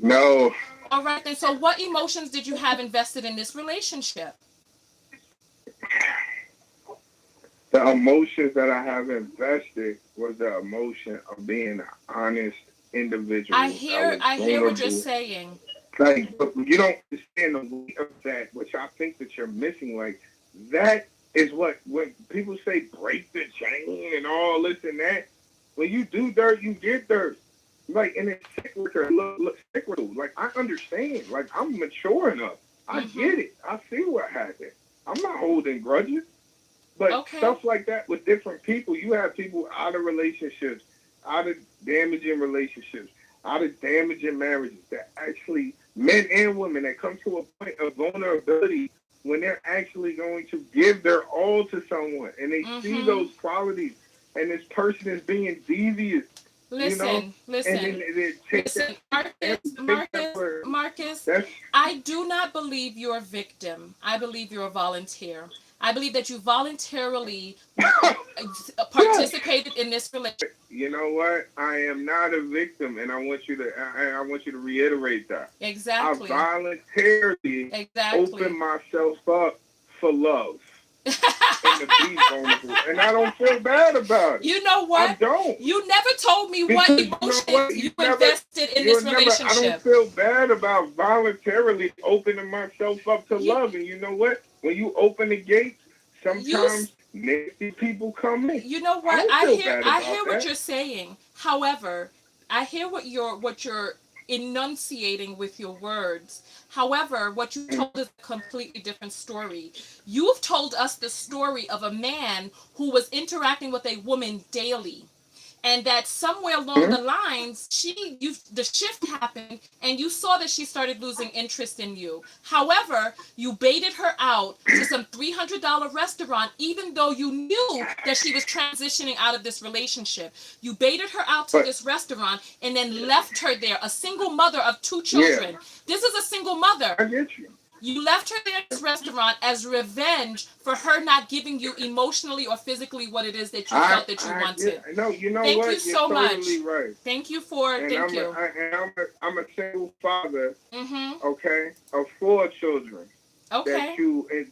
No, All right then. So what emotions did you have invested in this relationship? the emotions that I have invested was the emotion of being an honest individual. I hear what you're saying. Like, but you don't understand the weight of that, which I think that you're missing. Like, that is what when people say break the chain and all this and that. When you do dirt, you get dirt. Like, and it's cyclical. Look, cyclical. Like, I understand. Like, I'm mature enough. I get it. I see what happened. I'm not holding grudges. But Okay. stuff like that with different people, you have people out of relationships, out of damaging relationships, out of damaging marriages that actually, men and women, that come to a point of vulnerability when they're actually going to give their all to someone and they see those qualities and this person is being devious. Listen, Marcus, I do not believe you're a victim. I believe you're a volunteer. I believe that you voluntarily participated in this relationship. You know what? I am not a victim, and I want you to reiterate that. Exactly. I voluntarily open myself up for love. And to be vulnerable. And I don't feel bad about it. You know what? I don't. You never told me what emotions you invested in this relationship. I don't feel bad about voluntarily opening myself up to love. And you know what? When you open the gates, sometimes nasty people come in. You know what? I hear what you're saying. However, I hear what you're enunciating with your words. However, what you told is a completely different story. You've told us the story of a man who was interacting with a woman daily. And that somewhere along the lines, the shift happened, and you saw that she started losing interest in you. However, you baited her out to some $300 restaurant, even though you knew that she was transitioning out of this relationship. You baited her out to this restaurant and then left her there, a single mother of 2 children. Yeah. This is a single mother. I get you. You left her there at this restaurant as revenge for her not giving you emotionally or physically what it is that you felt that you wanted. No, you know Thank what? You so You're totally much. right. Thank you for. And thank you. I'm a single father. Okay, of 4 children. Okay.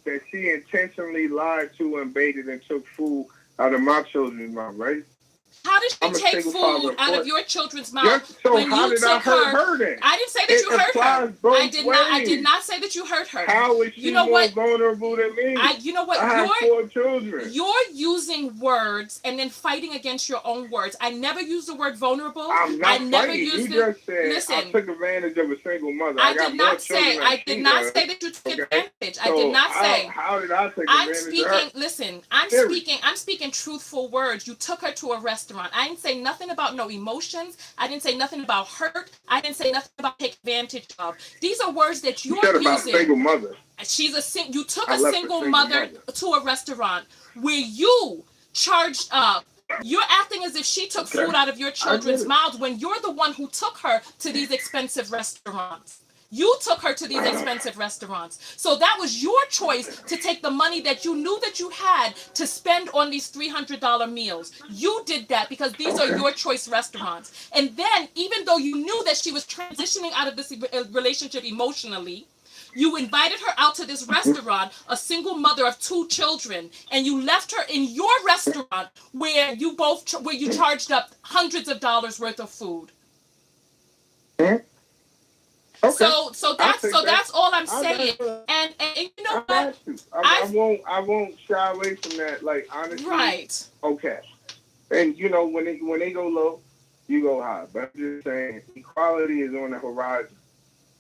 That she intentionally lied to and baited and took food out of my children's mouth, right? How did she I'm a take single father food of out four. of your children's mouth Yes, so when how you did I took hurt her? her then? I didn't say that It you hurt her. applies both I did not. I did ways. not say that you hurt her. How is she You know more what? vulnerable than me? You know what? I have 4 children. You're using words and then fighting against your own words. I never used the word vulnerable. I'm I not never fighting. You used just said I Listen, took advantage of a single mother. I got did more not say. children I than did she not does. say that you took Okay? advantage. I So did not say. How did I take I'm advantage of her? speaking. Listen, I'm Period. speaking. I'm speaking truthful words. You took her to a restaurant. I didn't say nothing about no emotions. I didn't say nothing about hurt. I didn't say nothing about take advantage of. These are words that You you're said about using. single mother. You took I a left single single mother mother. to a restaurant where you charged up. You're acting as if she took food out of your children's mouths when you're the one who took her to these expensive restaurants. You took her to these expensive restaurants. So that was your choice to take the money that you knew that you had to spend on these $300 meals. You did that because these are your choice restaurants. And then, even though you knew that she was transitioning out of this relationship emotionally, you invited her out to this restaurant, a single mother of 2 children, and you left her in your restaurant where you charged up hundreds of dollars worth of food. Okay. So that's all I'm saying. And you know what? I won't shy away from that. Like, honestly. Right. Okay. And you know, when they go low, you go high. But I'm just saying, equality is on the horizon.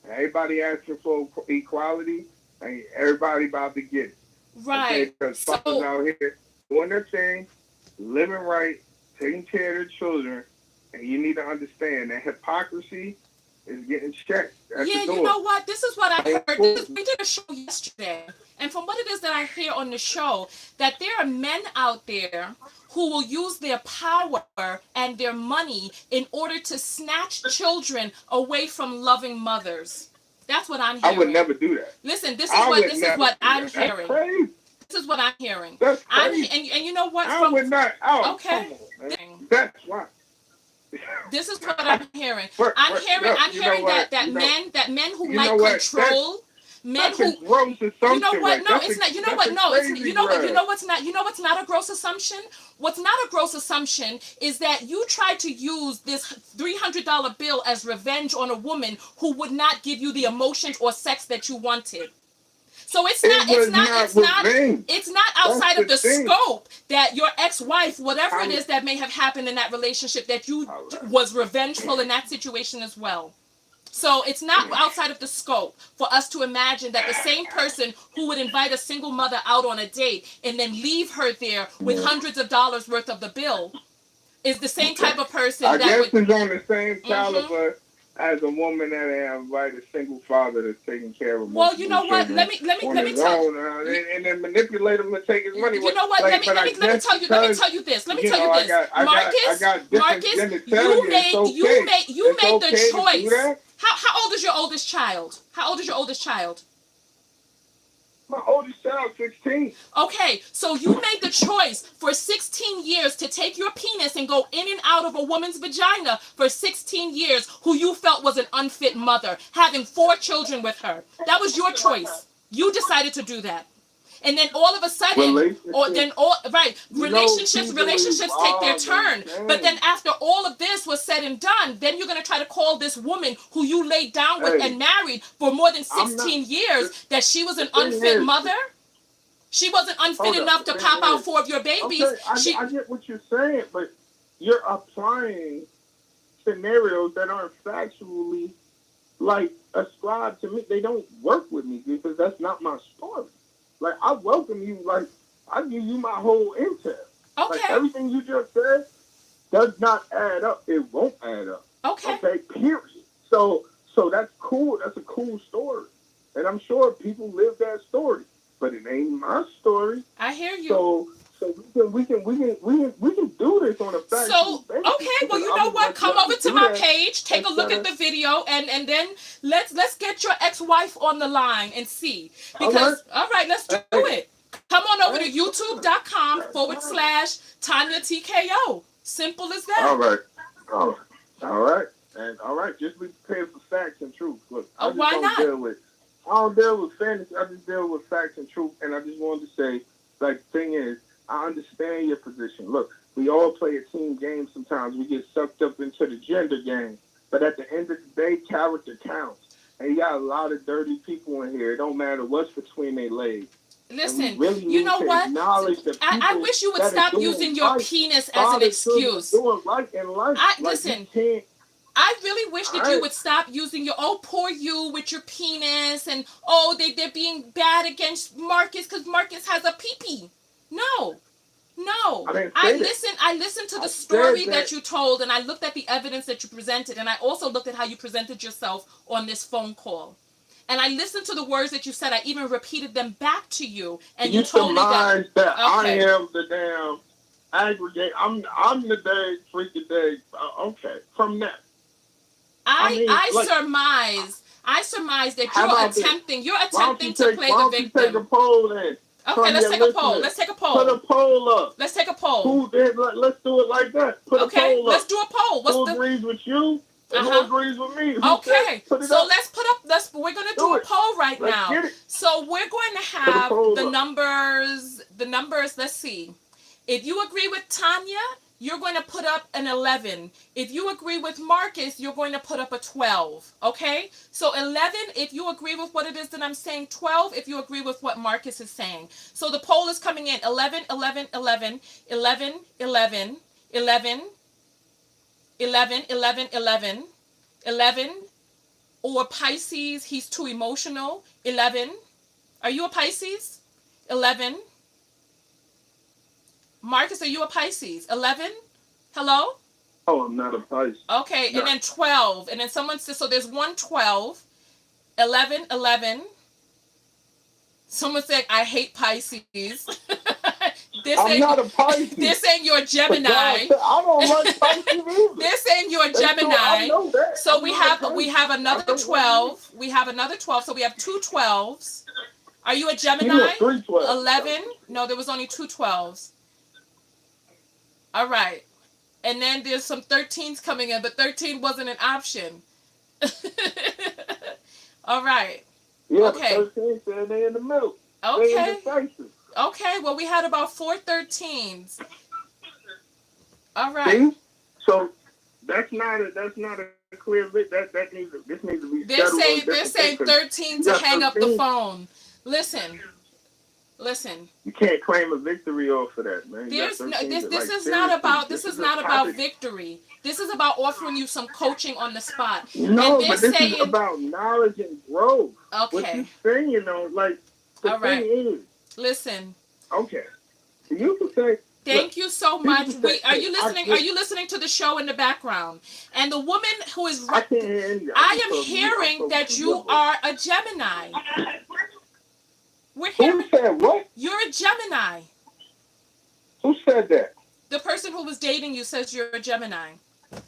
Everybody asking for equality, and everybody about to get it. Right. Okay? Because fathers out here doing their thing, living right, taking care of their children, and you need to understand that hypocrisy is getting checked at the door. You know what? This is what I heard. We did a show yesterday, and from what it is that I hear on the show, that there are men out there who will use their power and their money in order to snatch children away from loving mothers. That's what I'm hearing. I would never do that. Listen, this is what I'm hearing. That's crazy. This is what I'm hearing. That's crazy. And you know what? I would not. Oh, okay. Come on, that's why. This is what I'm hearing. I'm hearing that men who like control. Men who, you know what? No, it's not. You know what? No, it's you know what? You know what's not. You know what's not a gross assumption. What's not a gross assumption is that you tried to use this $300 bill as revenge on a woman who would not give you the emotions or sex that you wanted. So it's not outside of the scope that your ex-wife, whatever it is that may have happened in that relationship, that you was revengeful in that situation as well. So it's not outside of the scope for us to imagine that the same person who would invite a single mother out on a date and then leave her there with hundreds of dollars worth of the bill is the same type of person I guess it's on the same caliber as a woman that invited a single father that's taking care of. Well, you know what? Let me tell you. And then manipulate him to take his money. You know what? Let me tell you this. Marcus, you made the choice. How old is your oldest child? My oldest child, 16. Okay, so you made the choice for 16 years to take your penis and go in and out of a woman's vagina for 16 years, who you felt was an unfit mother, having 4 children with her. That was your choice. You decided to do that. And then all of a sudden, relationships take their turn. But then after all of this was said and done, then you're going to try to call this woman who you laid down with and married for more than 16 years that she was an unfit mother? She wasn't unfit enough to pop out 4 of your babies. Okay, I get what you're saying, but you're applying scenarios that aren't factually ascribed to me. They don't work with me because that's not my story. Like, I welcome you. Like, I give you my whole intel. Okay. Like, everything you just said does not add up. It won't add up. Okay. Okay, period. So that's cool. That's a cool story. And I'm sure people live that story. But it ain't my story. I hear you. So we can do this on a factual basis. Okay, well, you know what? Come over to my page, take a look at the video, and then let's get your ex-wife on the line and see. Because all right, let's do it. Come on over to youtube.com/TonyaTKO. Simple as that. All right. Just be prepared for facts and truth. Look, why not? I don't deal with fantasy. I just deal with facts and truth. And I just wanted to say, the thing is, I understand your position. Look, We all play a team game sometimes. We get sucked up into the gender game. But at the end of the day, character counts. And you got a lot of dirty people in here. It don't matter what's between their legs. Listen, really you know what? I I wish you would stop using your penis as an excuse. Doing right in life. Listen, I really wish that you would stop using your, oh, poor you with your penis, and, oh, they're being bad against Marcus because Marcus has a pee-pee. No. I listened to the story that you told, and I looked at the evidence that you presented, and I also looked at how you presented yourself on this phone call. And I listened to the words that you said. I even repeated them back to you, and you told me that okay. I am the damn aggregate. I'm the day freaking day. Okay, from that. I surmise that you're attempting to play the victim. Take a poll then. Okay, let's take a poll. Put a poll up. Let's take a poll. Let's do it like that. Put a poll up. Let's do a poll. Who agrees with you? And who agrees with me? Okay, so we're going to do a poll right now. So we're going to have the numbers, let's see. If you agree with Tonya, you're going to put up an 11. If you agree with Marcus, you're going to put up a 12. Okay? So 11 if you agree with what it is that I'm saying, 12 if you agree with what Marcus is saying. So the poll is coming in 11, 11, 11, 11, 11, 11, 11, 11, 11, 11, or Pisces, he's too emotional, 11. Are you a Pisces? 11. Marcus, are you a Pisces? 11? Hello? Oh, I'm not a Pisces. Okay, no. And then 12. And then someone says, so there's 1 12, 11, 11. Someone said, I hate Pisces. I'm not a Pisces. They're saying you're a Gemini. I don't like Pisces either. They're saying you're a Gemini. I know that. So we have another 12. We have another 12. So we have 2 12s. Are you a Gemini? 11? No, there was only 2 12s. All right. And then there's some 13s coming in, but 13 wasn't an option. All right. Yeah, okay. 13 said they in the middle. Okay. Okay, well, we had about 4 13s. All right. See? So that's not a clear bit. This needs to be. They're saying 13 to hang up the phone. Listen. You can't claim a victory off of that, man. This is not about victory. This is about offering you some coaching on the spot. No, but this is about knowledge and growth. Okay. What you saying, the thing is. Listen. Okay. You can say. Thank you so much. Are you listening? Are you listening to the show in the background? And the woman who is I can't hear you. I am hearing that you are a Gemini. We're hearing. Who said what? You're a Gemini. Who said that? The person who was dating you says you're a Gemini.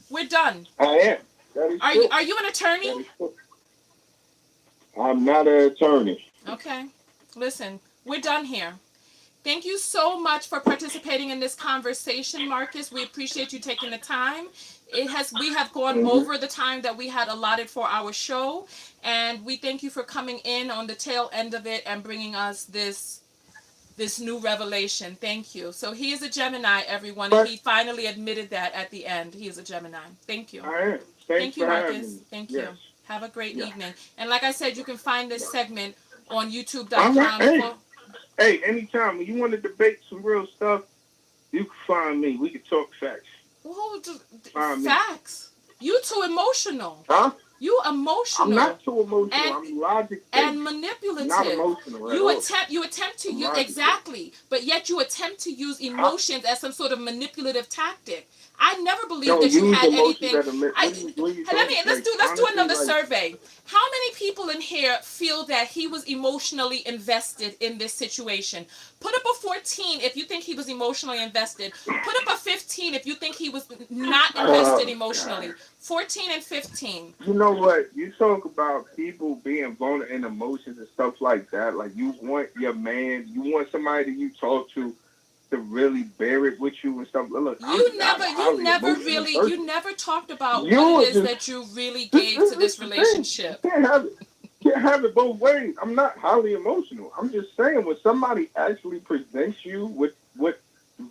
We're done. I am. That is true. Are you an attorney? I'm not an attorney. Okay. Listen, we're done here. Thank you so much for participating in this conversation, Marcus. We appreciate you taking the time. We have gone over the time that we had allotted for our show, and we thank you for coming in on the tail end of it and bringing us this new revelation. Thank you. So he is a Gemini, everyone, and he finally admitted that at the end. He is a Gemini. Thank you. I am. Thank you, Marcus. Thank you. Have a great evening. And like I said, you can find this segment on youtube.com. Hey, anytime when you want to debate some real stuff, you can find me. We can talk facts. Well, facts. You too emotional. Huh? You emotional. I'm not too emotional. I'm logical and manipulative. Not emotional. You attempt to use exactly, but yet you attempt to use emotions as some sort of manipulative tactic. I never believed that you had anything. Let's do another survey. How many people in here feel that he was emotionally invested in this situation? Put up a 14 if you think he was emotionally invested. Put up a 15 if you think he was not invested emotionally. 14 and 15. You know what? You talk about people being vulnerable in emotions and stuff like that. Like you want your man, you want somebody that you talk to really bear it with you and stuff. Look, you never talked about what it is that you really gave to this relationship. You can't have it both ways. I'm not highly emotional. I'm just saying when somebody actually presents you with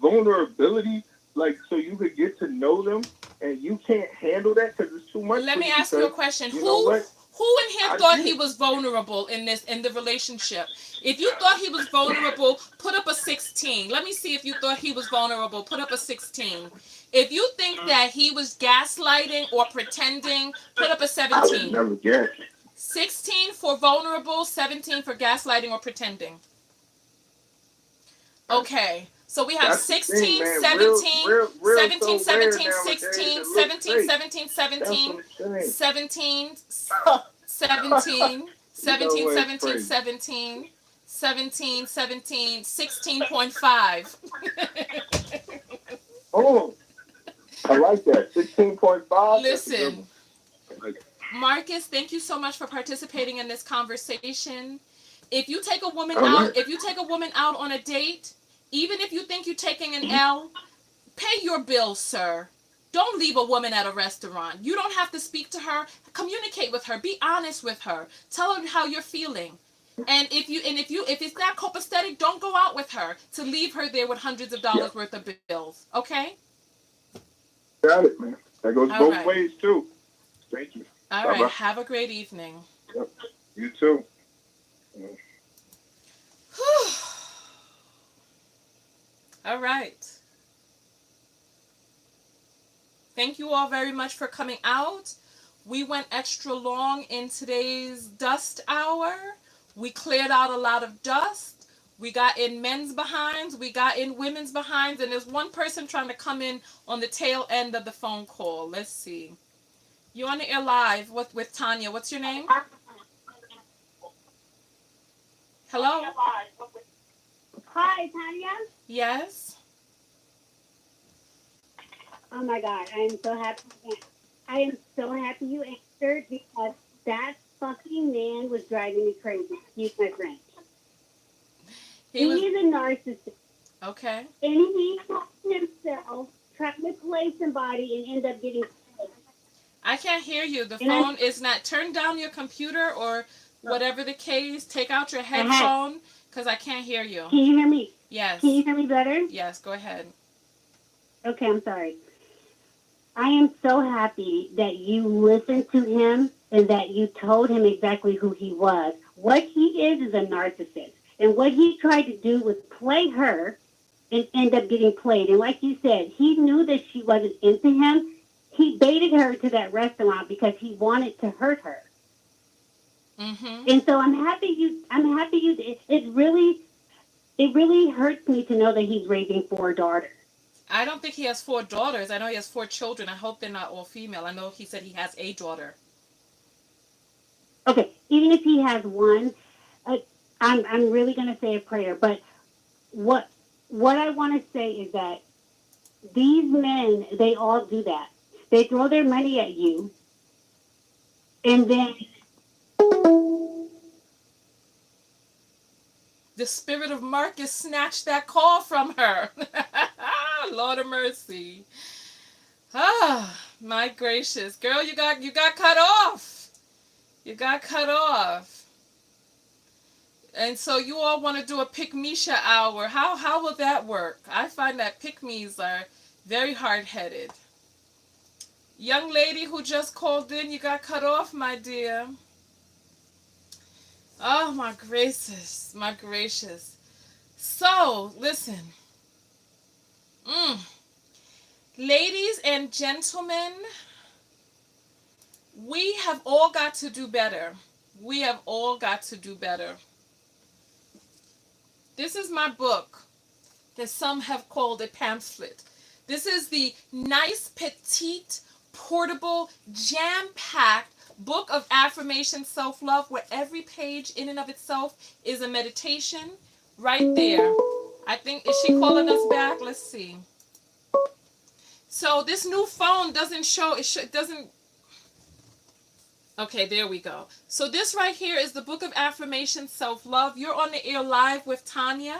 vulnerability like so you could get to know them, and you can't handle that because it's too much Let for me you. ask you a Because question. you know Who what? in here I thought get he it. was vulnerable in the relationship? If you thought he was vulnerable, put up a 16. Let me see if you thought he was vulnerable. Put up a 16. If you think that he was gaslighting or pretending, put up a I would 17. never guess. 16 for vulnerable, 17 for gaslighting or pretending. Okay. So we have That's the thing, 16, man. Real, 17, real, real 17, so rare 17, nowadays. 16, It looks 17, fake. 17, That's 17, what I'm saying. 17, 17, You know 17, what? It's 17, crazy. 17, 17, 17, 16.5. Oh, I like that. 16.5. That's a good one. Listen, Marcus, thank you so much for participating in this conversation. If you take a woman All out, right. if you take a woman out on a date, even if you think you're taking an L, pay your bills, sir. Don't leave a woman at a restaurant. You don't have to speak to her. Communicate with her. Be honest with her. Tell her how you're feeling. And if it's not copacetic, don't go out with her to leave her there with hundreds of Yeah, dollars worth of bills. Okay? got it, man. That goes All both right. ways too. Thank you. All Bye right. bye. Have a great evening. Yep. You too. All right. Thank you all very much for coming out. We went extra long in today's dust hour. We cleared out a lot of dust. We got in men's behinds. We got in women's behinds. And there's one person trying to come in on the tail end of the phone call. Let's see. You on the air live with Tonya. What's your name? Hello? Hi, Tanya. Yes? Oh my God, I am so happy. I am so happy you answered because that fucking man was driving me crazy. Excuse my French. He was. He's a narcissist, Okay. and he called himself trying to play somebody and end up getting. I can't hear you. The And I, phone is not. Turn down your computer or whatever the case. Take out your I had. headphone because I can't hear you. Can you hear me? Can Yes. you hear me better? Yes, go ahead. Okay, I'm sorry. I am so happy that you listened to him and that you told him exactly who he was. What he is a narcissist. And what he tried to do was play her and end up getting played. And like you said, he knew that she wasn't into him. He baited her to that restaurant because he wanted to hurt her. Mm-hmm. And so I'm happy you, it really hurts me to know that he's raising 4 daughters. I don't think he has 4 daughters. I know he has 4 children. I hope they're not all female. I know he said he has a daughter. Okay, even if he has one, uh, I'm really going to say a prayer. But what what I want to say is that these men, they all do that. They throw their money at you, and then The spirit of Marcus snatched that call from her. Lord of mercy. Ah, my gracious. Girl, you got cut off. You got cut off. And so you all want to do a pick Misha hour. How will that work? I find that pick me's are very hard headed. Young lady who just called in, you got cut off, my dear. Oh my gracious, my gracious. So listen, mm. Ladies and gentlemen, we have all got to do better. We have all got to do better. This is my book that some have called a pamphlet. This is the nice, petite, portable, jam-packed book of affirmation self-love where every page in and of itself is a meditation right there. I think, is she calling us back? Let's see. So this new phone doesn't show, it doesn't, okay, there we go. So this right here is the book of affirmation self-love. You're on the air live with Tonya.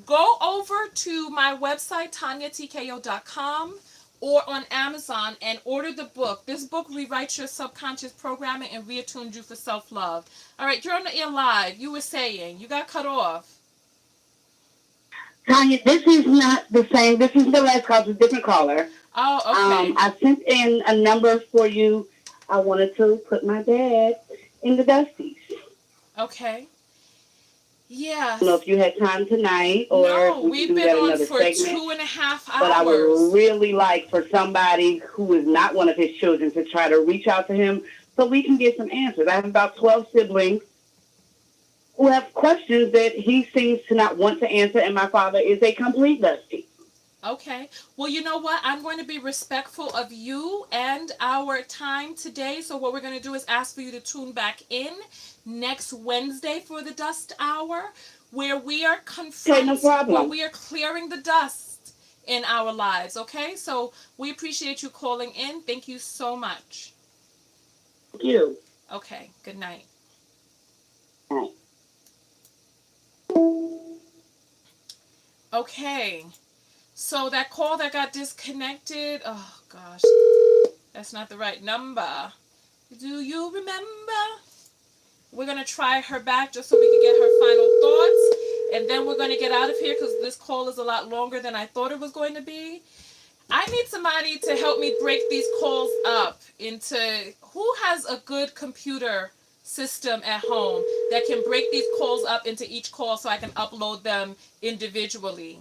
Go over to my website, TonyaTKO.com, or on Amazon and order the book. This book rewrites your subconscious programming and reattunes you for self-love. All right, you're on the air live. You were saying, you got cut off. Tanya, this is not the same. This is the last call. It's a different caller. Oh, okay. I sent in a number for you. I wanted to put my dad in the dusties. Okay. I don't know Yes. if you had time tonight or if No, we can we've do been that on another for segment. 2.5 But I would hours. really like for somebody who is not one of his children to try to reach out to him so we can get some answers. I have about 12 siblings who have questions that he seems to not want to answer, and my father is a complete dusty. Okay. Well, you know what? I'm going to be respectful of you and our time today. So, what we're going to do is ask for you to tune back in next Wednesday for the dust hour, where we are Okay, no well, problem. we are clearing the dust in our lives. Okay. So, we appreciate you calling in. Thank you so much. Thank you. Okay. Good night. Okay. So, that call that got disconnected, oh gosh, that's not the right number. Do you remember? We're going to try her back just so we can get her final thoughts. And then we're going to get out of here because this call is a lot longer than I thought it was going to be. I need somebody to help me break these calls up into who has a good computer system at home that can break these calls up into each call so I can upload them individually.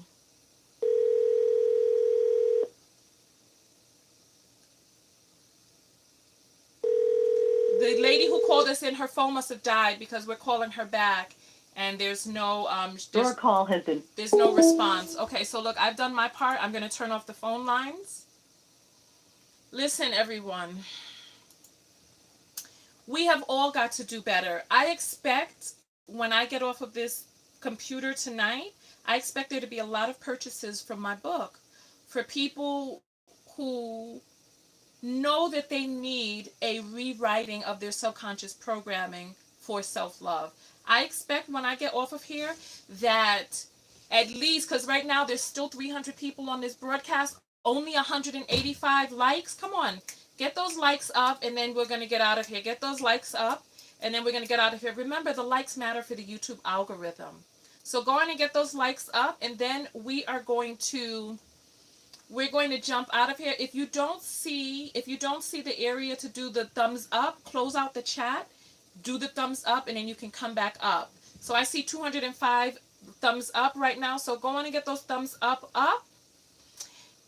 The lady who called us in, her phone must have died because we're calling her back and Your call has been. there's no response. Okay, so look, I've done my part. I'm going to turn off the phone lines. Listen, everyone, we have all got to do better. I expect when I get off of this computer tonight, I expect there to be a lot of purchases from my book for people who know that they need a rewriting of their subconscious programming for self-love. I expect when I get off of here that at least, because right now there's still 300 people on this broadcast, only 185 likes. Come on, get those likes up, and then we're going to get out of here. Get those likes up, and then we're going to get out of here. Remember, the likes matter for the YouTube algorithm. So go on and get those likes up, and then we're going to jump out of here. If you don't see the area to do the thumbs up, close out the chat, do the thumbs up, and then you can come back up. So I see 205 thumbs up right now. So go on and get those thumbs up.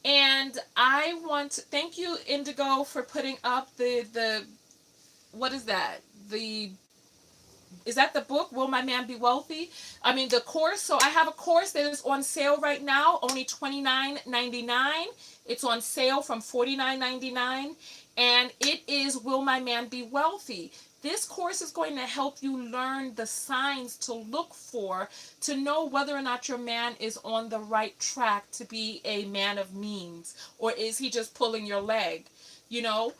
And I want to thank you, Indigo, for putting up the what is that? The Is that the book, Will My Man Be Wealthy? I mean, the course. So I have a course that is on sale right now, only $29.99. It's on sale from $49.99, and it is Will My Man Be Wealthy? This course is going to help you learn the signs to look for to know whether or not your man is on the right track to be a man of means, or is he just pulling your leg? You know,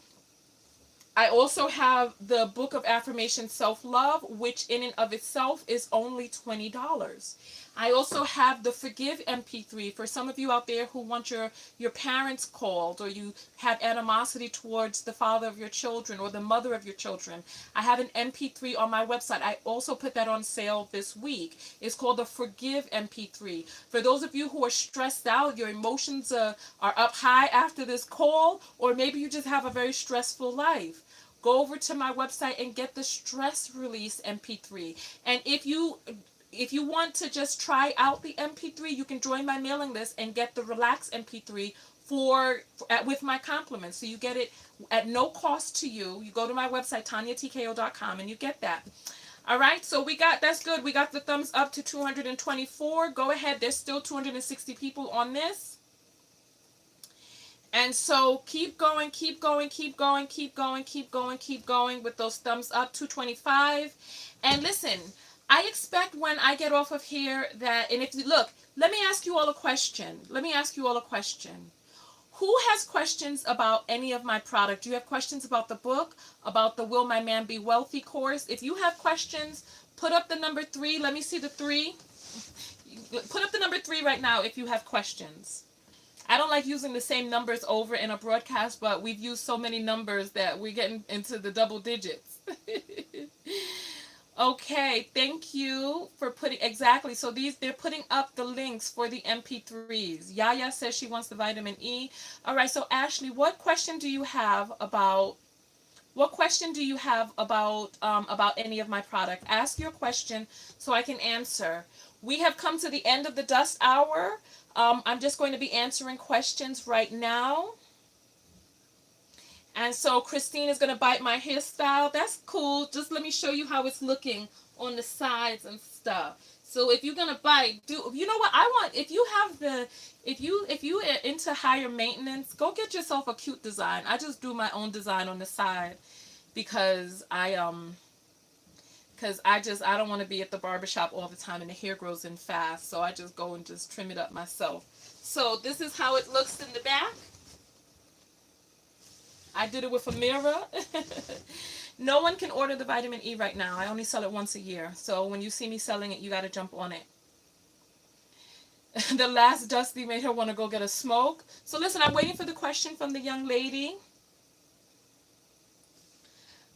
I also have the Book of Affirmation Self Love, which in and of itself is only $20. I also have the Forgive MP3 for some of you out there who want your parents called, or you have animosity towards the father of your children or the mother of your children. I have an MP3 on my website. I also put that on sale this week. It's called the Forgive MP3. For those of you who are stressed out, your emotions are up high after this call, or maybe you just have a very stressful life, go over to my website and get the Stress Release MP3. And if you want to just try out the MP3, you can join my mailing list and get the Relax MP3 with my compliments. So you get it at no cost to you. You go to my website, TonyaTKO.com, and you get that. All right, so that's good. We got the thumbs up to 224. Go ahead. There's still 260 people on this. And so keep going, keep going, keep going, keep going, keep going, keep going with those thumbs up, 225. And listen, I expect when I get off of here that, and if you look, let me ask you all a question. Let me ask you all a question. Who has questions about any of my product? Do you have questions about the book, about the Will My Man Be Wealthy course? If you have questions, put up the number 3. Let me see the 3. Put up the number 3 right now if you have questions. I don't like using the same numbers over in a broadcast, but we've used so many numbers that we're getting into the double digits. Okay, thank you for putting exactly. So they're putting up the links for the MP3s. Yaya says she wants the vitamin E. All right, so Ashley, what question do you have about any of my product? Ask your question so I can answer. We have come to the end of the dust hour. I'm just going to be answering questions right now. And so Christine is going to bite my hairstyle. That's cool. Just let me show you how it's looking on the sides and stuff. So if you're going to bite, you know what I want? If you are into higher maintenance, go get yourself a cute design. I just do my own design on the side because I don't want to be at the barbershop all the time and the hair grows in fast. So I just go and just trim it up myself. So this is how it looks in the back. I did it with a mirror. No one can order the vitamin E right now. I only sell it once a year. So when you see me selling it, you got to jump on it. The last Dusty made her want to go get a smoke. So listen, I'm waiting for the question from the young lady.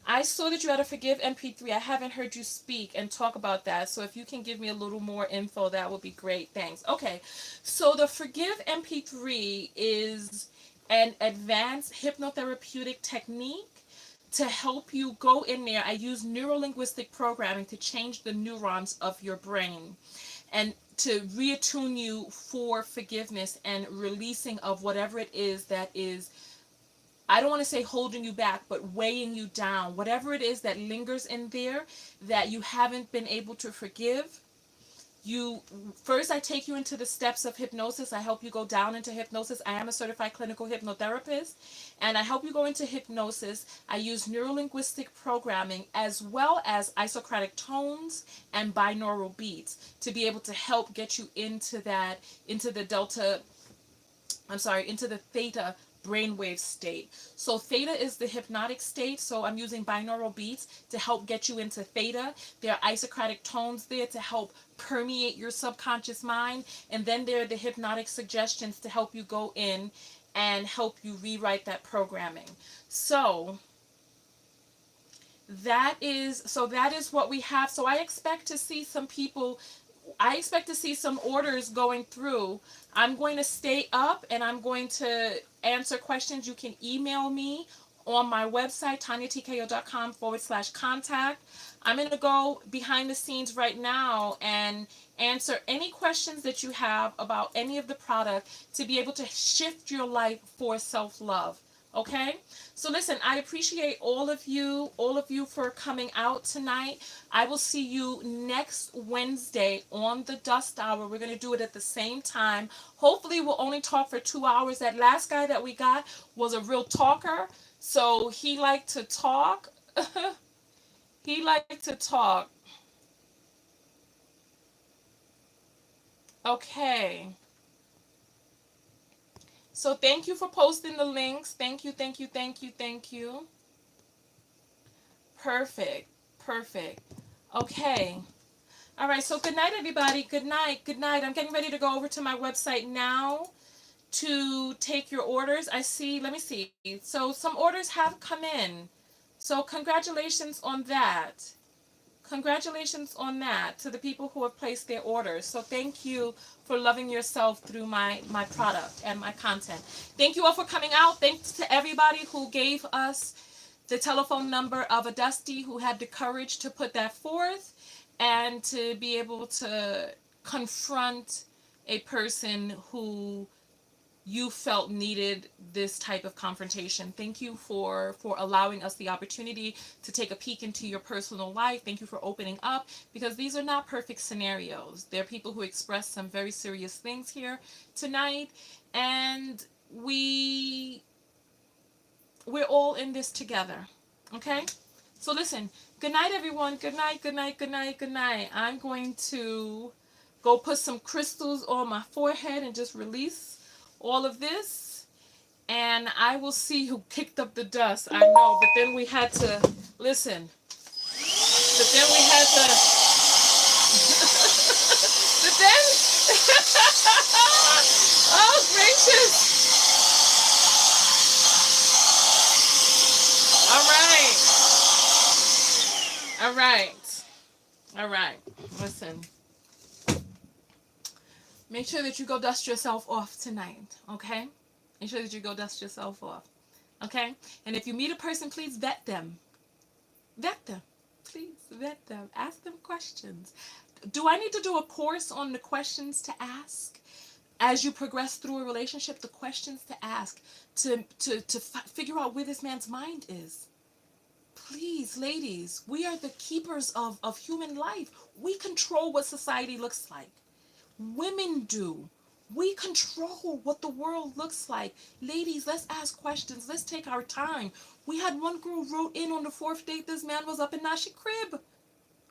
I saw that you had a Forgive MP3. I haven't heard you speak and talk about that. So if you can give me a little more info, that would be great. Thanks. Okay. So the Forgive MP3 is an advanced hypnotherapeutic technique to help you go in there. I use neurolinguistic programming to change the neurons of your brain and to reattune you for forgiveness and releasing of whatever it is that is, I don't want to say holding you back, but weighing you down. Whatever it is that lingers in there that you haven't been able to forgive. I take you into the steps of hypnosis. I help you go down into hypnosis. I am a certified clinical hypnotherapist, and I help you go into hypnosis. I use neurolinguistic programming as well as isocratic tones and binaural beats to be able to help get you into the theta brainwave state. So theta is the hypnotic state. So I'm using binaural beats to help get you into theta. There are isocratic tones there to help permeate your subconscious mind. And then there are the hypnotic suggestions to help you go in and help you rewrite that programming. So that is what we have. So I expect to see some orders going through. I'm going to stay up and I'm going to answer questions. You can email me on my website, TonyaTKO.com/contact. I'm going to go behind the scenes right now and answer any questions that you have about any of the product to be able to shift your life for self-love. Okay? So listen, I appreciate all of you for coming out tonight. I will see you next Wednesday on the Dust Hour. We're going to do it at the same time. Hopefully we'll only talk for 2 hours. That last guy that we got was a real talker. So he liked to talk. He liked to talk. Okay. So thank you for posting the links. Thank you, thank you, thank you, thank you. Perfect. Perfect. Okay. All right. So good night, everybody. Good night. Good night. I'm getting ready to go over to my website now to take your orders. Let me see. So some orders have come in. So congratulations on that. Congratulations on that to the people who have placed their orders. So thank you for loving yourself through my product and my content. Thank you all for coming out. Thanks to everybody who gave us the telephone number of a Dusty who had the courage to put that forth and to be able to confront a person who you felt needed this type of confrontation. Thank you for allowing us the opportunity to take a peek into your personal life. Thank you for opening up, because these are not perfect scenarios. There are people who express some very serious things here tonight, and we're all in this together. Okay? So listen, good night everyone. Good night, good night, good night, good night. I'm going to go put some crystals on my forehead and just release all of this, and I will see who kicked up the dust. I know, but then we had to listen. But then we had to. But then. Oh gracious! All right. All right. All right. Listen. Make sure that you go dust yourself off tonight, okay? Make sure that you go dust yourself off, okay? And if you meet a person, please vet them. Vet them. Please vet them. Ask them questions. Do I need to do a course on the questions to ask as you progress through a relationship? The questions to ask to figure out where this man's mind is. Please, ladies, we are the keepers of human life. We control what society looks like. Women do. We control what the world looks like. Ladies, let's ask questions. Let's take our time. We had one girl wrote in on the fourth date. This man was up in Nashi crib.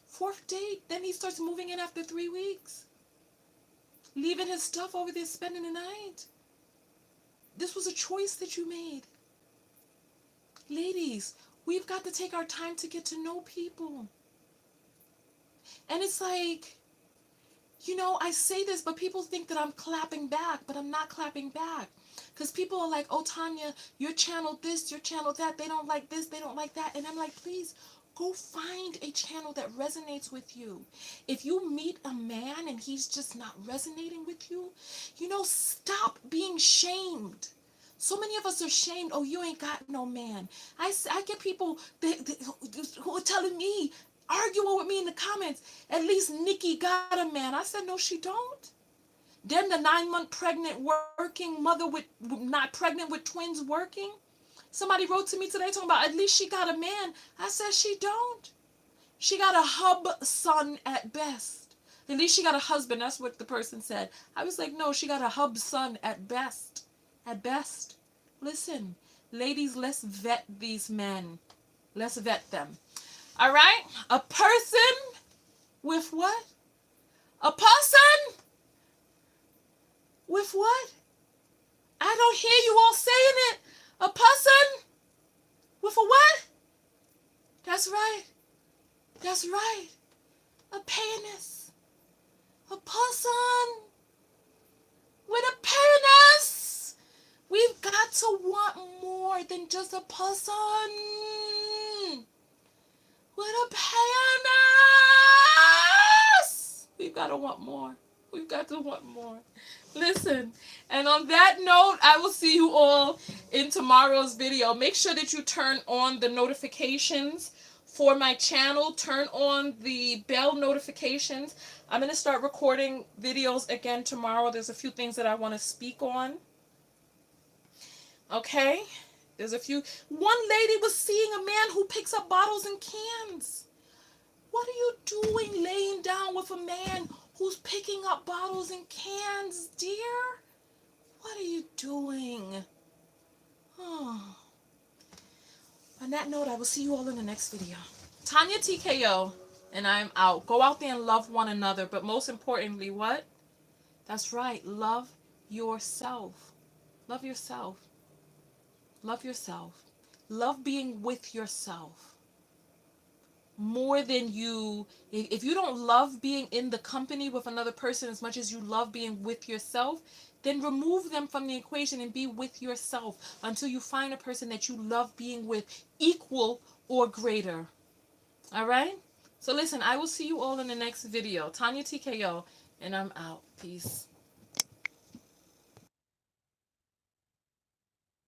Fourth date. Then he starts moving in after 3 weeks. Leaving his stuff over there, spending the night. This was a choice that you made. Ladies, we've got to take our time to get to know people. And it's like, you know, I say this, but people think that I'm clapping back, but I'm not clapping back. Because people are like, oh, Tonya, you're channeled this, you're channeled that. They don't like this, they don't like that. And I'm like, please, go find a channel that resonates with you. If you meet a man and he's just not resonating with you, you know, stop being shamed. So many of us are shamed. Oh, you ain't got no man. I get people who are telling me, arguing with me in the comments, at least Nikki got a man. I said, no, she don't. Then the 9-month pregnant working mother with not pregnant with twins working. Somebody wrote to me today talking about at least she got a man. I said she don't. She got a hub son at best. At least she got a husband. That's what the person said. I was like, no, she got a hub son at best. At best. Listen, ladies, let's vet these men. Let's vet them. All right? A person with what? A person with what? I don't hear you all saying it. A person with a what? That's right. That's right. A penis. A person with a penis. We've got to want more than just a person with a penis. We've got to want more. We've got to want more. Listen, and on that note, I will see you all in tomorrow's video. Make sure that you turn on the notifications for my channel. Turn on the bell notifications. I'm going to start recording videos again tomorrow. There's a few things that I want to speak on. Okay? There's a few. One lady was seeing a man who picks up bottles and cans. What are you doing laying down with a man who's picking up bottles and cans, dear? What are you doing? Oh. On that note, I will see you all in the next video. Tonya TKO, and I'm out. Go out there and love one another, but most importantly, what? That's right, love yourself. Love yourself. Love yourself. Love being with yourself. More than you, if you don't love being in the company with another person as much as you love being with yourself, then remove them from the equation and be with yourself until you find a person that you love being with equal or greater. All right? So listen, I will see you all in the next video. Tonya TKO, and I'm out. Peace.